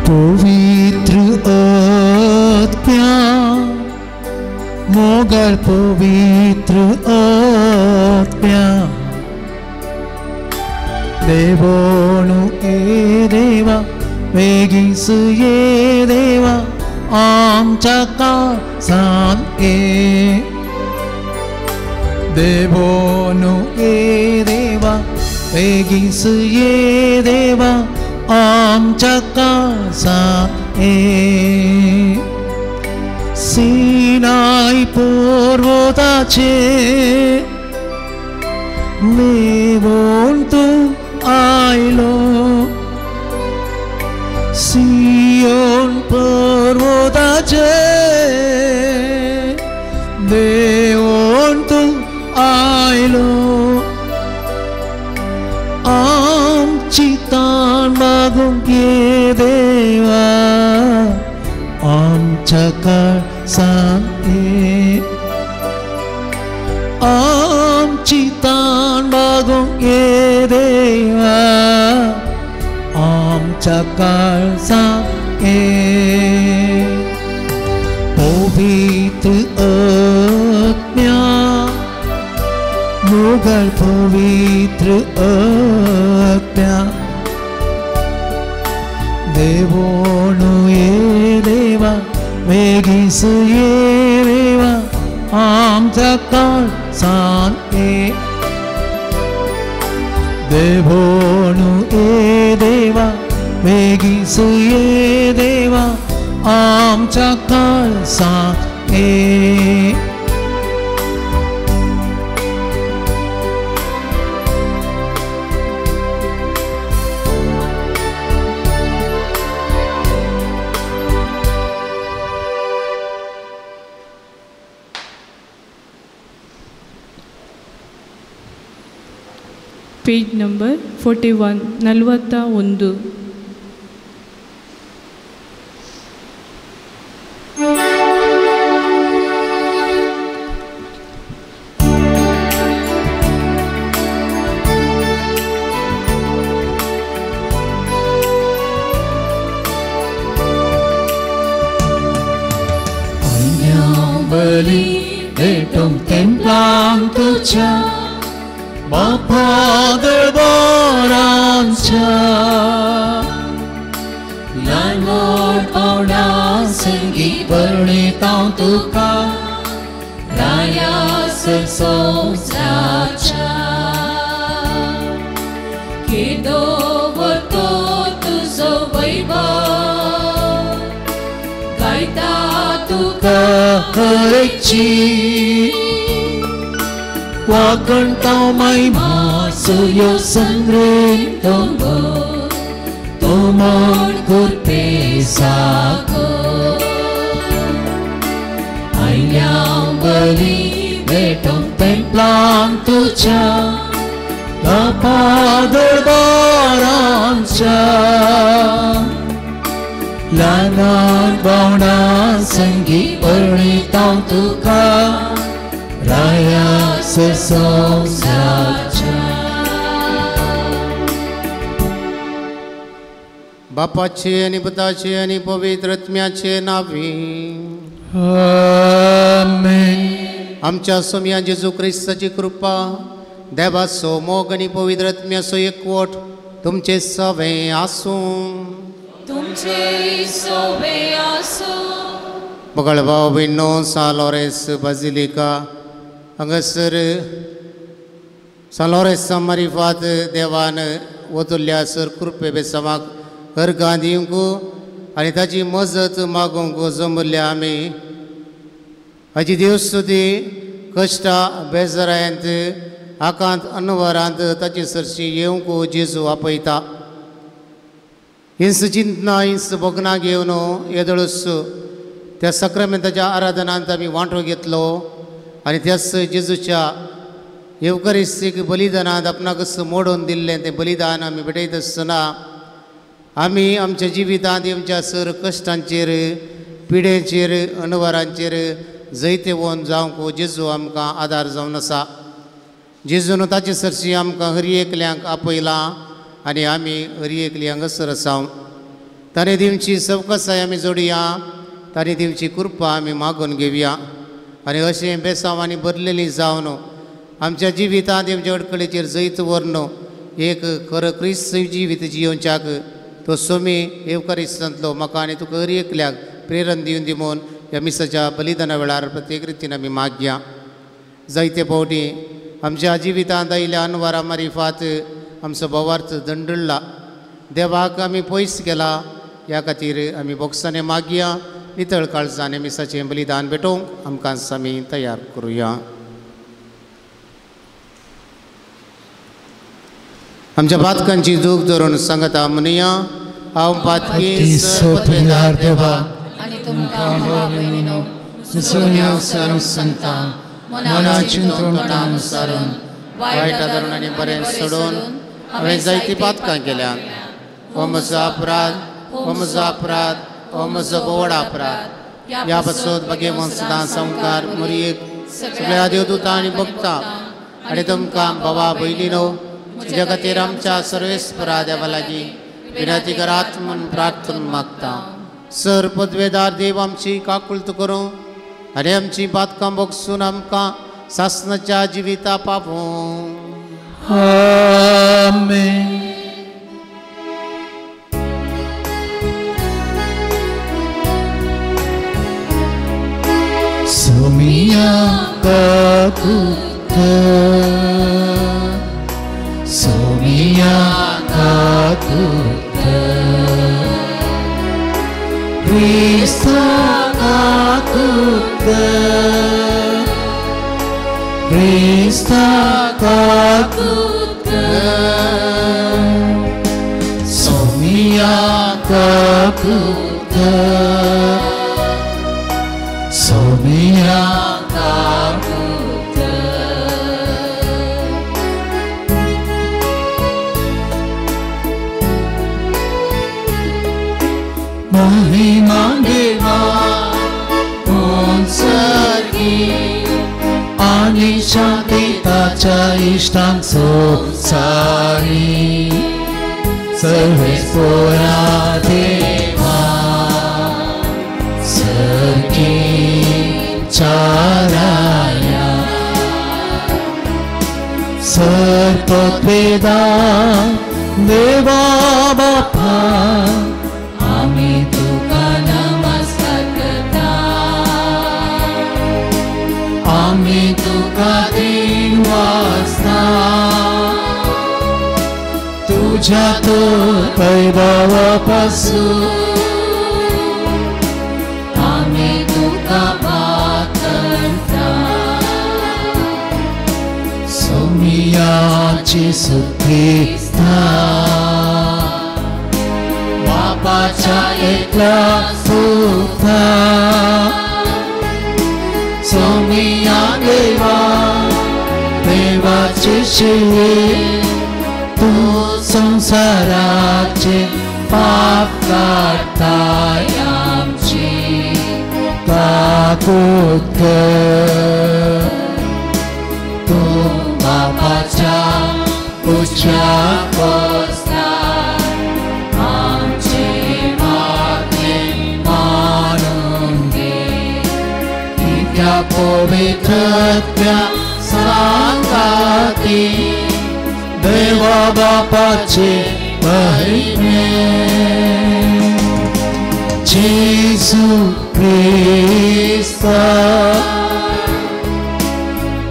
पवित्र आत्मा मोगल पवित्र आत्मा देवोनु ए देवा वेगिसु ये देवा आमच्या काळजान ए देवोनु ए देवा वेगिसु ये देवा आमच्या काळजान ए सिनाई पर्वताचे मेवोन तू आयलो सियोन पर्वताचे देवोन तू आयलो आमची तान मागून घे देवा आमच्या काळजान ए आमची तान मागून घे देवा आमच्या काळजान ए पवित्र आत्म्या मोगल पवित्र आत्म्या देवोनु ये देवा वेगिसु ये देवा आमच्या काळजान ए देवोनु ये देवा वेगिसु ये देवा आमच्या काळजान ए ಪೇಜ್ ನಂಬರ್ 41 41. बली भेटून templam तुझ्या बापादर बोरांच्या लांगोड पावडा संगी बरणी ताव तुका संसाराच्या केदोवर तो तुझो वैभव गायता तुका हरची वाकणता महिमा सूर्य संग्रेन tombo tomon kurpesago ayam beli betom templang tuja Lapadarbarancha Lanan bauna sangi perintang tuka Raya sesongsaja बापाचे आणि पुताचे आणि पवित्र आत्म्याचे नावे Amen. आमच्या स्वामी जेजू ख्रिस्ताची कृपा देवाचो मोग आणि पवित्र आत्म्याचो एकवट तुमचे सवे आसूं तुमचे सोबे आसो मगळ भाव भयणो सालोरेस बाजिलिका हांगासर सालोरेस मारिफात देवान वतुल्ल्या सर कृपे बेसमाक अर्गां दिवंक आनी ताची मजत मागोवंक जमल्या आमी हाची दिवसुदी कश्टां बेजारांत आकांत अनवरांत ताची सरशी येवंक जेजू आपयता हिंस चिंतना हिंस भोगना घेवन येदळूस त्या सक्रामेंताच्या आराधनांत आमी वांटो घेतलो आनी त्याच जेजूच्या येवकरिस्तीक बलिदानांत आपणाक मोडून दिल्लें तें बलिदान आमी भेटयत आसतना आमी आमच्या जिवितांत आमच्या सर कश्टांचेर पिडेचेर अनवरांचेर जैते वोन जावंक जेजू आमकां आदार जावन आसा जेजून ताचे सरशी आमकां हरी एकल्यांक आपयलां आनी आमी हरी एकली हांगासर आसा ताणें दिवची सवकसाय आमी जोडया ताणें दिवची कृपा आमी मागून घेवया आनी अशें बेसांवांनी भरलेलीं जावन आमच्या जिवितांत आमच्या अडकळेचेर जैत व्हरून एक खरो क्रिस्त जिवीत जियोवच्याक तो सोमी येवकारिस्तांतलो म्हाका आनी तुका हरी एकल्याक प्रेरण दिवन दिमोन ह्या मिसाच्या बलिदाना वेळार प्रत्येक रितीन आमी मागया जायते फावटी आमच्या जिवितांत आयिल्ल्या अनवरां मारिफात आमचो भवार्थ दंडुळ्ळा देवाक आमी पयस केला ह्या खातीर आमी बोक्सांनी मागया नितळ काळजांनी मिसाचें बलिदान भेटोवंक आमकां आमी तयार करुया आमच्या पातकांची दूख धरून सांगता म्हणया हांव पातकी सोपल्यार देवा आनी तुमकां भाव भयणीनो सुसोन्या सारू संता मनाची तोंडानुसारून वायट धरून आनी बरें सोडून हांवें जायतीं पातकां केल्यात हो म्हजो अपराध हो म्हजो अपराध हो म्हजो बोवड अपराध ह्या पासून भगेवन सदां संवकार मरयेक सगळ्या देवदूतां आनी भक्तां आनी तुमकां भावा भयणीनो तुज्या खातीर आमच्या सर्वेस्परा देवा लागीं विनंती करात म्हूण प्रार्थना मागता सर पदवेदार देव आमची काकुळट करूं आनी आमची पातकां बोगसून आमकां सासणाच्या जिविता पावूं आमेन सोमिया काकुळट सोमिया काकुळट Krista kakuta Krista kakuta Somia kakuta Somia kakuta Mahima Deva Unsargi Ani Shanti Tacha Ishtam Sari Sarvespura Deva Sarki Charaya Sarpatveda Deva Bapa आमी तुका नमस्कार करता आमी तुका दिन वाचता तुझ्या तो वैभवापासून आम्ही तुका पातळता सोमियाची सुखीस्था बापाच्या एकला सुखा सोमिया देवा देवाची शिवी तू संसाराचे पाप काढताय आमची काकूत कर तू बापाच्या उच्चा पोचता आमचे मागे मानून घे त्या पवित्रत्या सांगाती देवा बापाचे महिमे जेसू ख्रिस्त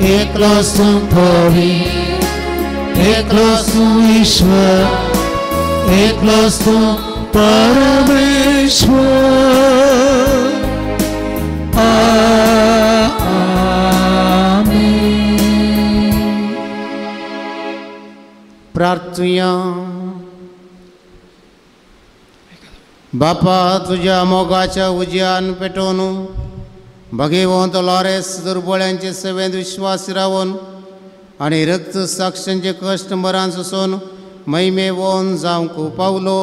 एकलो सुंठोरी एकलो ईश्वर एकलो परमेश्वर प्रार्थुया बापा तुझ्या मोगाच्या उजयान पेटवून भगवंत लॉरेस दुर्बळ्यांचे सेवेंत विश्वास रावून आणि रक्त साक्षांचे कष्ट मरान सोसून महिमे वोन जावंक पावलो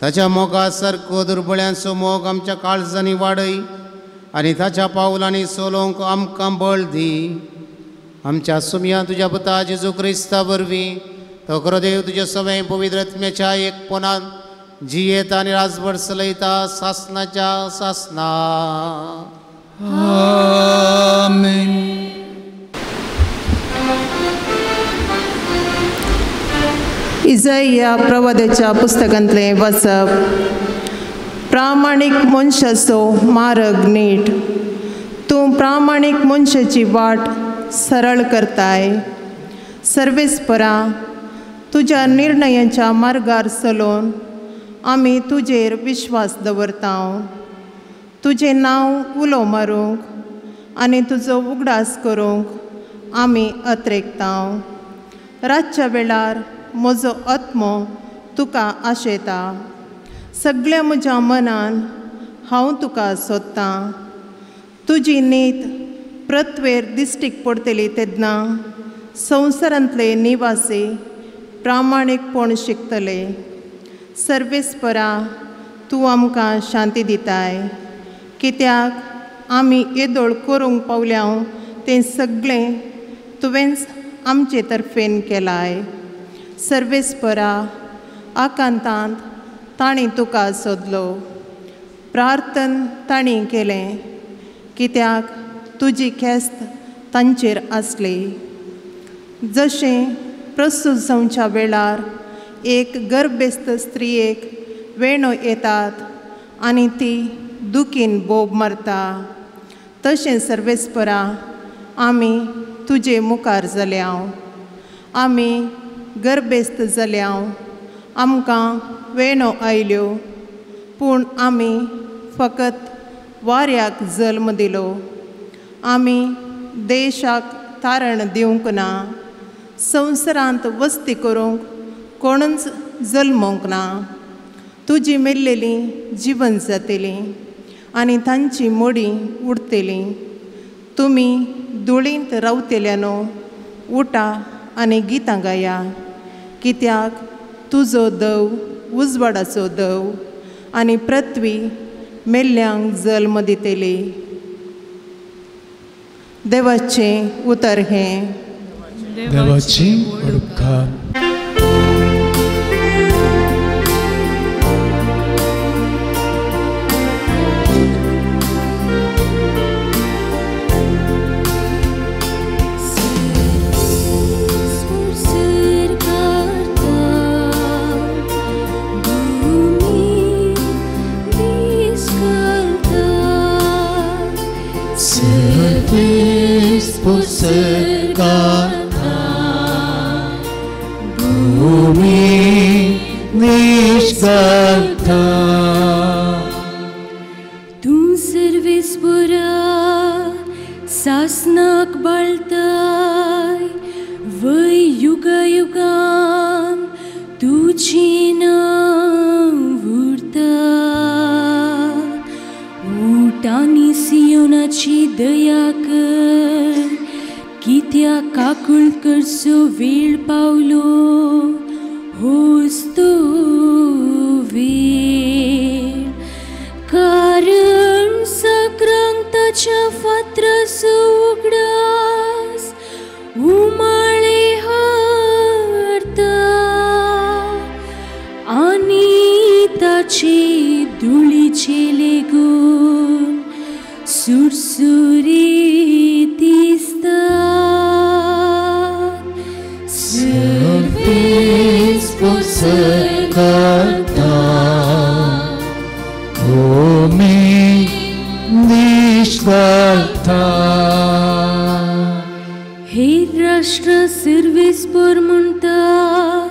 ताच्या मोगा सारको दुर्बळ्यांचो मोग आमच्या काळजांनी वाडय आणि ताच्या पावलांनी सोलोवंक आमकां बळ दी आमच्या सुमया तुझ्या पुता जेजू क्रिस्ता वरवीं तो खरो देव तुझे सवय पवित्र आत्म्याच्या एकपणान जियेता आणि राजभर चलयता सासनाच्या सासना आमेन. इजाइया प्रवादाच्या पुस्तकांतले वचप प्रामाणीक मनशाचो मार्ग नीट तूं प्रामाणीक मनशाची वाट सरळ करताय सर्वेस्परा तुज्या निर्णयाच्या मार्गार चलोवन आमी तुजेर विश्वास दवरता तुजें नांव उलो मारूंक आनी तुजो उगडास करूंक आमी अत्रेकता रातच्या वेळार म्हजो आत्मो तुका आशेता सगळ्या म्हज्या मनान हांव तुका सोदतां तुजी नीत प्रतवेर दिश्टीक पडटली तेन्ना संवसारांतले निवासी प्रामाणीकपण शिकतले सर्वेस्परा तूं आमकां शांती दिताय कित्याक आमी येदोळ करूंक पावल्या तें सगळें तुवेंच आमचे तर्फेन केलाय सर्वेस्परा आकांतांत ताणीं तुका सोदलो प्रार्थन ताणीं केलें कित्याक तुजी खेस्त तांचेर आसली जशें प्रस्तुत जावच्या वेळार एक गर्भेस्त स्त्रियेक वेणो येतात आनी ती दुखीन बोब मारता तशें सर्वेस्परा आमी तुजे मुखार जाल्या आमी गर्भेस्त जाल्या आमकां वेणो आयल्यो पूण आमी फकत वाऱ्याक जल्म दिलो आमी देशाक तारण दिवंक ना संवसारांत वस्ती करूंक कोणूच जल्मोंक ना तुजी मेल्लेली जीवन जातली आनी तांची मोडी उडतली तुमी धुळींत रावतल्यानो उठा आनी गितां गाया कित्याक तुजो दव उजवाडाचो दव आनी पृथ्वी मेल्ल्यांक जल्म दितली देवाचें उतर हें देवाची उपकार Service पुसरकाता भूमि निष्कर्ता तूं सर्वेस्परा सासनाक बाळताय वै युगायुगां तुझें नांव उरता उटांनी सियोनाची दया कर कित्याक काकूळ करचो वेळ पावलो होस तो वेळ कारण सक्रांताच्या फात्रास उगडास उमाळे हारता आनी ताचे धुळीचे लेगून सुरसुरीत दिसतात सर्वेस पुसरकाता भूमि निष्कर्ता हे राष्ट्र सर्वेस्पर म्हणटात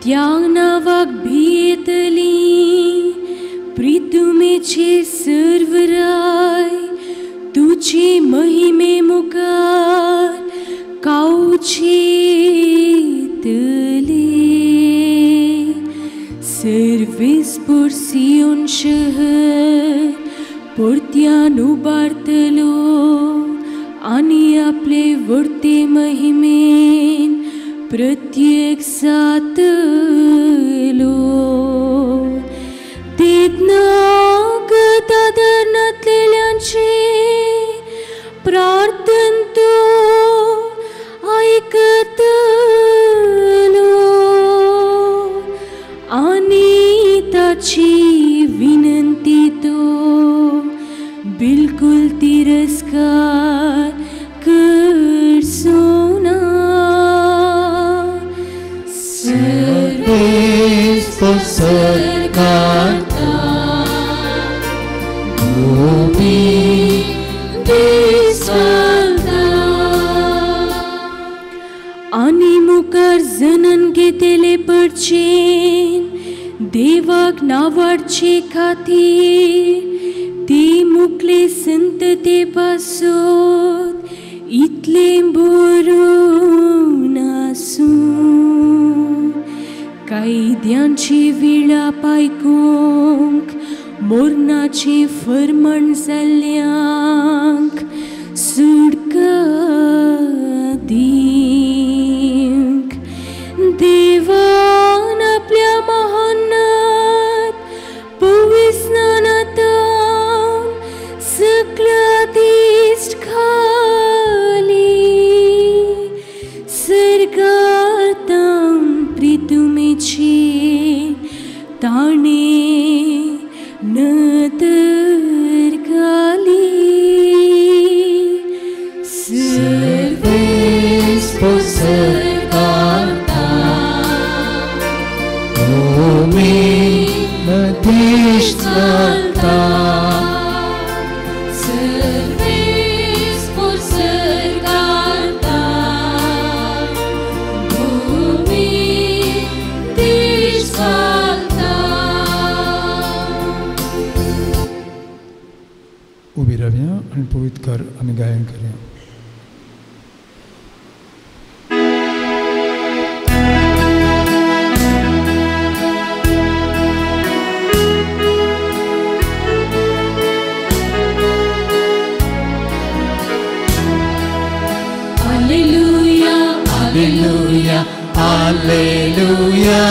त्या नावाक भियेतली प्रितुमेचे सर्वराय तुझे महिमे मुखार कावचेतले सर्वेस्पर सियोन शहर परत्यान उबारतलो आनी आपले वर्ते महिमेन प्रत्येक सातलो तेदनागत आदरणांतलेल्यांचे प्रार्थन तो आयकतलो आनी ताची विनंती तो बिलकुल तिरस्कार करचो ना सर्वेस पुसरकाता भूमि निष्कर्ता आनी मुखार जणन घेतले परचेन देवाक नावाडचे खातीर ती मुखले संतते पासोत इतले बरोवन आसूं कायद्यांची विळा पायकूंक मोरणाचे फर्मण जाल्ल्यांक सुडका दिवंक देवान आपल्या महानात पविस्नानांतल्यान सगळ्या दिश्ट खाली सरकारतां प्रितुमेचे ताणे नतर घाली सर्वेस पुसरकाता भूमि निष्कर्ता सर्वेस पुसरकाता भूमि निष्कर्ता उभी राहूया आणि पवित्र कर आणि गायन करूया. Alleluia, Alleluia,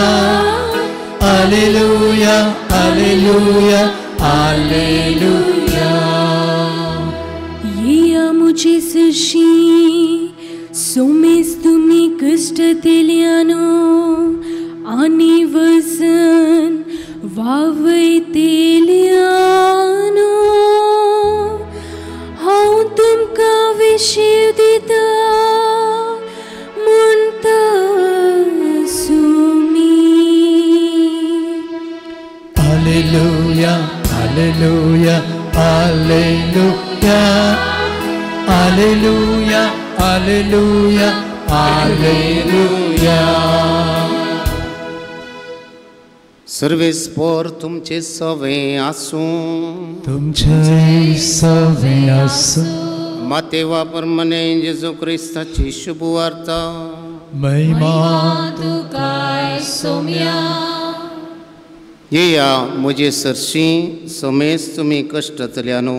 Alleluia, Alleluia, Alleluia. ये मुझे सरशी सोमेस तुम्ही कष्ट तेल्यानो आणि वजन वावय तेल्यानो हांव तुमकां विशीव दिता म्हणटा सुमी. Alleluia, Alleluia, Alleluia, Alleluia, hallelujah hallelujah. सर्वेस्पर तुमचे सवे आसूं, तुमचे सवे आसूं. मातेवा परमने जेजू क्रिस्ताची शुभ वार्ता. महिमा तुकाय सौम्या. येया म्हजे सरशी समेज तुमी कश्टतल्यानो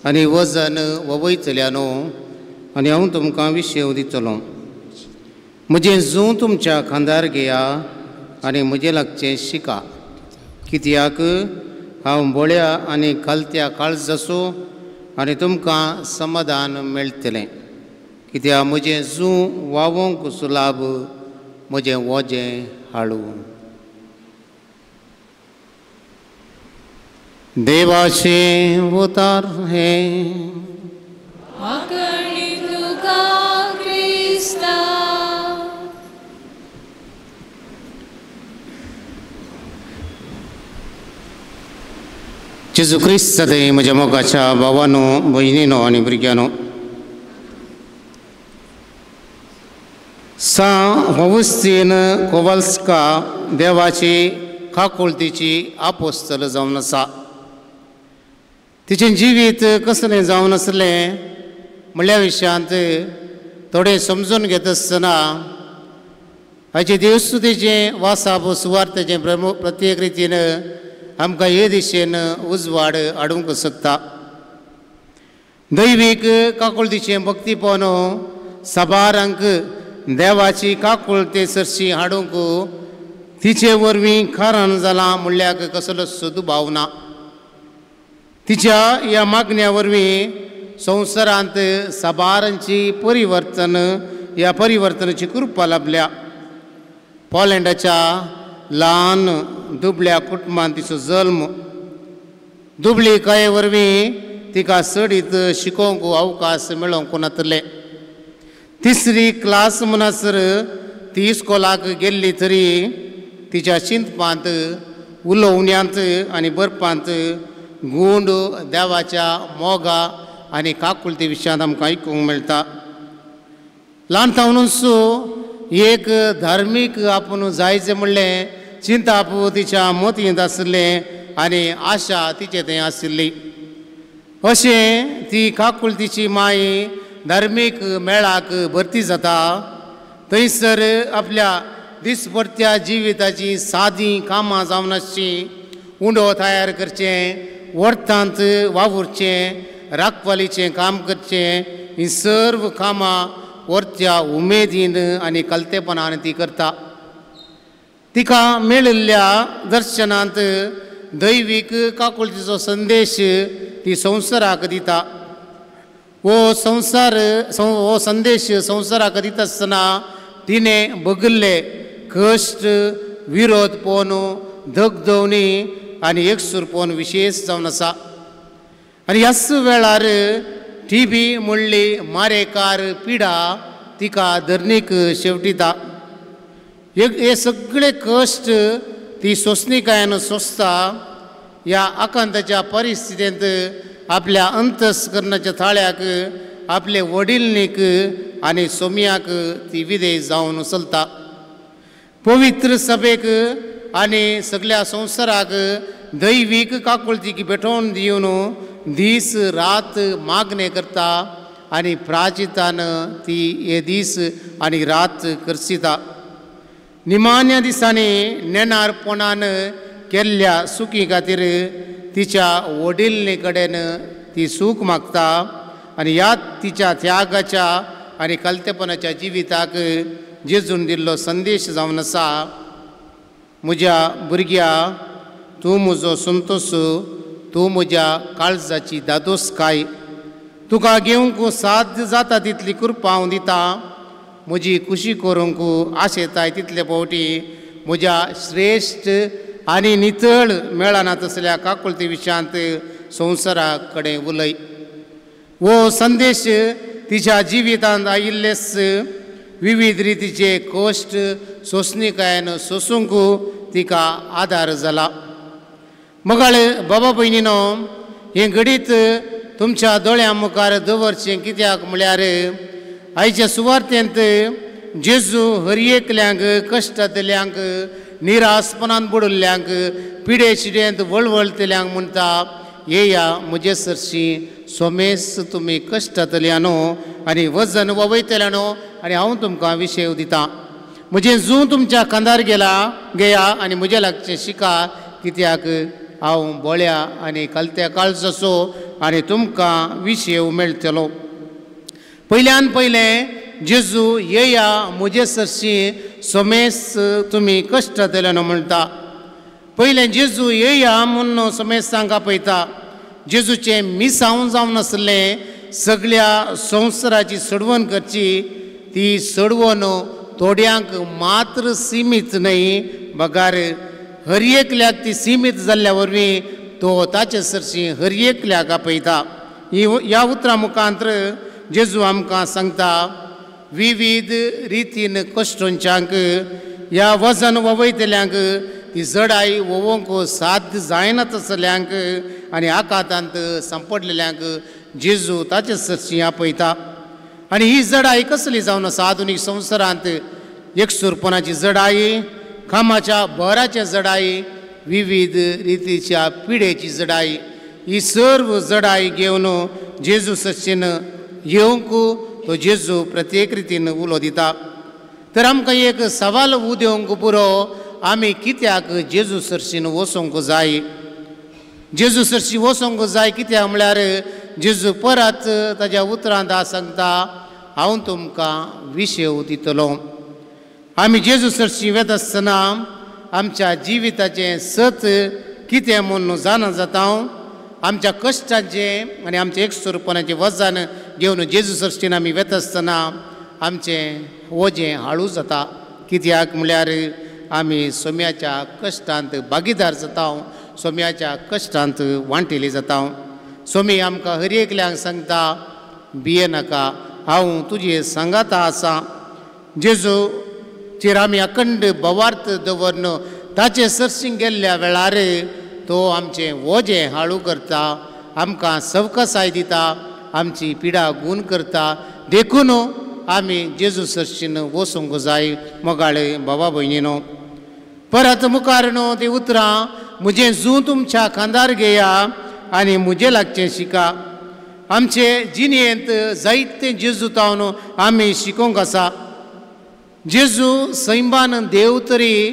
आनी वजन ववयतल्यानो आनी हांव तुमकां विशेव दितलो. म्हजें जूं तुमच्या खांदार घेया आनी म्हजे लागचें शिका, कित्याक हांव बोळ्या आनी खालत्या काळज आसूं आनी तुमकां समाधान मेळटलें. कित्याक म्हजें जूं वावोंक सुलाभ, म्हजें वजें हाळू. देवाचें उतार हें. आगणी तुका क्रिस्ता. जेजू क्रिस्त दे म्हज्या मोगाच्या भावानो, भयणीनो आनी भुरग्यानो, होवस्तीन कोवाल्स्का देवाची काकुळतीची आपोस्तल जावन आसा. तिचें जिवीत कसलें जावन आसलें म्हणल्या विशयांत थोडें समजून घेत आसतना हाचे देवस्तुतेचें वासाब सुवार्थेचें प्रत्येक रितीन आमकां हे दिशेन उजवाड हाडूंक शकता. दैवीक काकुळतीचें भक्तीपण साबारांक देवाची काकुळते सरशी हाडूंक तिचे वरवीं कारण जालां म्हणल्यार कसलोच दुबाव ना. तिच्या ह्या मागण्या वरवीं संवसारांत साबारांची ह्या परिवर्तनाची कृपा लाभल्या. पोलंडाच्या ल्हान दुबळ्या कुटुंबांत तिचो जल्म. दुबळी काये वरवीं तिका सडीत शिकोवंक अवकाश मेळोवंक नातले. 3री क्लास म्हणसर ती इस्कोलाक गेल्ली तरी तिच्या चिंतपांत, उलोवण्यांत आनी बरपांत गूंड देवाच्या मोगा आनी काकुळते विशयांत आमकां आयकूंक मेळटा. ल्हानपणानूच एक धार्मीक आपूण जायचें म्हणलें चिंताप तिच्या मतींत आसलें आनी आशा तिचे थंय आशिल्ली. अशें ती काकुळतीची माय धार्मीक मेळाक भरती जाता. थंयसर आपल्या दिसभरत्या जिविताची सादी कामां जावन आसचीं, उंडो तयार करचें, वर्तांत वावुरचें, राखवालीचें काम करचें, हीं सर्व कामां वर्त्या उमेदीन आनी कलतेपणान ती करता. तिका मेळिल्ल्या दर्शनांत दैवीक काकुळतीचो संदेश ती संवसाराक दिता. हो संदेश संवसाराक दिता आसतना तिणें बगल्ले कश्ट, विरोध पळोवन धगधवणी आनी एकसूरपण विशेश जावन आसा. आनी ह्याच वेळार टीबी म्हणली मारेकार पिडा तिका धरणीक शेवटिता. हे सगळे कश्ट ती सोंसणीकायेन सोंसता. ह्या आकांताच्या परिस्थितींत आपल्या अंतस्करणाच्या थाळ्याक आपले वडीलनीक आनी सोमयाक ती विधेय जावन चलता. पवित्र सभेक आनी सगळ्या संवसाराक दैवीक काकुळतीक भेटोवन दिवन दीस रात मागणे करता आनी प्राचितान ती हे दीस आनी रात करसिता. निमाण्या दिसांनी नेणारपणान केल्ल्या सुखी खातीर तिच्या वडीलने कडेन ती सूख मागता आनी ह्या तिच्या त्यागाच्या आनी कलतेपणाच्या जिविताक जेजून दिल्लो संदेश जावन आसा. म्हज्या भुरग्या, तूं म्हजो संतोश, तूं म्हज्या काळजाची दादोसकाय. तुका घेवंक साध्य जाता तितली कृपा हांव दिता. म्हजी खुशी करूंक आशेताय तितले फावटी म्हज्या श्रेश्ठ आनी नितळ मेळना तसल्या काकुळते विशयांत संवसारा कडेन उलय. हो संदेश तिच्या जिवितांत आयिल्लेच विविध रितीचे कश्ट सोंसणीकायेन सोसूंक तिका आदार जाला. मगाळ बाबा भयणीनो, हें घडीत तुमच्या दोळ्यां मुखार दवरचें कित्याक म्हळ्यार आयच्या सुवार्थेंत जेजू हर एकल्यांक कश्टांतल्यांक निरासपणान बुडिल्ल्यांक पिडे शिडेंत वळवळतल्यांक म्हणटा येया म्हजे सरशी सोमेस तुमी कश्टांतल्यानो आनी वजन ववयतल्यानो आनी हांव तुमकां विशेव दितां. म्हजें जूं तुमच्या कांदार घेया आनी म्हजे लागचें शिका, कित्याक हांव बोळ्या आनी कलत्या काळजाचो आनी तुमकां विशेव मेळटलो. पयल्यान पयलें जेजू येया म्हजे सरशी सोमेस तुमी कश्टांतल्यानो म्हणटा. पयलें जेजू येया म्हूण सोमेस तांकां पळयता. जेजूचें मिसांव जावन नासलें सगळ्या संवसाराची सडवण करची, ती सडवण थोड्यांक मात्र सीमीत न्हय, बगार हर एकल्याक ती सीमीत जाल्ल्या वरवीं तो ताचे सरशी हर एकल्याक आपयता. ह्या उतरां मुखांतर जेजू आमकां सांगता विविध रितीन कश्टांच्यांक ह्या वजन ववयतल्यांक ती जडाई वोवंक साध्य जायना तसल्यांक आनी आकांतांत सांपडलेल्यांक जेजू ताचे सरशी आपयता. आनी ही जडाई कसली जावन आसा आधुनीक संवसारांत? एकसुरपणाची जडाई, कामाच्या भराच्या जडाई, विविध रितीच्या पिडेची जडाई, ही सर्व जडाई घेवन जेजू सरशीन येवंक तो जेजू प्रत्येक रितीन उलो दिता. तर आमकां एक सवाल उदेवंक पुरो, आमी कित्याक जेजू सरशीन वचोंक जाय? जेजू सरशी वचोंक जाय कित्याक म्हळ्यार जेजू परत ताच्या उतरांत सांगता हांव तुमकां विशेव दितलो. आमी जेजू सरशी वेता आसतना आमच्या जिविताचें सत कितें म्हूण जाणा जाता. आमच्या कश्टाचें आनी आमच्या एकसुरपणाचें वजन घेवन जेजू सरशीन आमी वेता आसतना आमचें वजें हाळू जाता. कित्याक म्हळ्यार आमी सोम्याच्या कश्टांत भागीदार जाता, सोम्याच्या कश्टांत वांटेली जाता. सोमी आमकां हर एकल्यांक सांगता भिये नाका, हांव तुजे सांगाता आसा. जेजूचेर आमी अखंड भवार्थ दवरन ताचे सरशीं गेल्ल्या वेळार तो आमचें वजें हाळू करता, आमकां सवकासाय दिता, आमची पिडा गूण करता. देखून आमी जेजू सरशीन वचूंक जाय मोगाळे भावा भयणीनो. परत मुखार न्हू ती उतरां म्हजें जूं तुमच्या खांदार घेया आनी म्हजे लागचें शिका. आमचे जिणेंत जायते जेजू तावन आमी शिकोवंक आसा. जेजू सैमान देव तरी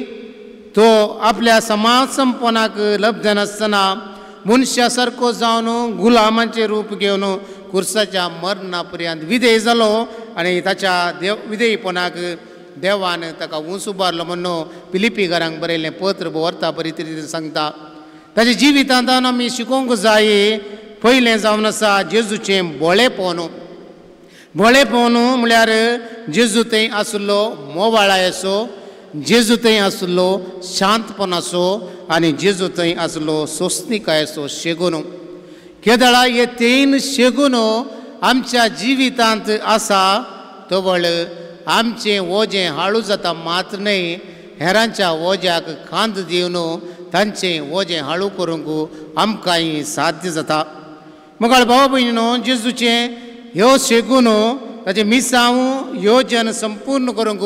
तो आपल्या समासमपणाक लब्ध नासतना मनशा सारको जावन गुलामाचें रूप घेवन कुर्साच्या मरणा पर्यंत विधेय जालो आनी ताच्या विधेयपणाक देवान ताका उंच उबारलो म्हणून फिलिपीकारांक बरयल्लें पत्र वर्ता बरी तरेन सांगता. ताच्या जिवितांत आमी शिकोवंक जाय पयलें जावन आसा जेजूचें बोळेपण. बोळेपण म्हळ्यार जेजू थंय आसलो मोवाळाय असो, जेजू थंय आसलो शांतपणाचो आनी जेजू थंय आसलो सोंसणिकायचो शेगून. केदळा हे तीन शेगून आमच्या जिवितांत आसा तवळ आमचें वजें हाळू जाता मात्र न्हय, हेरांच्या वज्याक खांद दिवन तांचें वजें हाळू करूंक आमकांय साध्य जाता. मोगाळ भावा भयणीनो, जेजूचें ह्यो शेगून ताचें मिसांव येवजन संपूर्ण करूंक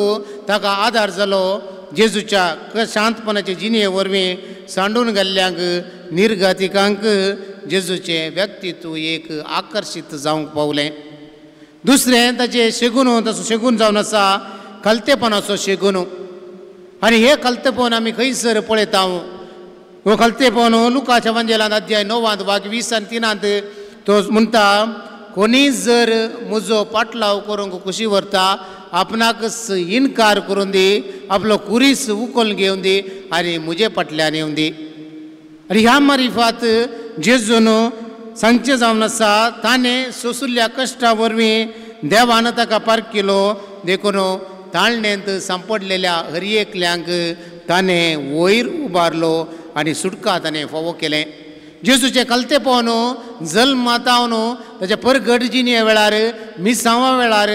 ताका आदार जालो. जेजूच्या शांतपणाचे जिणे वरवीं सांडून गेल्ल्यांक निर्गतिकांक जेजूचें व्यक्तित्व एक आकर्शीत जावंक पावलें. दुसरें ताचें शेगून ताचो शेगून जावन आसा कलतेपणाचो शेगून. आनी हे कलतेपण आमी खंयसर पळयता. हो कलतेपण लुकाच्या वंजेलांत अध्याय 9 वाक्य 20 आनी 3 तो म्हणटा कोणी जर म्हजो पाटलाव करूंक कुशी व्हरता आपणाकच इन्कार करून दी, आपलो कुरीस उखोवन घेवन दी आनी म्हजे फाटल्यान येवन दी. आनी ह्या मारिफात जेजून सांगचें जावन आसा ताणें सोंसिल्ल्या कश्टा वरवीं देवान ताका पारकिलो. देखून ताळणेंत सांपडलेल्या हर एकल्यांक ताणें वयर उबारलो आनी सुटका ताणें फावो केलें. जेजूचें कलतेपण जल्मातावन ताच्या परगट जिणे वेळार, मिसांवा वेळार,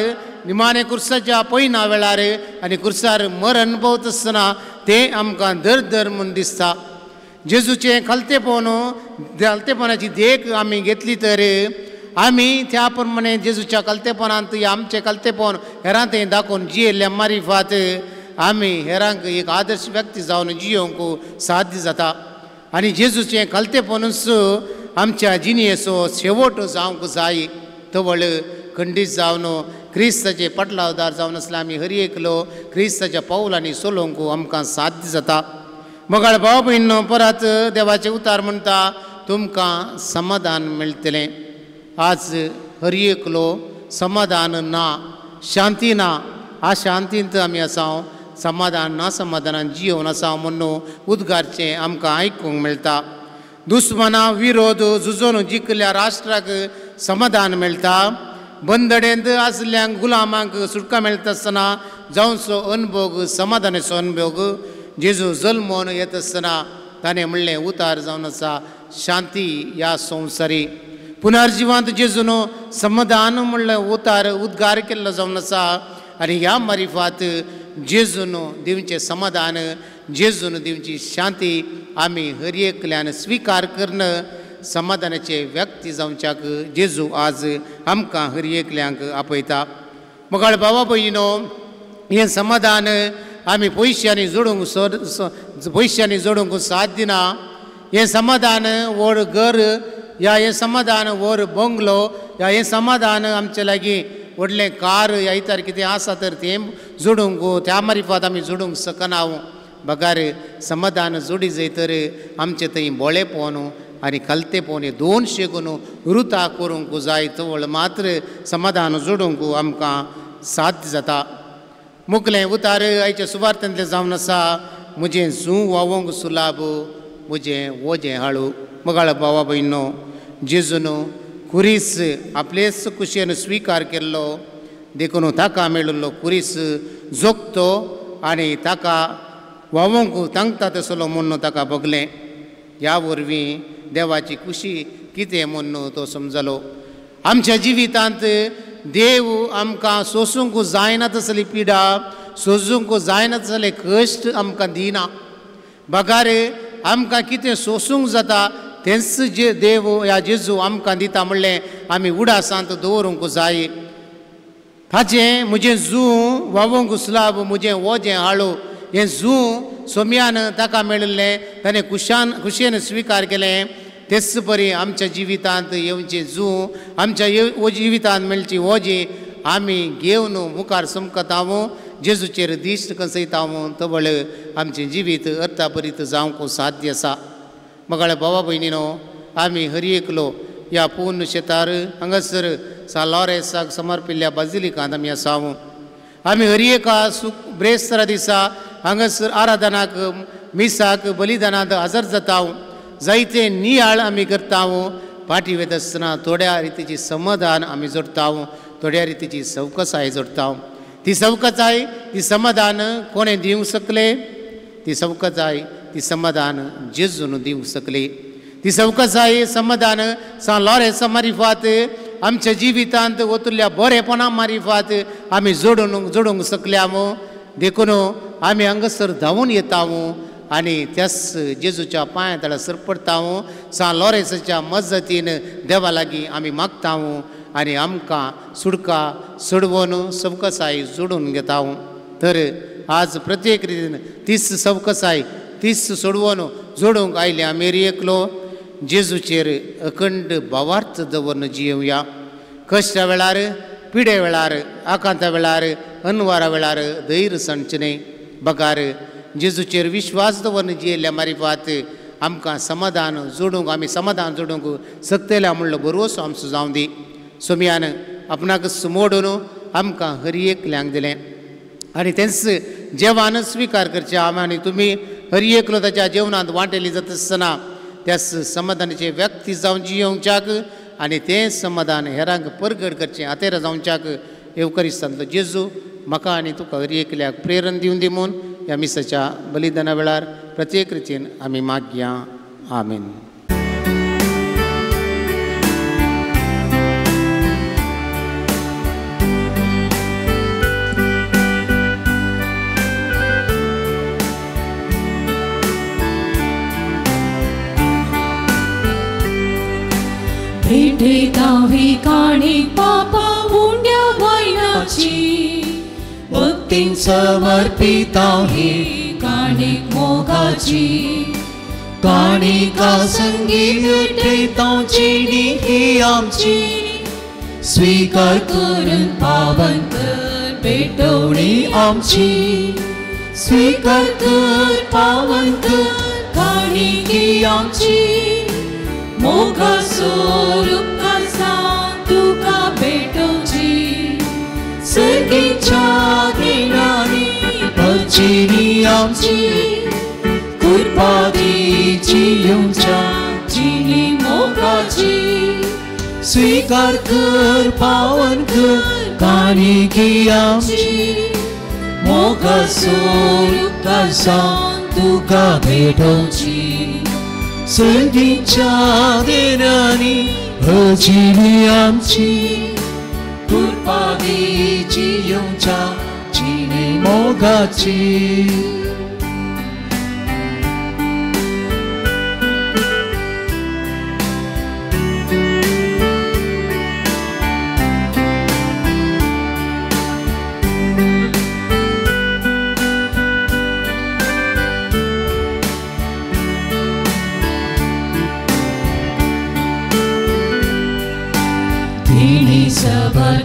निमाणे कुर्साच्या पयना वेळार आनी कुर्सार मरण पावता आसतना तें आमकां दर दर म्हूण दिसता. जेजूचें कलतेपणाची देख आमी घेतली तर आमी त्या प्रमाणे जेजूच्या कलतेपणांत आमचे कलतेपण हेरांत दाखोवन जियेल्ल्या मारिफात आमी हेरांक एक आदर्श व्यक्ती जावन जियोंक साध्य जाता आनी जेजूचें कलतेपणूच आमच्या जिणेचो शेवट जावंक जाय तवळ खंडीत जावन क्रिस्ताचे पटलावदार जावन आसले आमी हर एकलो क्रिस्ताच्या पावलांनी चलोवंक आमकां साध्य जाता. मोगाळ भाव भयणीनो, परत देवाचे उतार म्हणटा तुमकां समाधान मेळटलें. आज हर एकलो समाधान ना, शांती ना, आ शांतींत आमी आसा, समाधान ना समाधानान जियोन आसा म्हणून उद्गारचें आमकां आयकूंक मेळटा. दुस्मना विरोध झुजोन जिखल्या राष्ट्राक समाधान मेळटा. बंदडेंत आसल्यांक गुलामांक सुटका मेळटा आसतना जावचो अनुभव समाधानाचो अनुभव जेजू जल्मोन येता आसतना ताणें म्हणलें उतार जावन आसा शांती ह्या संवसारी. पुनर्जिवांत जेजून समाधान म्हणलें उद्गार केल्लो जावन आसा आनी ह्या मारिफात जेजून दिवचें समाधान, जेजून दिवची शांती आमी हर एकल्यान स्विकार करन समाधानाचे व्यक्ती जावच्याक जेजू आज आमकां हर एकल्यांक आपयता. मोगाळ भावा भयणीनो, हें समाधान आमी पयशांनी जोडूंक साध्य ना. हें समाधान व्हड घर या हें समाधान व्हड बंगलो या हें समाधान आमचे लागीं व्हडलें कार ह्या इतर कितें आसा तर तें जोडूंक त्या मारिफात आमी जोडूंक शकना. बगार समाधान जोडी जैतर आमचे थंय बोळेपण आनी कलतेपण हे दोन शेगून वृता करूंक जाय तवळ मात्र समाधान जोडूंक आमकां साध्य जाता. मुखलें उतार आयच्या सुवार्थांतलें जावन आसा म्हजें झू वावोंक सुलाभ, म्हजें वोजें हाळू. मोगाळ भावा भयणीनो, जेजून कुरीस आपलेच कुशेन स्विकार केल्लो देखून ताका मेळिल्लो कुरीस जोगतो आनी ताका वावोंक तांगता तसलो म्हणून ताका बगलें. ह्या वरवीं देवाची खुशी कितें म्हणून तो समजलो. आमच्या जिवितांत देव आमकां सोसूंक जायना तसली पिडा, सोसूंक जायना तसले कश्ट आमकां दिना. बगार आमकां कितें सोसूंक जाता तेंच जे देव ह्या जेजू आमकां दिता म्हणलें आमी उडासांत दवरूंक जाय. ताचें म्हजें झू वावोंक सुलाभ, म्हजें वोजें हाळू हें झू सोम्यान ताका मेळिल्लें ताणें खुशेन स्विकार केलें. तेच परी आमच्या जिवितांत येवचें झू, आमच्या जिवितांत मेळची वोजी आमी घेवन मुखार समकतां, जेजूचेर दिश्ट कसयतां तवळ आमचें जिवीत अर्थाभरीत जावंक साध्य आसा. मोगाळ भावा भयणीनो, आमी हर एकलो ह्या पूर्ण शेतार हांगासर सा लॉरेसाक समर्पिल्ल्या बाजिलिकांत आमी आसा. आमी हर एका ब्रेस्तारा दिसा हांगासर आराधनाक मिसाक बलिदानांत हजर जाता. जायते नियाळ आमी करता. पाटी वयता आसतना थोड्या रितीची समाधान आमी जोडटा, थोड्या रितीची सवकसाय जोडटा. ती सवकसाय ती समाधान कोणें दिवंक शकले? ती सवकसाय ती समाधान जेजून दिवंक शकले. ती सवकसाय समाधान सा लॉरेसा मारिफात आमच्या जिवितांत वतुल्ल्या बरेपणा मारिफात आमी जोडूंक शकल्या. देखून आमी हांगासर धांवून येता आनी त्याच जेजूच्या पांया तळा सरपडटा. सा लॉरेसाच्या मजतीन देवा लागीं आमी मागता आनी आमकां सुडका सोडवून सवकसाय जोडून घेता. तर आज प्रत्येक रितीन तीच सवकसाय तीच सोडवून जोडूंक आयले आमी एकलो जेजूचेर अखंड भावार्थ दवरून जियेवया. कश्टा वेळार, पिडे वेळार, आकांता वेळार, अनवारा वेळार धैर्य सांडचें. बगार जेजूचेर विश्वास दवरून जियेल्ल्या मारिफात आमकां समाधान जोडूंक आमी समाधान जोडूंक शकतल्या म्हणलो भरवोसो आमचो जावं दी. सोम्यान आपणाक मोडून आमकां हर एकल्यांक दिलें आनी तेंच जेवण स्विकार करचें आनी तुमी हर एकलो ताच्या जेवणांत वांटेली जाता आसतना त्या समाधानाचे व्यक्ती जावन जियोवच्याक आनी तें समाधान हेरांक परगट करचें आतेर जावच्याक येवकरिस्तांतलो जेजू म्हाका आनी तुका हर एकल्याक प्रेरण दिवन दी म्हूण ह्या मिसाच्या बलिदाना वेळार प्रत्येक रितीन आमी मागया. आमीन. भेटता तावी काणी पापा उंड्या वायनाची भक्तीन समर्पिता ही काणी मोगाची काणिका संगीत विठ्ठलाची ही आमची स्वीकार करून पावन कर पेटवणी आमची स्वीकार कर पावन कर काणिकी आमची मोगा स्वरूप कसा तुका भेटोची सर्गीच्या दिनानी भजिनी आमची कृपादीची येऊच्या जिनी मोगाची स्वीकार कर पावन कर काणिकी आमची मोगा स्वरूप कसा तुका भेटोची सर्गीच्या दिनानी भजिनी आमची कृपादीची येऊच्या जिनी मोगाची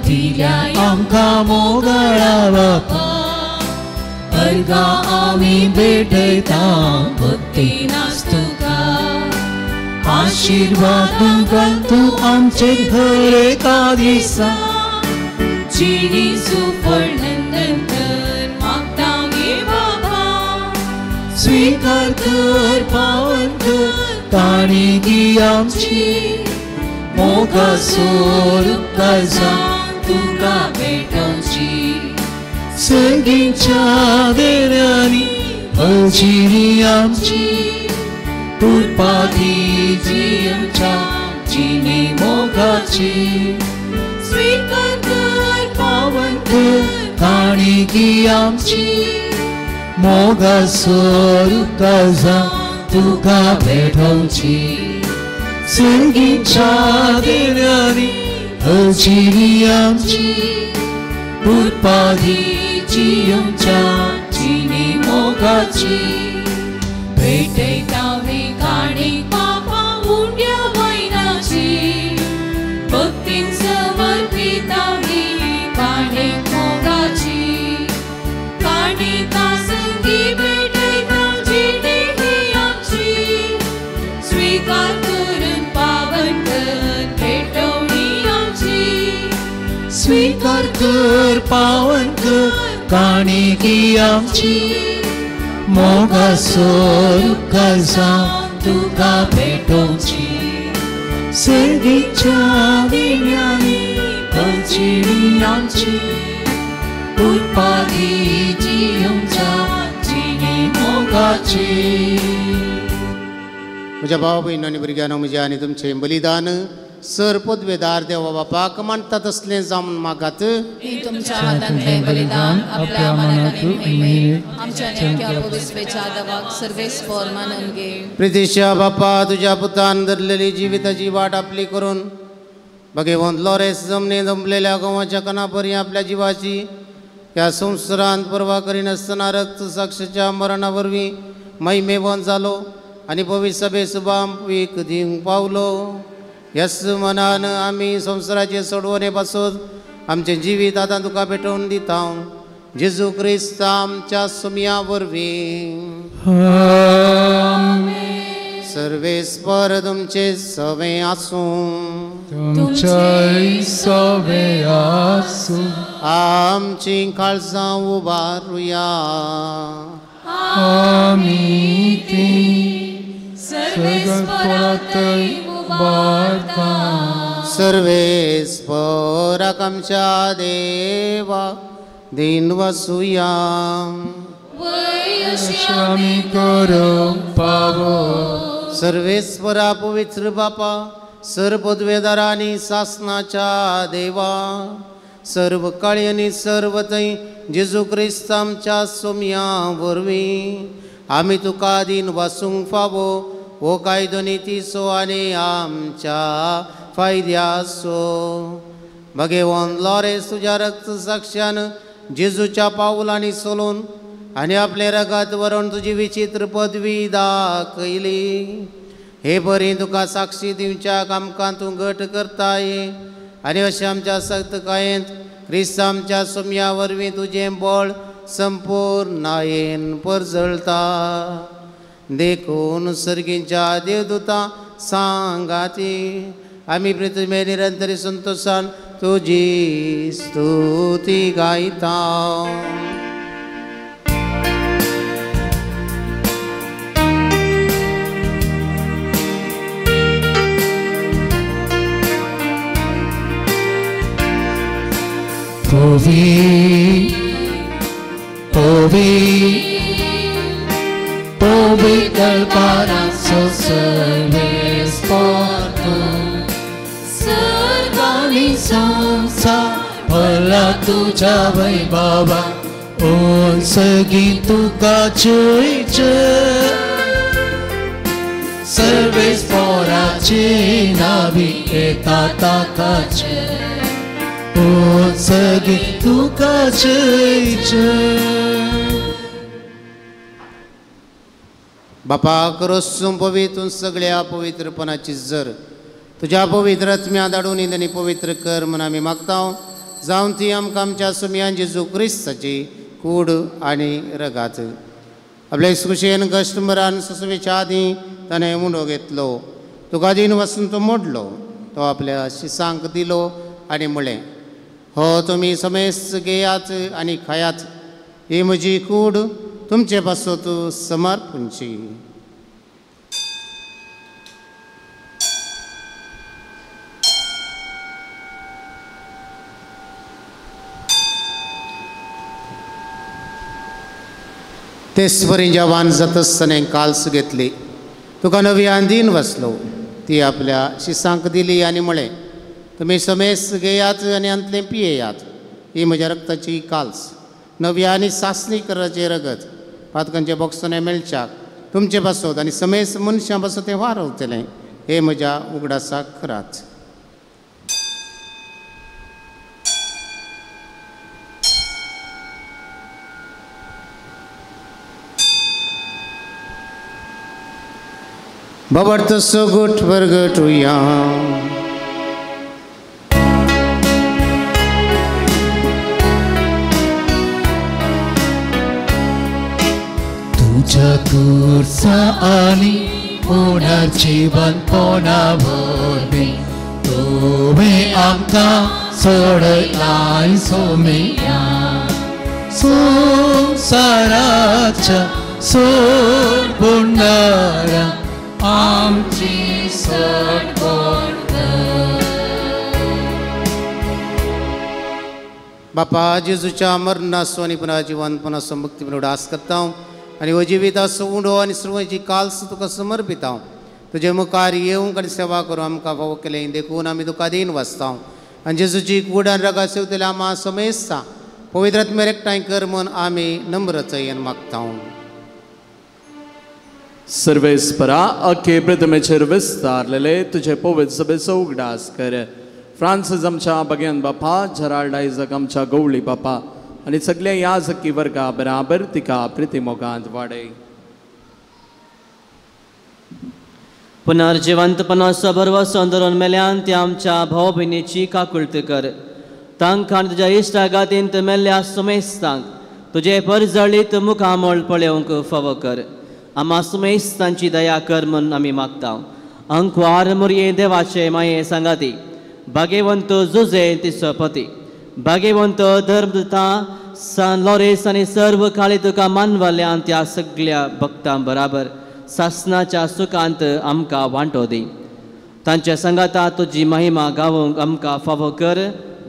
दिल्या आमकां मोगळा बापा अर्गा आमी भेटयता भक्तीन तुका आशीर्वाद तूं आमचे घर एका दिसा जिणी सुफळनंदन कर मागता गे बाबा स्वीकार कर पावन कर काणिकी आमची मोगा स्वरूप कसा तुका भेटोची सर्गीच्या दिनानी भजिनी आमची कृपादीची आमच्या जिनी मोगाची स्वीकार कर पावन कर काणिकी आमची मोगा स्वरूप कसा तुका भेटोची सर्गीच्या दिनानी भजिनी आमची कृपादीची आमच्या जिनी मोगाची भेटयता वे काणी पापा उंड्या वायनाची भक्तीन समर्पिता वे काणी मोगाची काणिका संगी भेटयता जिनी ही आमची स्वीकार करून पावन कर भेटवणी आमची स्वीकार कर पावन कर काणिकी आमची मोगा स्वरूप कसा तुका भेटोची सर्गीच्या दिनानी भजिनी आमची कृपादीची आमच्या जिनी मोगाची म्हज्या भाव भयणांनी भुरग्यांनो म्हजें आनी तुमचें बलिदान सर पदवेदार देवा बापाक मानता तसलें जावन मागात तुमच्या हातांतलें बलिदान आपल्या मनात आमच्या नेमक्या पवित्रेच्या देवाक सर्वेस्पर मानून घे प्रितीच्या बापा तुज्या पुतान धरलेली जिविताची वाट आपली करून भगवंत लॉरेस जमने जमलेल्या गोवाच्या कणापरी आपल्या जिवाची ह्या संवसारांत परवा करिनासतना रक्त साक्षाच्या मरणा वरवीं महिमेवंत जालो आनी पवित्र सभे सुभांक दिवंक पावलो ह्याच मनान आमी संवसाराचे सोडवणे पासून आमचें जिवीत आतां तुका भेटोवन दिता जेजू क्रिस्त आमच्या सुमया वरवीं सर्वेस्पर तुमचे सवे आसूं तुमचे सवे आसूं आमची काळजां उबारुया आमी ती सर्वेस्परातय उबारता सर्वेस्पराक आमच्या देवा दिन वसुया आमी करूंक पावो सर्वेस्परा पवित्र बापा सर्व पदवेदारांनी शासनाच्या देवा सर्व काळी आनी सर्व थंय जेजू क्रिस्त आमच्या सोमया वरवीं आमी तुका दिन वासूंक फावो हो कायदो नितीचो आनी आमच्या फायद्याचो. भगेवन लॉरेस तुझ्या रक्त साक्षान जेजूच्या पावलांनी चलून आनी आपले रगत व्हरून तुजी विचित्र पदवी दाखयली. हे बरी तुका साक्षी दिवच्याक आमकां तूं घट करताय आनी अशें आमच्या सख्तकायेंत क्रिस्त आमच्या सोम्या वरवीं तुजें बळ संपूर्णायेन परजळता. देखून सर्गींच्या देवदूतां सांगाती आमी पृथ्वी निरंतरी संतोषान तुजी स्तुती गायता. Povităl paraso serves portu Sărgani sonsa Păla tuja vaibhava Un săghitu ca ceice Serves porace navi etata cace Un săghitu ca ceice बापा करोसून पवित्र सगळ्या पवित्रपणाची जर तुझ्या पवित्र आत्म्या धाडून इंदनी पवित्र कर म्हूण आमी मागता. जावन ती आमकां आमच्या सोम्यान जेजू क्रिस्ताची कूड आनी रगात. आपल्या सुशेन कश्ट मरान ससवेच्या आदीं ताणें मुंडो घेतलो. तुका दिन वचून तो मोडलो. तो आपल्या शिसांक दिलो आनी म्हळें हो तुमी समेस्त घेयात आनी खायात. ही म्हजी कूड तुमचे पासत समर्पणची. तेच परी जवान जातसताना काल्स घेतली. तुका नवी आंदीन वसलो. ती आपल्या शिसांक दिली आनी म्हळें तुमी समेस्त घेयात आनी अंतलें पियेयात. ही म्हज्या रक्ताची काल्स नव्या आनी सासणी कराचे रगत पातकांचे बोगसोने मेळच्याक तुमचे बसत आनी समेस्त मनशां बसत तें वारवतलें. हे म्हज्या उगडासाक करात. बाबर्त सोगुट वर्गटुया तुझ्या कुर्सा आनी पुणार जीवन पोना भरबी तुवें आमकां सोडलाय सोमेया. संवसाराच्या सोडणारा आमची सोडवण कर. बापा जेजूच्या मरणाचो आनी पुन्हा जिवंतपणाचो मुक्ती म्हणून उडास करता आनी हो जिविताचो उंडो आनी सर्वांची काल्स तुका समर्पिता. तुजे मुखार येवंक आनी सेवा करूं आमकां फावो केलें. देखून आमी तुका दिन वचता आनी जेजूची कूड आनी रगत सेवतले आम्हा समेस्ता पवित्र आत्म्यार एकठांय कर म्हूण आमी नम्रतायेन मागता. सर्वेस्परा अख्खे प्रथमेचेर विस्तारलेले तुझे पवित्र सभेचो उगडास कर. फ्रांसीस आमच्या भगवान बापा, जेराल्ड आयझक आमच्या गवळी बापा आनी सगळ्या याजकी वर्गा बराबर तिका प्रितिमोगांत वाडय. पुनर्जिवंतपणाचो भरवसो धरून मेल्यान ते आमच्या भाव भयणीची काकुळट कर. तांकां तुज्या इश्टागातींत मेल्ल्या सुमेस्तांक तुजे परजळीत मुखामोळ पळोवंक फावो कर. आम्हा सुमेस्तांची दया कर म्हूण आमी मागता. अंकवार मुरये देवाचे माये सांगाती भाग्यवंत जुजे तिचो पती भाग्यवंत धर्मदूता सान लॉरेस आनी सर्व काळी तुका मानवाल्यान त्या सगळ्या भक्तां बराबर सासनाच्या सुखांत आमकां वांटो दी. तांच्या संगाता तुजी महिमा गावूंक आमकां फावो कर.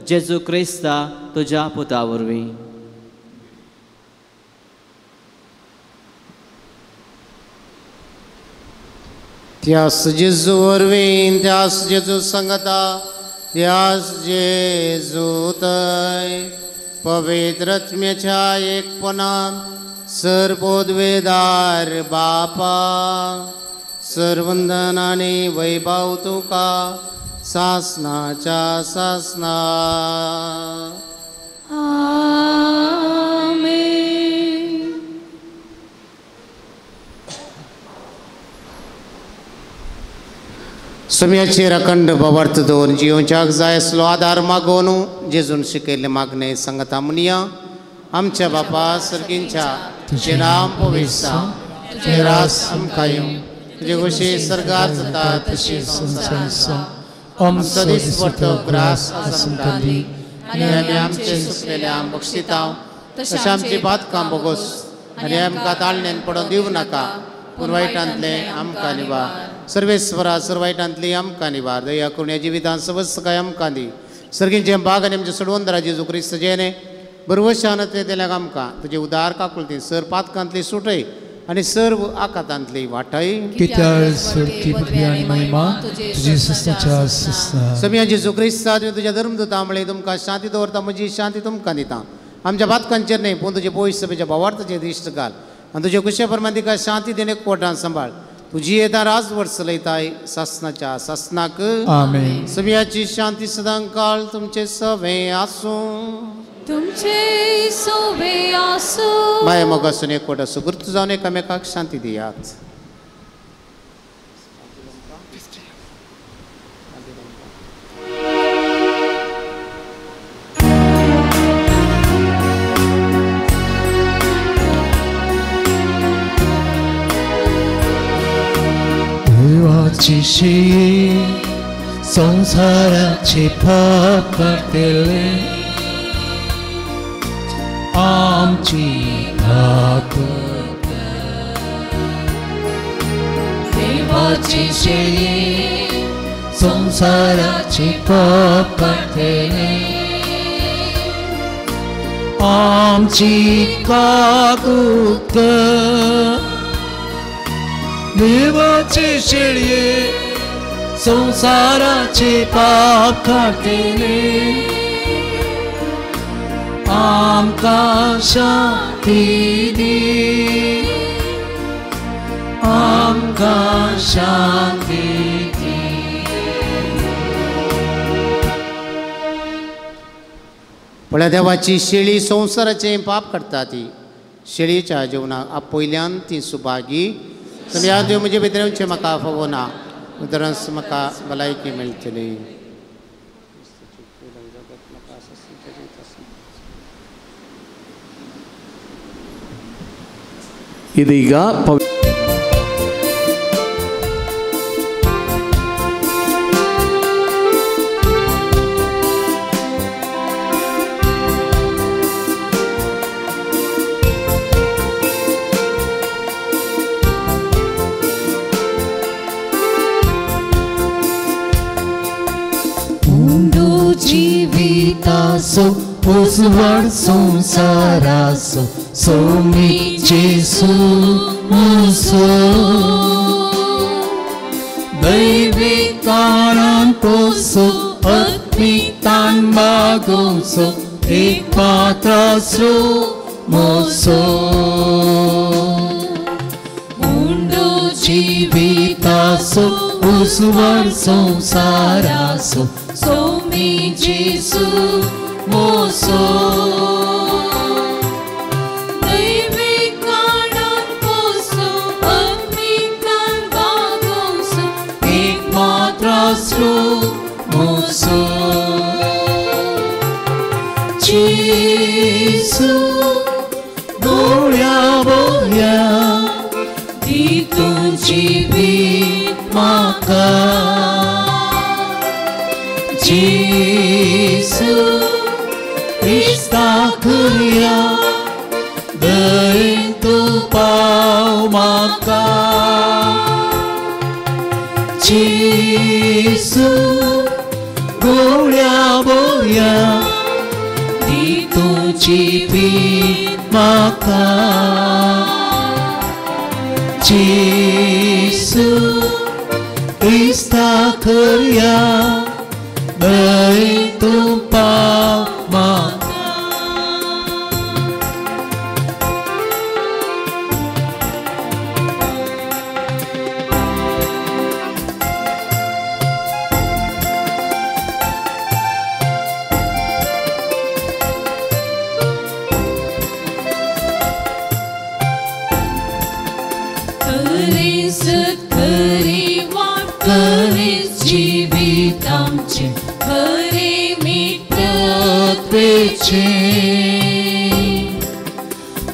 जेजू क्रिस्ता तुज्या पुता वरवीं. त्यास जेजू वरवीं त्यास जेजू संगता त्यास जेजू तय पवित्र आत्म्याच्या एकपणान सरपोदवेदार बापा सर्वंदनाने वैभव तुका सासनाच्या सासना. आमेन. सुम्याचे अखंड भावार्थ दोन जिवंच्याक जाय असलो आधार मागोवन जेजून शिकयल्ले मागणे सांगता म्हणया. आमच्या बापा सर्गींच्या तुझे नाम पवित्र तुझे रास आमकां येवं तुझे कशे सर्गार जाता तशी संसारांत आमचो दीस पडटो ग्रास आमकां दी आनी आमी आमचे सुकलेल्या बक्षितांव तशें आमची बातकां बोगोस आनी आमकां ताळणेन पडोवन दिवं नाका पूण वायटांतले आमकां निवार. सर्वेस्वरा सर्वायटांतली आमकां निवार. दया करून ह्या जिवितांत सवस्त काय आमकां दी. सर्गींचे बाग आनी आमचे सोडवंदरा जेजू क्रिस्त जेणे बरवशान ते दिल्याक आमकां तुजे उदार काकुळटी सर पातकांतली सुटय आनी सर्व आकातांतली वाटाय. कित्याळ सर्ती पदवी आनी महिमा तुजी सस्ताच्या सस्ता. समिया जेजू क्रिस्ता तुज्या धर्मदूता म्हळ्यार तुमकां शांती दवरता म्हजी शांती तुमकां दिता. आमच्या बातकांचेर न्हय पूण तुजे पवित्र सभेच्या भावार्थाचेर दिश्ट घाल आनी तुजे कुशे प्रमाणे तिका शांती देणे कोटान सांबाळ. तुजी येता राजवट चलयताय सासनाच्या सासनाक. आमेन. समियाची शांती सदां काळ तुमचे सवे आसूं. तुमचे सोबे आसूं. माया मोगासून एकवट सुगृत जावन एकामेकाक शांती दियात. देवाची शेळी संसाराचे पाप काढतेले आमची घातक. देवाची शेळी संसाराचे पाप काढतेले आमची काकूक. देवाची शेळये संसाराचे पाप काढतेले आमकां शांती दी. आमकां शांती दी. पळय देवाची शेळी संसाराचे पाप काडटा ती शेळयेच्या जिवनाक पयल्यान ती सुभागी. सगळ्या देव म्हजे भितर म्हाका फोव ना उदरस म्हाका भलायकी मेळटली. ಇದೀಗ जीवितासो उजवाड संसारासो सोमी जेसू मुसो दैविकानां पोसो अत्मितान मागोसो एक पात्रासो मोसो मुंडो जीवितासो उजवाड संसारासो सोमी जेसू मोसो दैविकानां पोसो अत्मितान मागोसो एक पात्रासो मोसो जेसू गोळ्या बोल्या दितून जीवित म्हाका. जेसू क्रिस्ताक या दयेन तूं पाव म्हाका. जेसू गोळ्या बोल्या दितून जीवित म्हाका. जेसू क्रिस्ताक या दयेन तूं पाव म्हाका.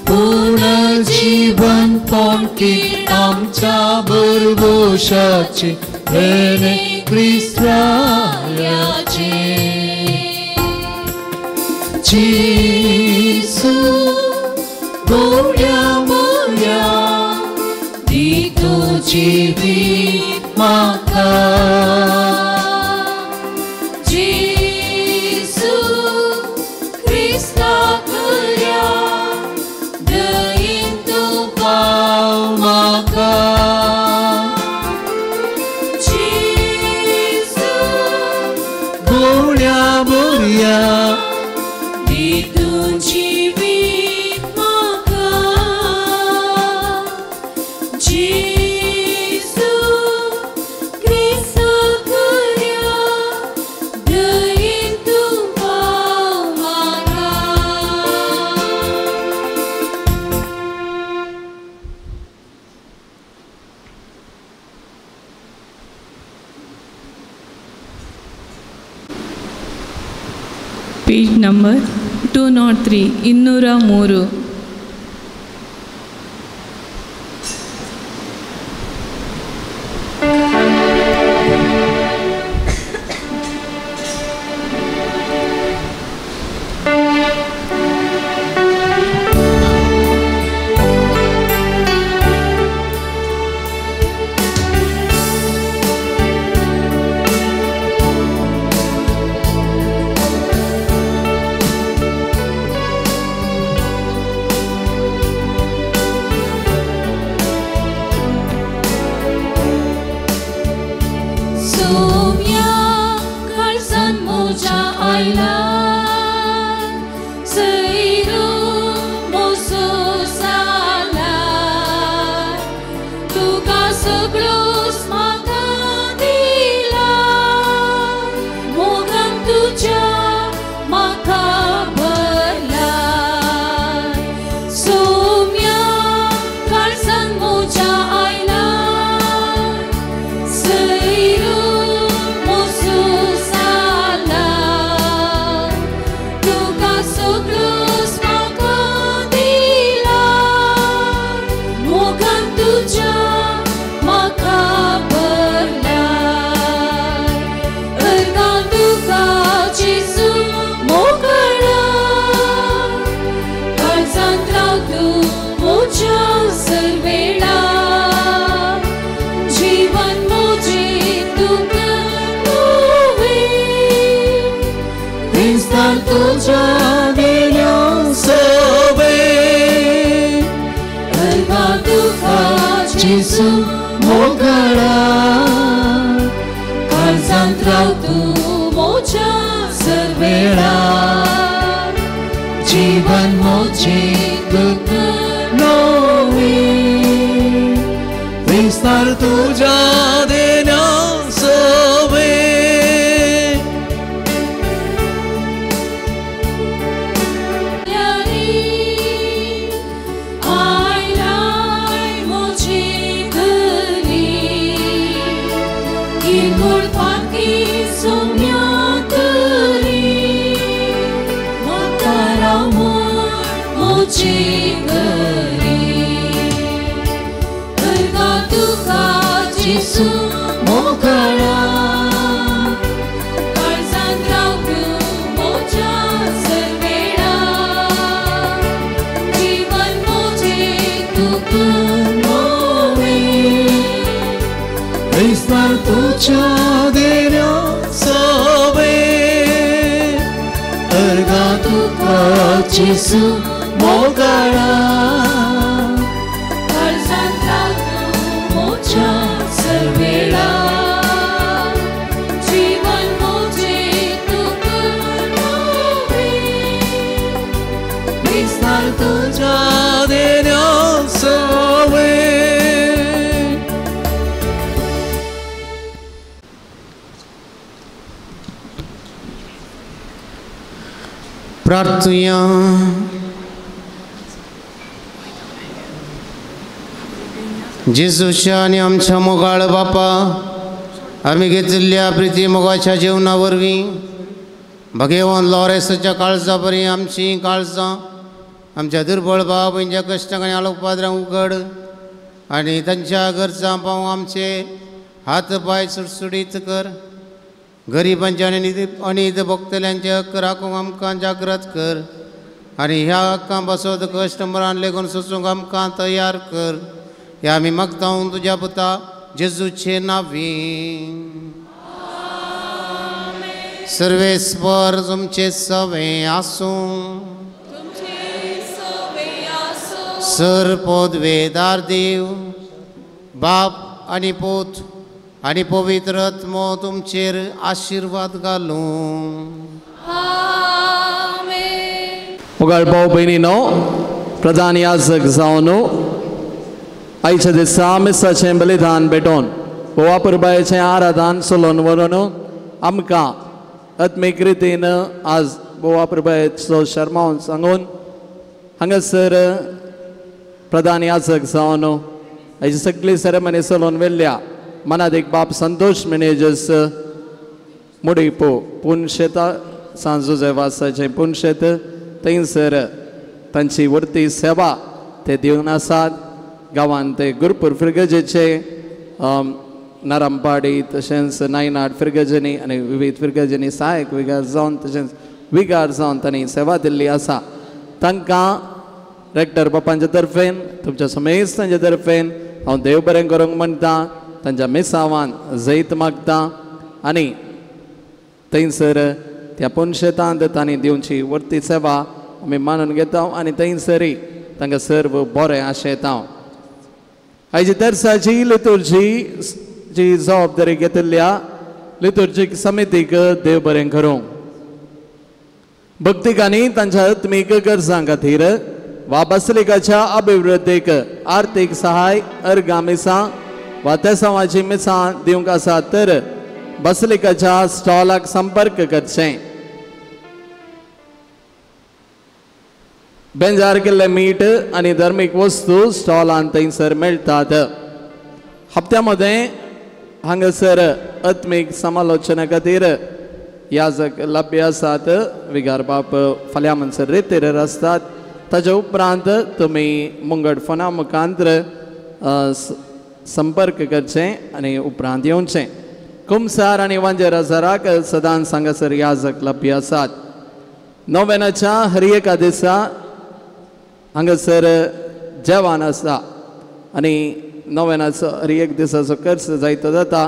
पूर्ण जीवन पोंकीत आमच्या भरवशाचे येणे ख्रिस्त रायाचे जेसू गोड्या मोया दी तू जिवीत म्हाका जेसू ख्रिस्ता करया दयेन तूं पाव म्हाका जेसू गोड्या मोया दी तूं जिवीत म्हाका जेसू ख्रिस्ता करया दयेन तूं पाव म्हाका ಪೇಜ್ ನಂಬರ್ 203 203. सोम्या काळजान मोज्या आयलां सैरो मोसो सालां तुका सगळोच म्हाका दिला मोगान तुज्या म्हाका भरला सोम्या काळजान मोज्या आयलां सैरो मोसो सालां तुका सगळोच म्हाका दिला मोगान तुज्या म्हाका भरला अर्गां तुका जेसू मोकळा काळजांत राव तूं मोज्या सर्वेळा जीवन मोजे तुका नोवे क्रिस्तान तुझ्या देण्या सवे अर्गां तुका जेसू मोकळा काळजांत राव तूं मोज्या सर्वेळा जीवन मोचे दुःख नोवे क्रिस्तान तुझ्या देण्या सवे आयलाय मोजे घरी किरकोळ फाकी सोम्या तरी म्हाका राव म्हूण मोजे घरी अर्गां तुका जेसू मोकळा काळजांत राव तूं मोज्या सर्वेळा जीवन मोजे तुका नोवे क्रिस्तान तुझ्या देण्या सवे अर्गां तुका जेसू मोकळा काळजांत राव तूं मोज्या सर्वेळा जीवन मोजे तुका नोवे क्रिस्तान तुझ्या देण्या सवे प्रार्थुया जेजूच्या आनी आमच्या मोगाळ बापा आमी घेतिल्ल्या प्रिती मोगाच्या जेवणा वरवीं भगेवन लॉरेसच्या काळजा बरी आमची काळजां आमच्या दुर्बळ भाव भयणच्या कश्टांक आनी आलोपाद्रांक उगड आनी तांच्या गरजां पावूं आमचे हात पांय सुटसुटीत कर. गरिबांच्या आनी अनिद भोगतल्यांचे हक्क राखूंक आमकां जागृत कर आनी ह्या हक्कां बसोत कश्ट मरान लेगून सोसूंक आमकां तयार कर. हे आमी मागता तुज्या पुता जेजूचे नांवी. सर्वेस्पर तुमचे सवे आसूं सर पोदवेदार देव बाप आनी पोत आनी पवित्र आत्मो तुमचेर आशिर्वाद घालूं. मुगाळ भाव भयणीनो प्रधान याजक जावन आयच्या दिसा मिसाचें बलिदान भेटोवन बोवा पुरबायेचें आराधन चलोवन व्हरून आमकां आत्मीक रितीन आज बोवा पुरबायेचो शर्मावन सांगून हांगासर प्रधान याजक जावन हाची सगळी सेरेमनी चलोवन व्हेल्ल्या मनादीक बाप संतोष मेनेजर्स मुडीपो पुनशेता सांजो जेवासाचें पुनशेत थंयसर तांची वर्ती सेवा ते दिवन आसात. गांवांत ते गुरपूर फिरगजेचे नरमपाडी तशेंच नायनाड फिरगजनी आनी विविध फिरगजनी सहायक विगार जावन तशेंच विगार जावन तांणी सेवा दिल्ली आसा. तांकां रेक्टर बापांच्या तर्फेन तुमच्या समेस्तांच्या तर्फेन हांव देव बरें करूंक म्हणटा. तांच्या मिसावान जैत मागता आनी थंयसर त्या पुनशेतांत तांणी दिवची वर्ती सेवा आमी मानून घेता आनी थंयसरी तांकां सर्व बरें आशेता. हाजी दर्साची लितुर्जी जी जबाबदारी घेतिल्ल्या लितुर्जीक समितीक देव बरें करूं. भक्तिकांनी तांच्या आत्मीक गरजां खातीर वा बसलिकाच्या अभिवृद्धीक आर्थीक सहाय अर्गामिसां वा तेसांवाची मिसां दिवंक आसा तर बसलिकाच्या स्टॉलाक संपर्क करचें. बेंजार केल्ले मीठ आनी धर्मीक वस्तू स्टॉलांत थंयसर मेळटात. हप्त्यामध्ये हांगासर आत्मीक समालोचना खातीर याजक लभ्य आसात. विगार बाप फाल्यां म्हणसर रितीर आसतात. ताचे उपरांत तुमी मुंगड फोना मुखांतर संपर्क करचें आनी उपरांत येवचें. कुमसार आनी वांजेर हजाराक सदांच हांगासर याजक लभ्य आसात. नोवेनाच्या हर एका दिसा हांगासर जेवण आसा आनी नोवेनाचो हर एक दिसाचो खर्च जायतो जाता.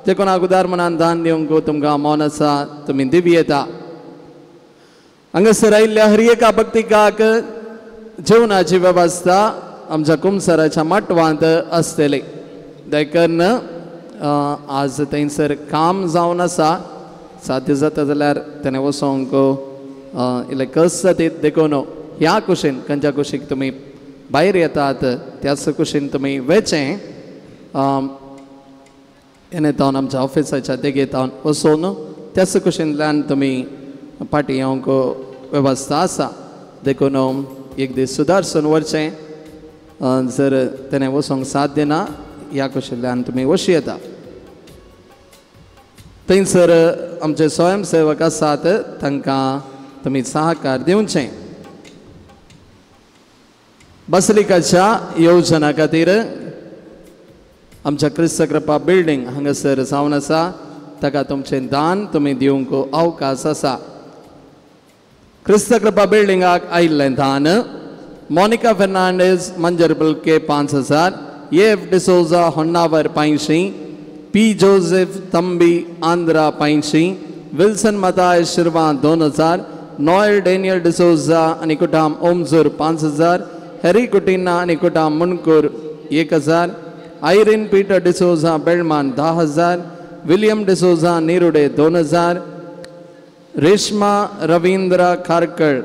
जे कोणाक उदार मनान दान दिवंक तुमकां मौन आसा तुमी दिवी येता. हांगासर आयिल्ल्या हर एका भक्तिकाक जेवणाची वेवस्था आमच्या कुमसाराच्या मटवांत आसतली. देखून आज थंयसर काम जावन आसा. साध्य जाता जाल्यार तेणें वचोंक इल्ले कस जातीत देखून ह्या कुशीन खंयच्या कुशीक तुमी भायर येतात त्याच कुशीन तुमी वेचें. येणे जावन आमच्या ऑफिसाच्या देगेत जावन वचून त्याच कुशींतल्यान तुमी फाटीं येवंक वेवस्था आसा. देखून एक दीस सुदारसून व्हरचें. जर तेणें वचोंक साध्य ना ह्या कुशींतल्यान तुमी वशी येता. थंयसर आमचे स्वयंसेवक आसात तांकां तुमी सहकार दिवचें. बसलिकाच्या येवजणा खातीर आमच्या क्रिस्त कृपा बिल्डींग हांगासर जावन आसा. ताका तुमचें दान तुमी दिवंक अवकाश आसा. क्रिस्त कृपा बिल्डिंगाक आयिल्लें दान Monica Fernandes Manjarbal K 5000, F D'Souza Honnavar 85, P Joseph Thambi Andhra 85, Wilson Mathai Shirva 2000, Noel Daniel D'Souza आनी कुटाम ओमजूर 5000, हेरी कुटिना आनी कुटाम Munkur 1000, Irene Peter D'Souza Belman 10000, William D'Souza Nirude 2000, Reshma Ravindra Kharkar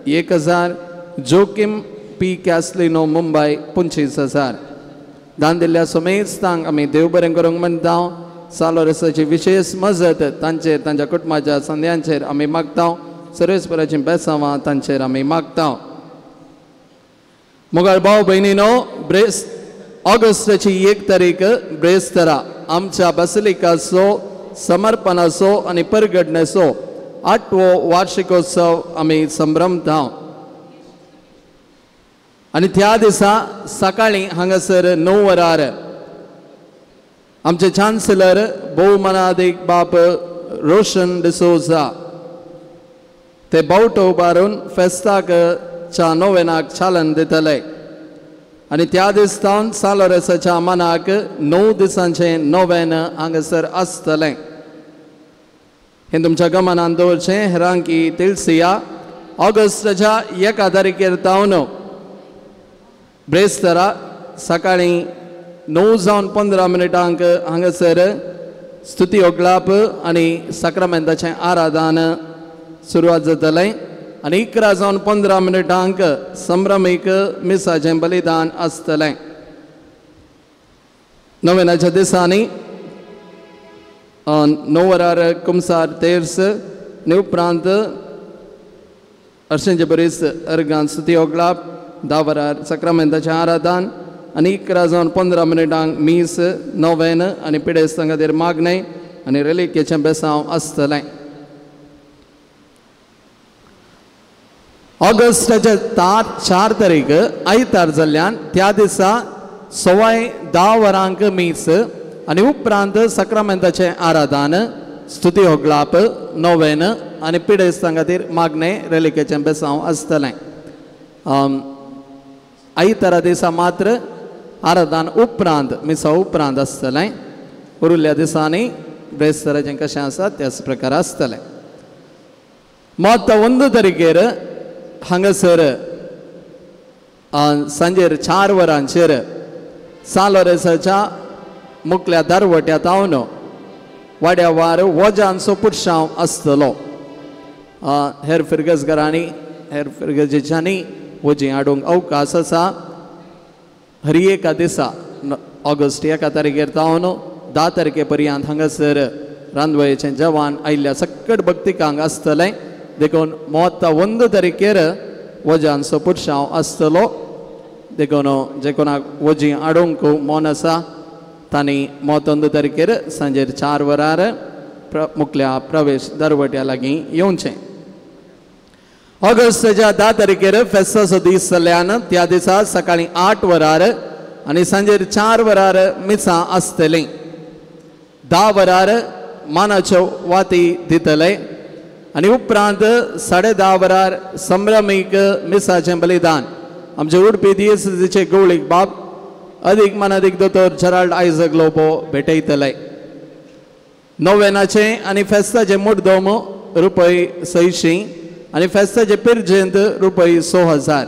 1000, Joachim P Caslino Mumbai 25000. दान दिल्ल्या समेस्तांक आमी देव बरें करूंक म्हणटा. सालोरेसाची विशेष मजत तांचेर तांच्या कुटुंबाच्या संद्यांचेर आमी मागता. सर्वेस्पराची बेसांवां तांचेर आमी मागता. मुगाळ भाव भयणीनो, ऑगस्टाची 1 तारीख ब्रेस्तारा आमच्या बसलिकाचो समर्पणाचो आनी परगडणेचो 8वो वार्षिकोत्सव आम्ही संभ्रमता आणि त्या दिसा सकाळी हांगासर 9 वरार आमचे चान्सलर भोवमानाधिक बाप रोशन डिसोजा ते बावटो उबारून फेस्ताक च्या नोवेनाक चालन दितले आणि त्या दिसतावन सालोरेसाच्या मनाक 9 दिसांचे नोवेन हांगासर आसतले हे तुमच्या गमनान दवरचें हेरांकी तिळसिया ऑगस्टाच्या 1 तारखेर तावन ब्रेस्तरा सकाळी 9:15 हांगासर स्तुती ओगलाप आणि सक्रामेंताचें आराधन सुरवात जातलें आणि 11:15 संभ्रमीक मिसाचें बलिदान आसतलें नोवेनाच्या दिसांनी 9 वरार कुमसार तेर्स आणि उपरांत अर्शेंचे बरीस अर्गांत स्तुती ओगलाप 10 वरार सक्रामेंताचें आराधन आणि 11:15 मीस नोवेन आणि पिडेस्तां खातीर मागणें आणि रेलिकेचें बेसांव आसतलें ऑगस्टाचे 4 तारीख आयतार जाल्ल्यान त्या दिसा सवाय 10 वरांक मीस आणि उपरांत सक्रामेंताचें आराधन स्तुती ओगलाप नोवेन आणि पिडेस्तां खातीर मागणें रेलिकेचें बेसांव आसतलें आयतारा दिसा मात्र आराधन उपरांत मिसा उपरांत आसतलें उरिल्ल्या दिसांनी ब्रेस्तराचें कशें आसा त्याच प्रकार आसतलें मात 1 तारखेर हांगासर सांजेर 4 वरांचेर सालोरेसाच्या मुखल्या दारवट्यातावन वाड्या वार वजांचो पुरसांव आसतलो हेर फिरगजगारांनी हेर फिरगजेच्यांनी वजी हाडूंक अवकाश आसा हर एका दिसा ऑगस्ट 1 तारखेर तावन 10 तारखे पर्यंत हांगासर रांदवयेचें जेवण आयिल्ल्या सकट भक्तिकांक आसतलें देखून मोत 1 तारखेर वजांचो पुरसांव आसतलो देखून जे कोणाक वजी हाडूंक मोन आसा तांणी मोत 1 तारखेर सांजेर 4 वरार मुखल्या प्रवेश दरवट्या लागीं येवचें ऑगस्टाच्या 10 तारखेर फेस्ताचो दीस जाल्ल्यान त्या दिसा सकाळी 8 वरार आणि सांजेर 4 वरार मिसां आसतलीं 10 वरार मानाच्यो वाती दितले आणि उपरांत 10:30 वरार संभ्रमीक मिसाचें बलिदान आमचे उडपी दिएसचे गवळीक बाब अदीक मानादीक दोतोर जेराल्ड आयझक लोबो भेटयतले नोवेनाचें आनी फेस्ताचें मुद्दम ₹600 आणि फेस्ताचे पिर्जेंत ₹100,000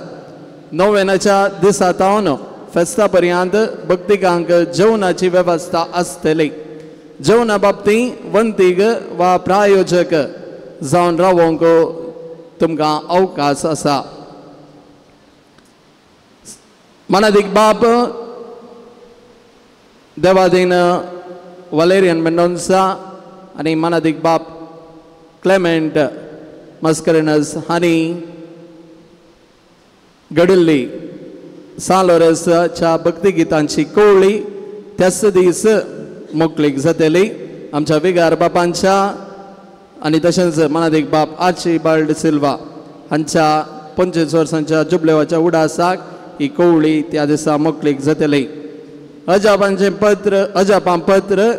नोवेनाच्या दिसा तावन फेस्ता पर्यंत भक्तिकांक जेवणाची वेवस्था आसतली जेवणा बाबतींत वंतीक वा प्रायोजक जावन रावोंक तुमकां अवकाश आसा मानादीक बाब देवादीन वलेरियन मेंडोन्सा आणि मानादीक बाब क्लेमेंट मस्करेनस हांणी घडिल्ली सालोरेसाच्या भक्तिगितांची कवळी त्याच दीस मोकळीक जातली आमच्या विगार बापांच्या आणि तशेंच मानादीक बाब आर्चिबाल्ड सिल्वा हांच्या 25 वर्सांच्या जुबलेवाच्या उडासाक ही कवळी त्या दिसा मोकळीक जातली अजापांचें पत्र अजापां पत्र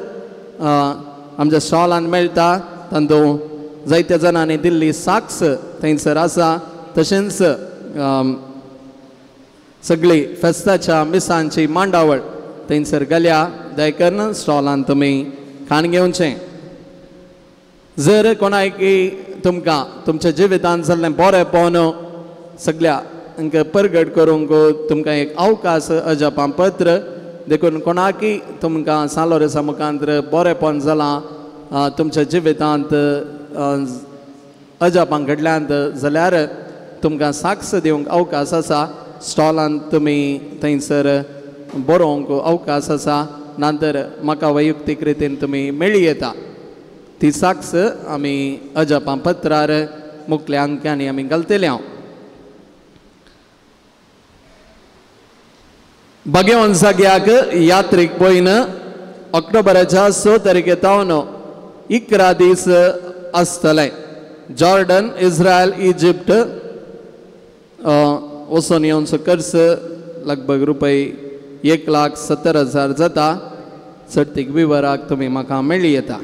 आमच्या स्टॉलान मेळटा तातूंत जायत्या जाणांनी दिल्ली साक्स थंयसर आसा तशेंच सगळी फेस्ताच्या मिसांची मांडावळ थंयसर घाल्या दयकन स्टॉलान तुमी खाण घेवचें जर कोणाकी तुमकां तुमच्या जिवितांत जाल्लें बरेंपण सगळ्यांक परगट करूंक तुमकां एक अवकाश अजापां पत्र देखून कोणाकी तुमकां सालोरेसा मुखांतर बरेंपण जालां तुमच्या जिवितांत अजापां कडल्यान जाल्यार तुमकां साक्ष दिवंक अवकाश आसा स्टॉलांत तुमी थंयसर बरोवंक अवकाश आसा नंतर म्हाका वैयक्तीक रितीन तुमी मेळ्ळी येता ती साक्ष आमी अजापां पत्रार मुखल्या अंक्यांनी आमी घालतले हांव भगवान जाग्याक यात्रेक पयन ऑक्टोबराच्या 6 तारखेतावन 11 दीस आसतले जॉर्डन, इस्रायल, इजिप्त वचून येवचो खर्च लगभग रुपये 1,70,000 जाता. सर्तीक विवराक तुमी म्हाका मेळ्ळी येता.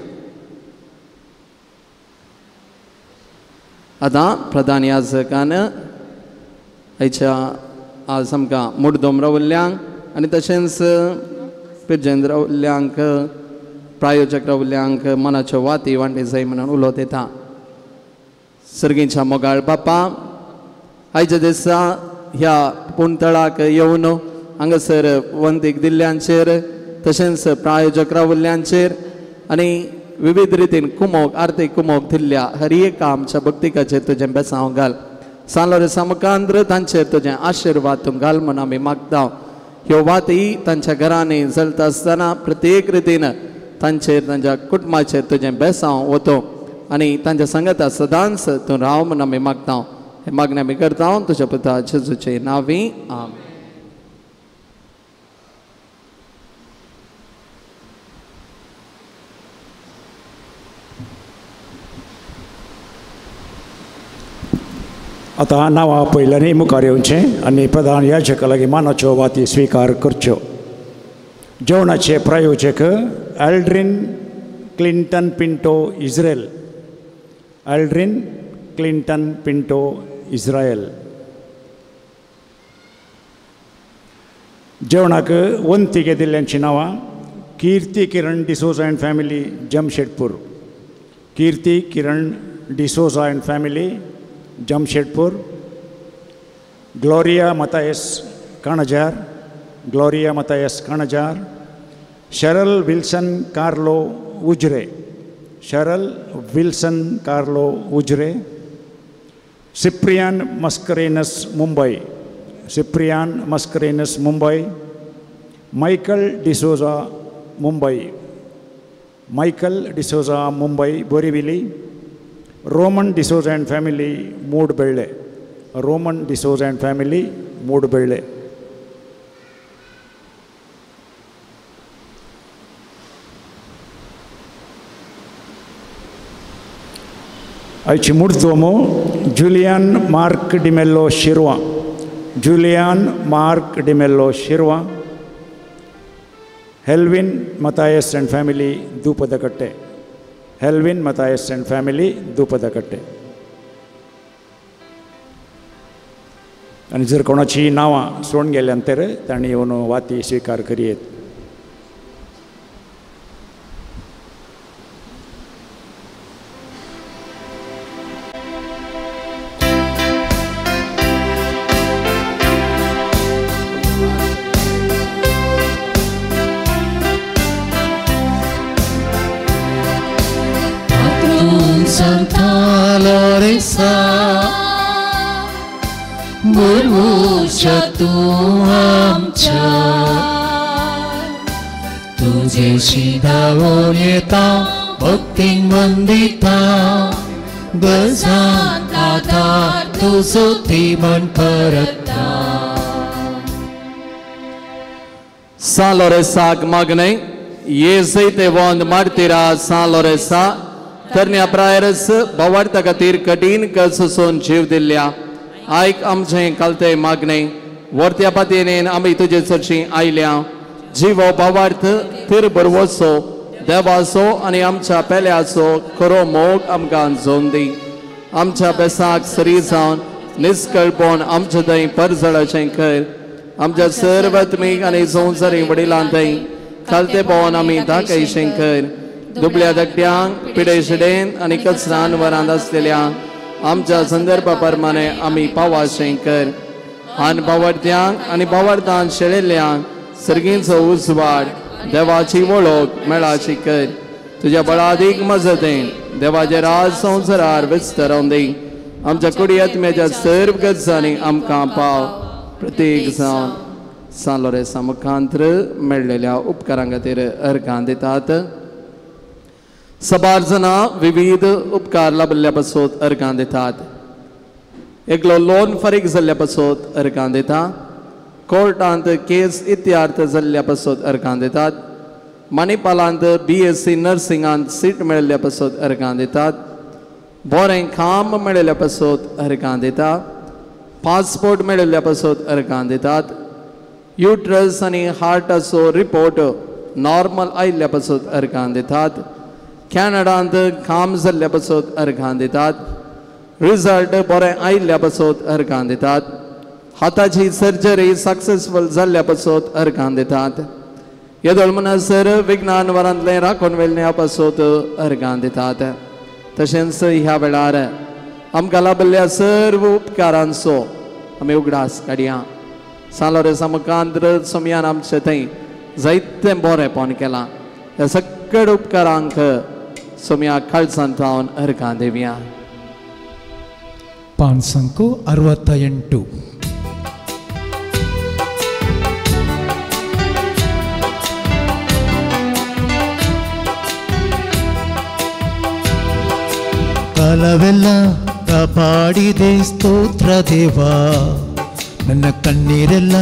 आतां प्रधान याजकान आयच्या आज आमकां मुर्दोम रावल्ल्यांक आनी तशेंच पिर्जेंत रावल्ल्यांक प्रायोजक रावल्ल्यांक मनाच्यो वाती वांटे जाय म्हणून उलोवत येता. सर्गेच्या मोगाळ बापा, आयच्या दिसा ह्या पुंतळाक येवन हांगासर वंतीक दिल्ल्यांचेर तशेंच प्रायोजक रावल्ल्यांचेर आनी विविध रितीन कुमोक आर्थीक कुमोक दिल्ल्या हर एका आमच्या भक्तिकाचेर तुजें बेसांव घाल. सांलोरेसा मुखांत्र तांचेर तुजें आशिर्वाद तूं घाल म्हूण आमी मागता. ह्यो वाती तांच्या घरांनी चलता आसतना प्रत्येक रितीन तांचेर तांच्या कुटुंबाचेर तुजें बेसांव वतो आनी तांच्या संगता सदांच तूं राव म्हूण आमी मागता. हे मागणें आमी करता तुज्या पुता जेजूचे नांवी. आमेन. आतां नांवां पयल्यानी मुखार येवचें आनी प्रधान याजका लागीं मानाच्यो वाती स्विकार करच्यो. जेवणाचे प्रायोजक Eldrin Clinton Pinto Israel. Eldrin Clinton Pinto Israel. जेवणाक वंतीक दिल्ल्यांची नांवां Kirti Kiran D'Souza and family Jamshedpur. Kirti Kiran D'Souza and family Jamshedpur. Gloria Mathias Kanajar. Gloria Mathias Kanajar. Sheryl Wilson Carlo Ujire. Sheryl Wilson Carlo Ujire. Cyprian Mascarenhas Mumbai. Cyprian Mascarenhas Mumbai. Michael D'Souza Mumbai. Michael D'Souza Mumbai Borivali. Roman D'Souza and family Mudbelle. Roman D'Souza and family Mudbelle. आयची मुर्तोमो Julian Mark D'Mello Shirva. Julian Mark D'Mello Shirva. Helvin Mathias and family Dupadkatte. Helvin Mathias and family Dupadkatte. आनी जर कोणाची नांवां सोडून गेल्यानंतर तांणी येवन वाती स्विकार करीत. Santa Loresa, Murmusha tu amcha, तुझे शिधावून येता भक्तीक वंदिता, गजान आधार तुजो ती म्हण परता. San Loresaक मागणे येजैते वंद मारतीरा San Loresa तरण्या प्रायरस भवार्था खातीर कठीण कसोन जीव दिल्ल्या आयक आमचें कालते मागणे वर्त्या पातयेन आमी तुजे चडशी आयल्या. जिवो भावार्थ तिर बरवसो देवाचो आनी आमच्या पेल्याचो खरो मोग आमकां जोन दी. आमच्या बेसाक सरी जावन निस्कळपण आमचे थंय परजळाचें कर. आमच्या सर्वत्मीक आनी संवसारी वडिलां थंय कालते भोवन आमी दाखयचें कर. दुबळ्या धाकट्यांक पिडेशिडेन आनी कचरान वरांत आसलेल्या आमच्या संदर्भा प्रमाणे आमी पावाशें कर. आन भावार्थ्यांक आनी भावार्थांत शेळिल्ल्यांक सर्गींचो उजवाड देवाची वळख मेळाची कर. तुज्या बळादीक मजतेन देवाचे राज संवसारार विस्तारोवन दी. आमच्या कुडी आत्म्याच्या सर्व गरजांनी आमकां पाव. प्रत्येक जावन San Loresa मुखांत्र मेळ्ळेल्या उपकारां खातीर अर्घां दितात. सबार जाणां विविध उपकार लाभल्या पासत अर्घां दितात. एकलो लोन फारीक जाल्ल्या पासत अर्घां दिता. कोर्टांत केस इत्यार्थ जाल्ल्या पासत अर्घां दितात. मणिपालांत BSc नर्सिंगांत सीट मेळिल्ल्या पासत अर्घां दितात. बोरें काम मेळिल्ल्या पासत अर्गां दितात. पासपोर्ट मेळिल्ल्या पासत अर्गां दितात. युट्रस आनी हार्टाचो रिपोर्ट नॉर्मल आयिल्ल्या पासत अर्गां दितात. कॅनडांत काम जाल्ल्या पासत अर्गां दितात. रिजल्ट बरें आयिल्ल्या पासत अर्गां दितात. हाताची सर्जरी सक्सेसफुल जाल्ल्या पासत अर्गां दितात. येदोळ म्हणसर विज्ञान वरांतले राखून वेल्ल्या पासत अर्गां दितात. तशेंच ह्या वेळार आमकां लाभल्ल्या सर्व उपकारांचो आमी उगडास काडया. सालोरेसा मुखांत्र सोमयान आमचे थंय जायतें बरेंपण केलां. ह्या सगळ्या उपकारांक सोमयाक काळजांत लावन अर्गां दिवया. पान संख्या 68. ಕಾಲವೆಲ್ಲ ಕಾಪಾಡಿದೆ ಸ್ತೋತ್ರ ದೇವ, ನನ್ನ ಕಣ್ಣೀರೆಲ್ಲ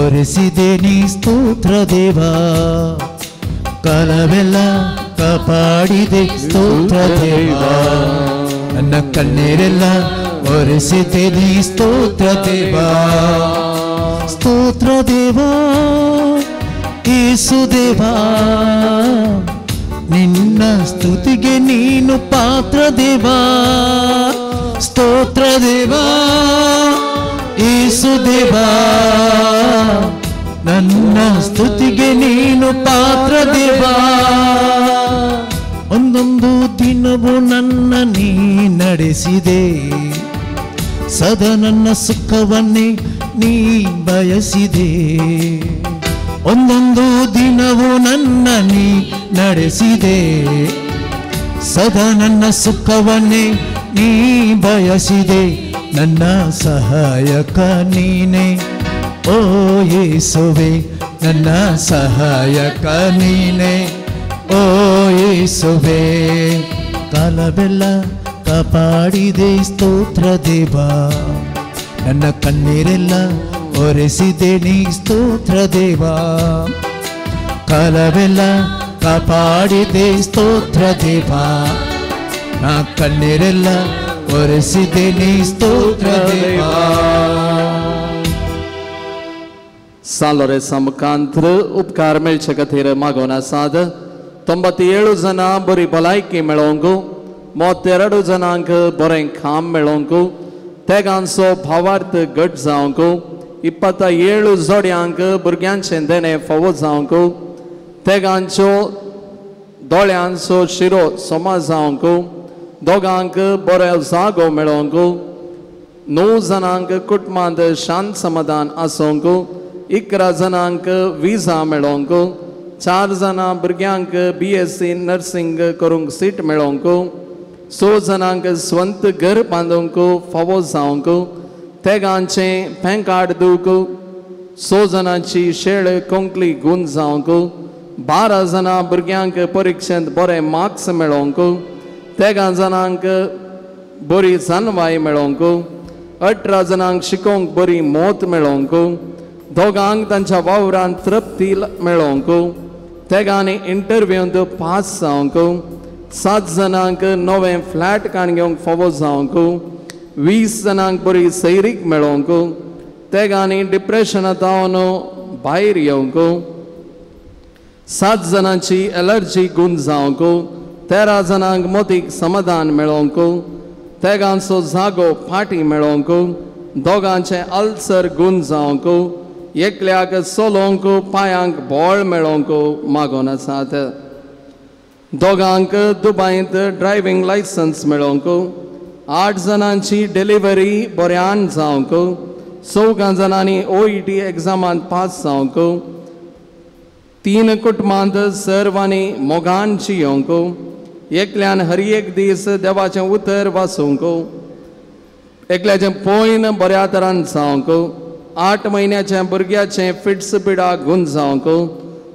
ಒರೆಸಿದೆ ನೀ ಸ್ತೋತ್ರ ದೇವ. ಕಾಲವೆಲ್ಲ ಕಾಪಾಡಿದೆ ಸ್ತೋತ್ರ ದೇವ, ನನ್ನ ಕಣ್ಣೀರೆಲ್ಲ ಒರೆಸಿದೆ ನೀ ಸ್ತೋತ್ರ ದೇವ. ಸ್ತೋತ್ರ ದೇವ ಯೇಸು ದೇವ, ನಿನ್ನ ಸ್ತುತಿಗೆ ನೀನು ಪಾತ್ರ ದೇವ. ಸ್ತೋತ್ರ ದೇವ ಯೇಸು ದೇವ, ನನ್ನ ಸ್ತುತಿಗೆ ನೀನು ಪಾತ್ರ ದೇವ. ಒಂದೊಂದು ದಿನವೂ ನನ್ನ ನೀ ನಡೆಸಿದೆ, ಸದಾ ನನ್ನ ಸುಖವನ್ನೇ ನೀ ಬಯಸಿದೆ. ಒಂದೊಂದು ದಿನವೂ ನನ್ನ ನೀ ನಡೆಸಿದೆ, ಸದಾ ನನ್ನ ಸುಖವನ್ನೇ ನೀ ಬಯಸಿದೆ. ನನ್ನ ಸಹಾಯಕ ನೀನೆ ಓ ಯೇಸುವೆ, ನನ್ನ ಸಹಾಯಕ ನೀನೆ ಓ ಯೇಸುವೆ. ಕಾಲವೆಲ್ಲ ಕಾಪಾಡಿದೆ ಸ್ತೋತ್ರ ದೇವ, ನನ್ನ ಕಣ್ಣೀರೆಲ್ಲ ಒರೆಸಿದೆ ನೀ ಸ್ತೋತ್ರ ದೇವ. ಕಾಲವೆಲ್ಲ ಕಾಪಾಡಿದೆ ಸ್ತೋತ್ರ ದೇವ, ನಾ ಕಣ್ಣೀರೆಲ್ಲ ಒರೆಸಿದೆ ನೀ ಸ್ತೋತ್ರ ದೇವ. सालोरेसा मुखांतर उपकार मेळचे खातीर मागोवन आसात. 97 जणां बरी भलायकी मेळोवंक, 32 जणांक बरें काम मेळोवंक, तेगांचो भावार्थ घट जावंक, 27 जोड्यांक भुरग्यांचें देणें फावो जावंक, तेगांच्यो दोळ्यांचो शिरो सोमा जावंक, दोगांक बरो जागो मेळोवंक, 9 जणांक कुटुंबांत शांत समाधान आसोवंक, 11 जणांक विजा मेळोवंक, 4 जाणां भुरग्यांक BSc नर्सिंग करूंक सीट मेळोवंक, 6 जणांक स्वंत घर बांदूंक फावो जावंक, तेगांचें पॅन कार्ड दिवंक, 6 जणांची शेळ कोंकणी गूण जावंक, 12 जणां भुरग्यांक परिक्षेंत बरे मार्क्स मेळोवंक, तेगा जणांक बरी जानवाय मेळोवंक, 18 जणांक शिकोवंक बरी मोत मेळोवंक, दोगांक तांच्या वावरांत तृप्ती मेळोवंक, तेगांनी इंटरव्यूंत पास जावंक, 7 जणांक नवें फ्लॅट काण घेवंक फावो जावंक, 20 जणांक बरी सैरीक मेळोवंक, तेगांनी डिप्रेशनांतावन भायर येवंक, 7 जणांची एलर्जी गूण जावंक, 13 जणांक मोतीक समाधान मेळोवंक, तेगांचो जागो फाटी मेळोवंक, दोगांचे अल्सर गूण जावंक, एकल्याक चलोवंक पांयांक बोळ मेळोवंक मागोवन आसात. दोगांक दुबयंत ड्रायव्हिंग लायसन्स मेळोवंक, 8 जणांची डिलिव्हरी बऱ्यान जावंक, 14 जणांनी OET एग्जामांत पास जावंक, 3 कुटुंबांत सर्वांनी मोगान जियोवंक, एकल्यान हर एक दीस देवाचें उतर वाचूंक, एकल्याचें पोयन बऱ्या तरान जावंक, 8 म्हयन्याच्या भुरग्याचें फिट्स पिडा गूण जावंक,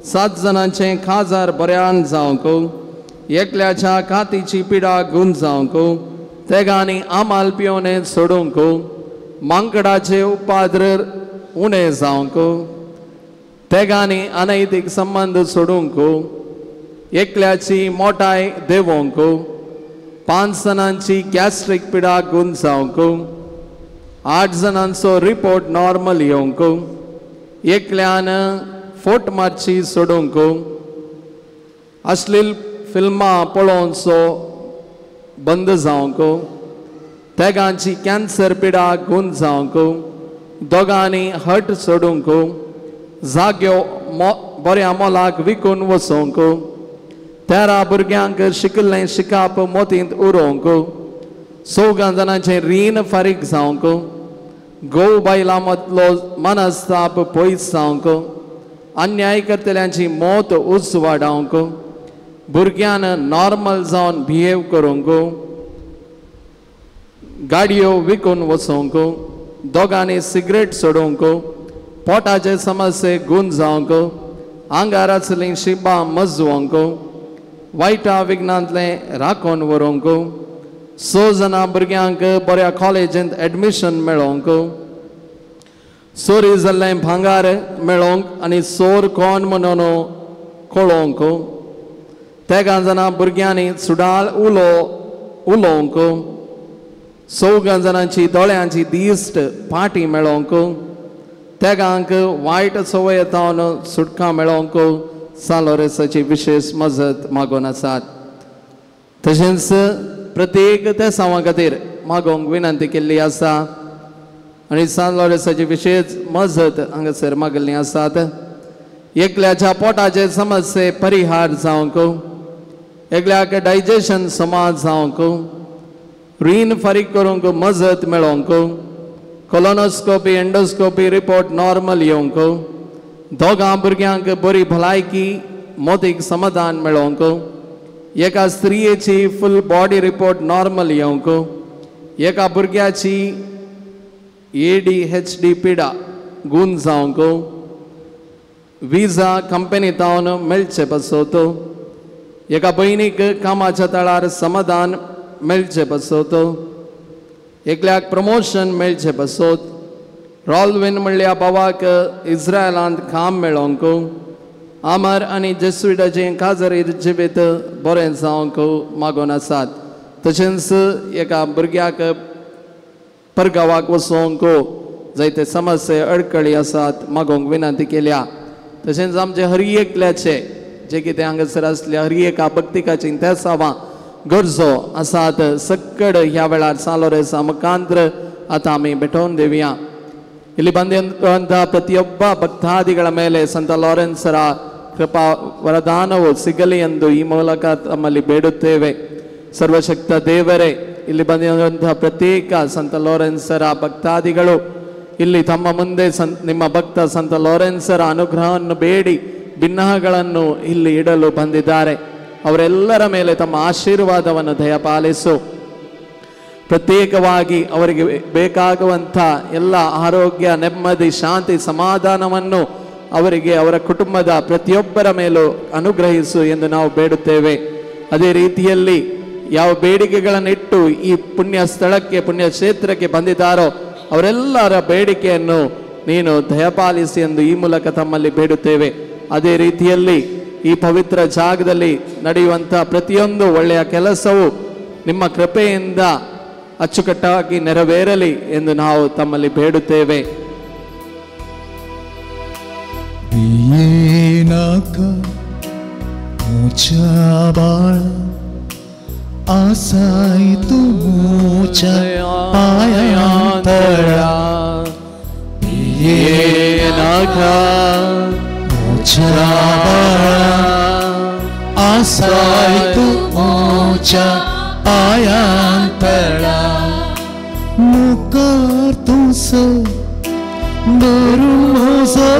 7 जणांचें काजार बऱ्यान जावंक, एकल्याच्या कातीची पिडा गूण जावंक, तेगांनी आमाल पिवणें सोडूंक, मांकडाचे उपाद्र उणें जावंक, तेगांनी अनैतीक संबंध सोडूंक, एकल्याची मोटाय देवोवंक, 5 जणांची गॅस्ट्रिक पिडा गूण जावंक, 8 जणांचो रिपोर्ट नॉर्मल येवंक, एकल्यान फोट मारची सोडूंक, अश्लील फिल्मां पळोवचो बंद जावंक, तेगांची कॅन्सर पिडा गूण जावंक, दोगांनी हट सोडूंक, जाग्यो बऱ्या मोलाक विकून वचोवंक, 13 भुरग्यांक शिकल्लें शिकाप मोतींत उरोवंक, 14 जाणांचें रीण फारीक जावंक, घोव बायलां मदलो मनस्ताप पयस जावंक, अन्याय करतल्यांची मोत उच वाडावंक, भुरग्यान नॉर्मल जावन बिहेव करूंक, गाडयो विकून वचोवंक, दोगांनी सिगरेट सोडूंक, पोटाचे समस्ये गूण जावंक, आंगार आसलीं शिबां मजवंक, वायटा विघ्नांतलें राखून व्हरूंक, 6 जाणां भुरग्यांक बऱ्या कॉलेजींत एडमिशन मेळोवंक, चोरी जाल्लें भांगार मेळोवंक आनी चोर कोण म्हणून कळोवंक, 13 जाणां भुरग्यांनी सुडाल उलोवंक, 14 जाणांची दोळ्यांची दिश्ट पाटी मेळोवंक, तेगांक वायट सवयेतावन सुटका मेळोवंक सालोरेसाची विशेष मजत मागून आसात. तशेंच प्रत्येक त्या सांवा खातीर मागोवंक विनंती केल्ली आसा आनी सालोरेसाची विशेष मजत हांगासर मागिल्ली आसात. एकल्याच्या पोटाचे समस्ये परिहार जावंक, एकल्याक डायजेशन समाज जावंक, रीण फारीक करूंक मजत मेळोवंक, कोलोनोस्कोपी एंडोस्कोपी रिपोर्ट नॉर्मल येवंक, दोगां भुरग्यांक बरी भलायकी मोतीक समाधान मेळोवंक, एका स्त्रियेची फूल बॉडी रिपोर्ट नॉर्मल येवंक, एका भुरग्याची ADHD पिडा गूण जावंक, विजा कंपनीतावन मेळचे बसोत, एका भयणीक कामाच्या तळार समाधान मेळचे बसोत, एकल्याक प्रमोशन मेळचे बसोत, रॉलविन म्हणल्या भावाक इस्रायलांत काम मेळोवंक, आमर आनी जेसुइटाचें काजरीर जिवीत बरें जावंक मागून आसात. तशेंच एका भुरग्याक परगांवाक वचोवंक जायते समस्ये अडकळी आसात मागोवंक विनंती केल्या. तशेंच आमचे हर एकल्याचे जे कितें हांगासर आसल्या हर एका भक्तिकाची त्या सावां गरजो आसात सक्कड ह्या वेळार सालोरेसा मुखांतर आतां आमी भेटोवन दिवया. ಇಲ್ಲಿ ಬಂದಿರುವಂಥ ಪ್ರತಿಯೊಬ್ಬ ಭಕ್ತಾದಿಗಳ ಮೇಲೆ ಸಂತ ಲಾರೆನ್ಸರ ಕೃಪಾ ವರದಾನವು ಸಿಗಲಿ ಎಂದು ಈ ಮೂಲಕ ತಮ್ಮಲ್ಲಿ ಬೇಡುತ್ತೇವೆ. ಸರ್ವಶಕ್ತ ದೇವರೇ, ಇಲ್ಲಿ ಬಂದಿರುವಂತಹ ಪ್ರತ್ಯೇಕ ಸಂತ ಲಾರೆನ್ಸರ ಭಕ್ತಾದಿಗಳು ಇಲ್ಲಿ ತಮ್ಮ ಮುಂದೆ ನಿಮ್ಮ ಭಕ್ತ ಸಂತ ಲಾರೆನ್ಸರ ಅನುಗ್ರಹವನ್ನು ಬೇಡಿ ಭಿನ್ನಹಗಳನ್ನು ಇಲ್ಲಿ ಇಡಲು ಬಂದಿದ್ದಾರೆ. ಅವರೆಲ್ಲರ ಮೇಲೆ ತಮ್ಮ ಆಶೀರ್ವಾದವನ್ನು ದಯಪಾಲಿಸು. ಪ್ರತ್ಯೇಕವಾಗಿ ಅವರಿಗೆ ಬೇಕಾಗುವಂಥ ಎಲ್ಲ ಆರೋಗ್ಯ, ನೆಮ್ಮದಿ, ಶಾಂತಿ, ಸಮಾಧಾನವನ್ನು ಅವರಿಗೆ ಅವರ ಕುಟುಂಬದ ಪ್ರತಿಯೊಬ್ಬರ ಮೇಲೂ ಅನುಗ್ರಹಿಸು ಎಂದು ನಾವು ಬೇಡುತ್ತೇವೆ. ಅದೇ ರೀತಿಯಲ್ಲಿ ಯಾವ ಬೇಡಿಕೆಗಳನ್ನಿಟ್ಟು ಈ ಪುಣ್ಯ ಸ್ಥಳಕ್ಕೆ, ಪುಣ್ಯ ಕ್ಷೇತ್ರಕ್ಕೆ ಬಂದಿದ್ದಾರೋ ಅವರೆಲ್ಲರ ಬೇಡಿಕೆಯನ್ನು ನೀನು ದಯಪಾಲಿಸಿ ಎಂದು ಈ ಮೂಲಕ ತಮ್ಮಲ್ಲಿ ಬೇಡುತ್ತೇವೆ. ಅದೇ ರೀತಿಯಲ್ಲಿ ಈ ಪವಿತ್ರ ಜಾಗದಲ್ಲಿ ನಡೆಯುವಂಥ ಪ್ರತಿಯೊಂದು ಒಳ್ಳೆಯ ಕೆಲಸವು ನಿಮ್ಮ ಕೃಪೆಯಿಂದ ಅಚ್ಚುಕಟ್ಟಾಗಿ ನೆರವೇರಲಿ ಎಂದು ನಾವು ತಮ್ಮಲ್ಲಿ ಬೇಡುತ್ತೇವೆ. आसाई तू मोच्या पायांतळा ये नाका मोच्या आसाई तू मोच्या पायांतळा मुखार तुस धरून म्हजो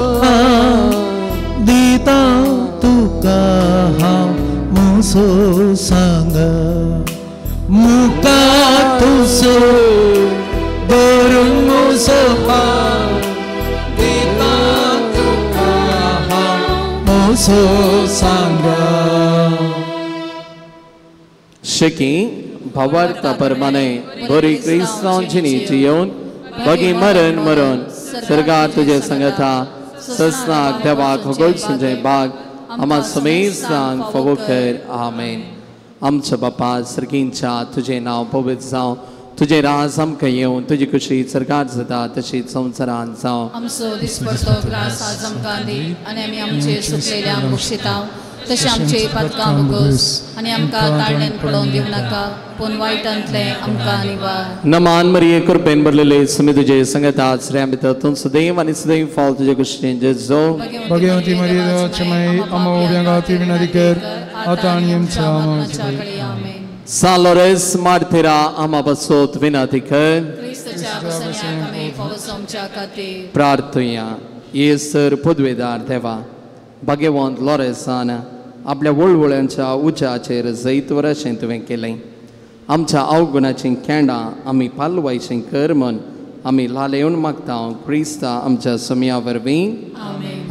दिता तुका हांव म्हजो सांग मुखार तुस धरून म्हजो दिता तुका हांव म्हजो सांग. शिकी भावार्थ परमाने बरी क्रिस्तांची येऊन बगी मरण मरण सर्गार तुझे संगता सस्नाक देवाक होगोल सुंजय बाग आमा समेत सांग फवोकर आमेन. आमच्या बापा सर्गींच्या तुझे नाव पवित्र जावं तुझे राज आमकां येवं तुजी खुशी सरकार जाता तशीच संवसारांत जावं आमचो दिसपडटो ग्रास आज आमकां दी आनी आमी आमचे सुकलेल्यांक बक्षितांव तशें आमचे पातकां बगोस आनी आमकां ताळ्यान पडोवन दिवं नाका पूण वायटांतले आमकां निवार नमान मरिये कृपेन भरलेले समी तुजे संगत आश्रया भितर तूं सदैव आनी सदैव फाल तुजे कुशीन जेजो भगवती मरिया देवाची माई आम्हा उब्यांक खातीर विनंती कर आतां आनी आमच्या कडेन आमेन Salores martira ama basot vinatiker प्रार्थया येसर पदवेदार देवा भगवंत लॉरेसान आपल्या वळवळ्यांच्या उच्चाचेर जैतवराशें तुवें केलें आमच्या अवगुणाचीं केंडां आमी पालवायचें कर म्हूण आमी लालेवन मागता क्रिस्ता आमच्या समया वरवीं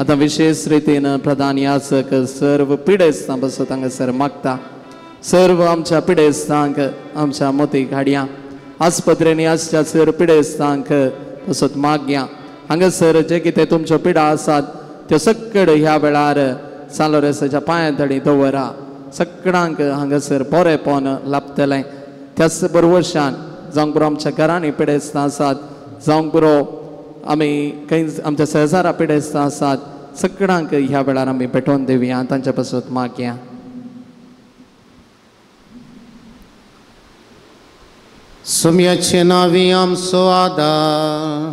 आतां विशेष रितीन प्रधान याचक सर्व पिडेस्तां बसत हांगासर मागता सर्व आमच्या पिडेस्तांक आमच्या मोती घाडया आस्पत्रेनी आसच्या सर पिडेस्तांक बसत मागया हांगासर जे कितें तुमच्यो पिडा आसात त्यो सक्कड ह्या वेळार सालोरेसाच्या पांयां दवरा सगळ्यांक हांगासर बरेंपण लाभतलें त्याच बरोबरशान जावं बरो आमच्या घरांनी पिडेस्तां आसात जावं बरो आमी खंय आमच्या शेजारा पिडेस्तां आसात सगळ्यांक ह्या वेळार आमी भेटोवन दिवया तांच्या पासून मागया सुम्याचे नावी आमचो आदार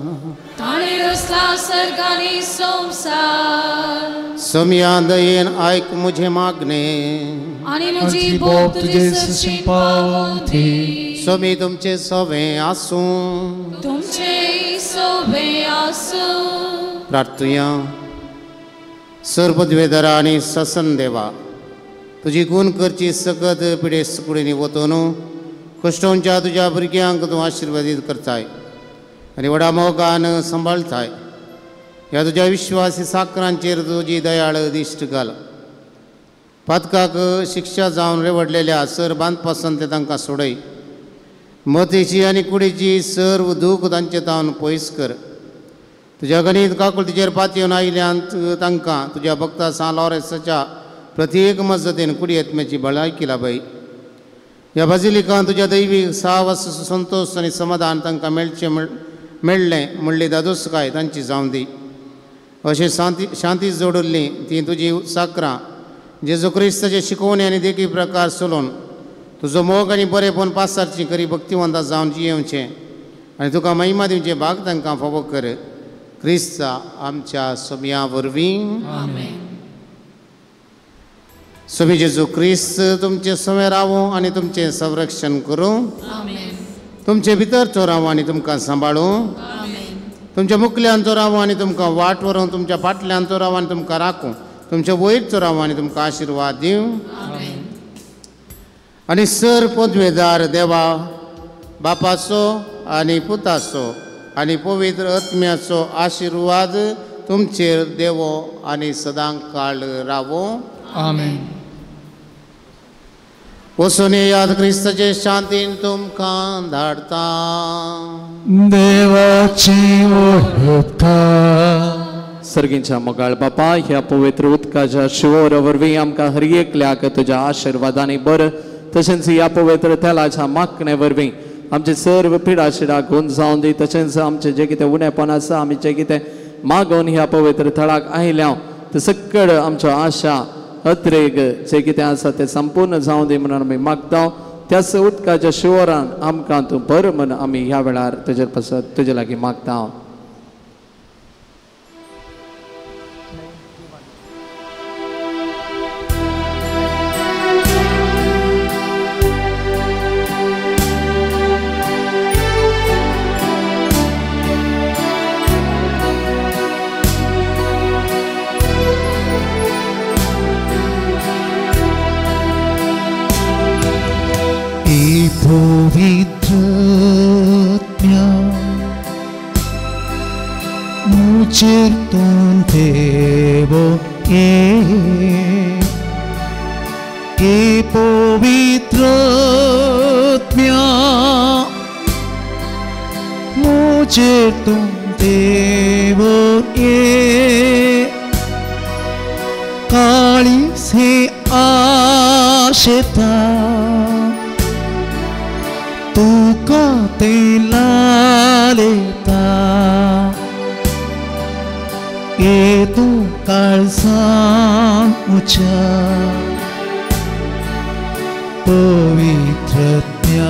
ताणे रचला सर्गानी संसार सुम्या दयेन आयक मुझे मागणे आणि म्हजी भोग तुजे सशीं पावती सुमी तुमचे सोवे आसूं तुमचे सोबे आसूं प्रार्थया सर्वद्वेदरा आनी ससन देवा तुजी गुण करची सकत पिडे सुकुडीनी वतून कश्टांच्या तुज्या भुरग्यांक तूं आशिर्वादीत करताय आनी व्हडा मोगान सांबाळताय ह्या तुज्या विश्वासी साकरांचेर तुजी दयाळ दिश्ट घाल पातकाक शिक्षा जावन रेवडलेल्या सर बांदपासून ते तांकां सोडय मतेची आनी कुडीची सर्व दूख तांचे तावन पयस कर तुज्या गणीत काकुळतीचेर पातयेवन आयल्यांत तांकां तुज्या भक्ता सान लॉरेन्साच्या प्रत्येक मजतीन कुडी येतमेची भलायकी लाभय ह्या बाजिलिकांत तुज्या दैवीक सावस संतोष आनी समाधान तांकां मेळ्ळें म्हणली दादोसकाय तांची जावं दी अशें शांती जोडुल्ली ती तुजी साकरां जेजू क्रिस्ताचे शिकोवणी आनी देखी प्रकार चलोवन तुजो मोग आनी बरेपण पासारची करी भक्तिवंतां जावन जियेवचें आनी तुका महिमा दिवचे भाग तांकां फावो कर क्रिस्ता आमच्या सोम्या वरवीं स्वामी जेजू क्रिस्त तुमचे सवे रावूं आनी तुमचें संरक्षण करूं तुमचे भितर तो रावूं आनी तुमकां सांबाळूं तुमच्या मुखल्यान तो रावूं आनी तुमकां वाट व्हरूं तुमच्या फाटल्यान तो रावूं आनी तुमकां राखूं तुमच्या वयर तो रावूं आनी तुमकां आशिर्वाद दिवं आनी सर पदवेदार देवा बापाचो आनी पुताचो आनी पवित्र आत्म्याचो आशिर्वाद तुमचेर देवो आनी सदां काळ रावो आमेन वचून याद क्रिस्ताचे शांतीन तुमकां धाडता देवाची वळखता सर्गींच्या मोगाळ बापा ह्या पवित्र उदकाच्या शिवोर वरवीं आमकां हर एकल्याक तुज्या आशिर्वादांनी बर तशेंच ह्या पवित्र तेलाच्या माखणे वरवीं आमचे सर्व पिडा शिडा गुण जावन दी तशेंच आमचे जे कितें उणेपण आसा आमी जे कितें मागोवन ह्या पवित्र थळाक आयल्या ते सकड आमच्यो आशा अत्रेक जे कितें आसा तें संपूर्ण जावं दी म्हणून आमी मागता त्याच उदकाच्या शिवरान आमकां तूं बरो म्हूण आमी ह्या वेळार तुजे पासत तुजे लागीं मागता Povitratmya Mucerton Devo E Povitratmya Mucerton Devo Kali se asheta तू काळजान उच्या पवित्रज्ञा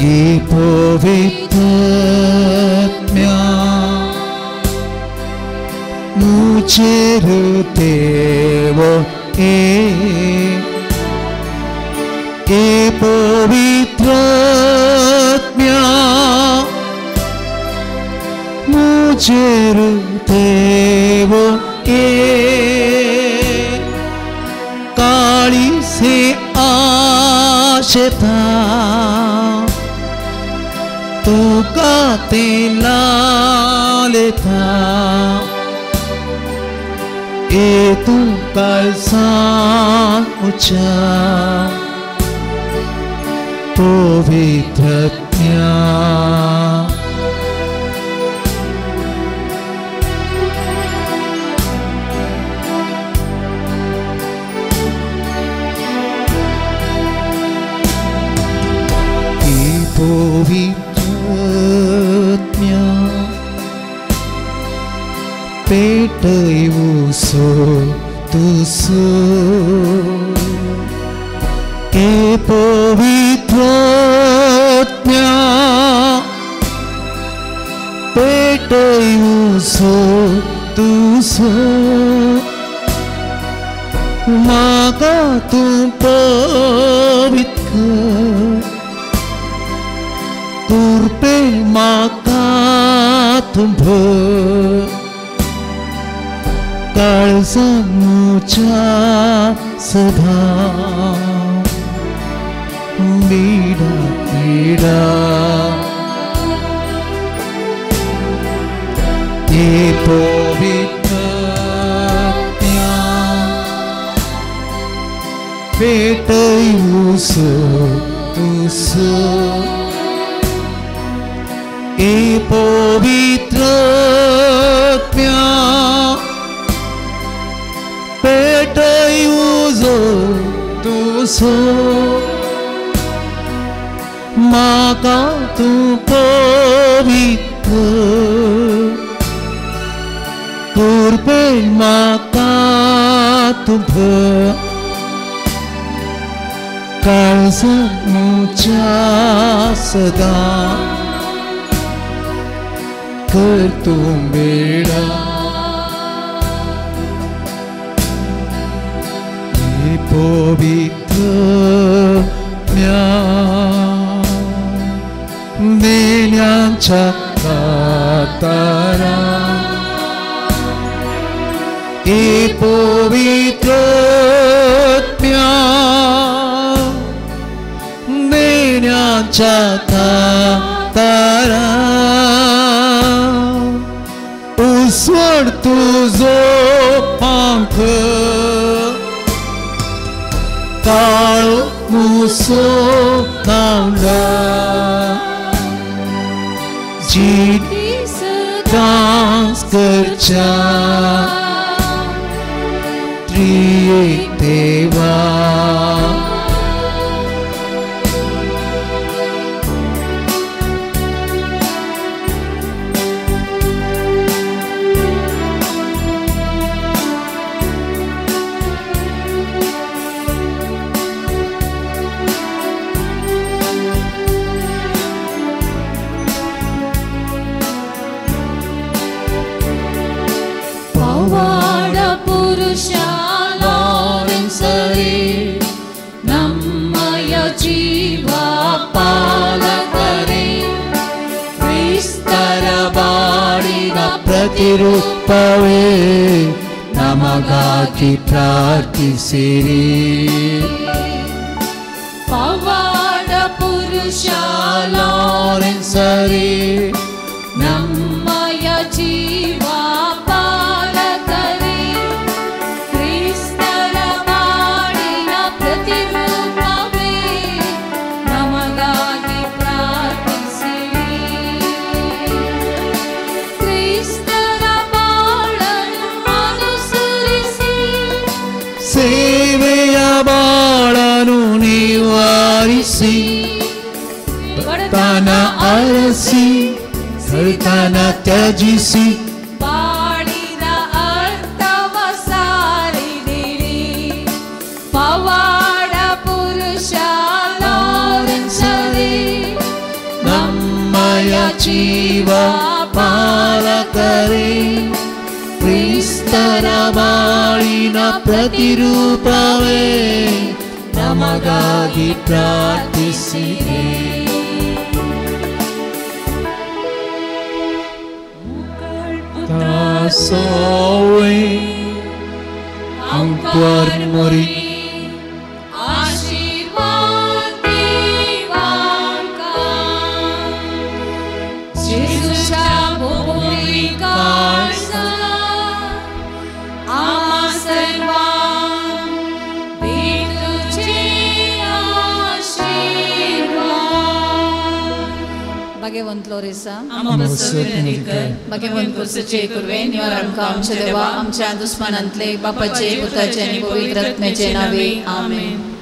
ये पवित्रज्ञा मुझेर देव ये पवित्रज्ञा मुझेर देव काली से आशता तू गाते लालेता ए तू काळजान उच्या पवित्रज्ञा पवित्रज्ञा पेटवूसो तुसो ए पवित्रज्ञा पेटवूसो तुसो मागा तू पवित्र तुर्पे माका तुंभ काळजामुच्या सदा बीडा बीडा ये पवित्रज्ञा पेटवूसो तुसो ए पवित्रज्ञा पेटवूसो तुसो माका तू पवित्र तुर्पे माका तुभ काळजामुच्या सदा कर तू बेड़ा ये पवित्रज्ञा देण्याच्या दातारा ये पवित्रज्ञा देण्याच्या दातारा उसवड तुझो पंख काळो मुसो नावला जी डांस करच्या त्रिएक देवा ಪ್ರತಿರೂಪವೇ ನಮಗಾಗಿ ಪ್ರಾರ್ಥಿಸಿರಿ ಪವಾಡ ಪುರುಷ ಲಾರೆನ್ಸರೇ ನಮ್ಮಯ ಜೀವ ಪಾಲಕರೇ ಕ್ರಿಸ್ತರ ಬಾಳಿನ ಪ್ರತಿರೂಪವೇ ನಮಗಾಗಿ ಪ್ರಾರ್ಥಿಸಿರಿ ಸೇವೆಯ ಬಾಳನು ನಿವಾರಿಸಿ ಬಡತನ ಅರಸಿ ಬಂಧನ ತ್ಯಜಿಸಿ ಬಾಳಿನ ಅರ್ಥವ ಸಾರಿದಿರಿ. ಪವಾಡ ಪುರುಷ ಲಾರೆನ್ಸರೇ, ನಮ್ಮಯ ಜೀವ ಪಾಲಕರೇ, ಕ್ರಿಸ್ತನ ಬಾಳಿನ ಪ್ರತಿರೂಪವೇ, ನಮಗಾಗಿ ಪ್ರಾರ್ಥಿಸಿದೆ. Sowe angkuar muri आशीर्वाद देवांका, जेजूच्या भोवतीकाळचा आम्हा सर्वांक भेटूचे आशीर्वाद. भगवंत लोरेसा भगवंत कुर्सचे कुर्वे निवार आमकां आमचे देवा, आमच्या दुस्मानांतले बापाचे पुताचे आनी पवित्र आत्म्याचे नावे आमेन.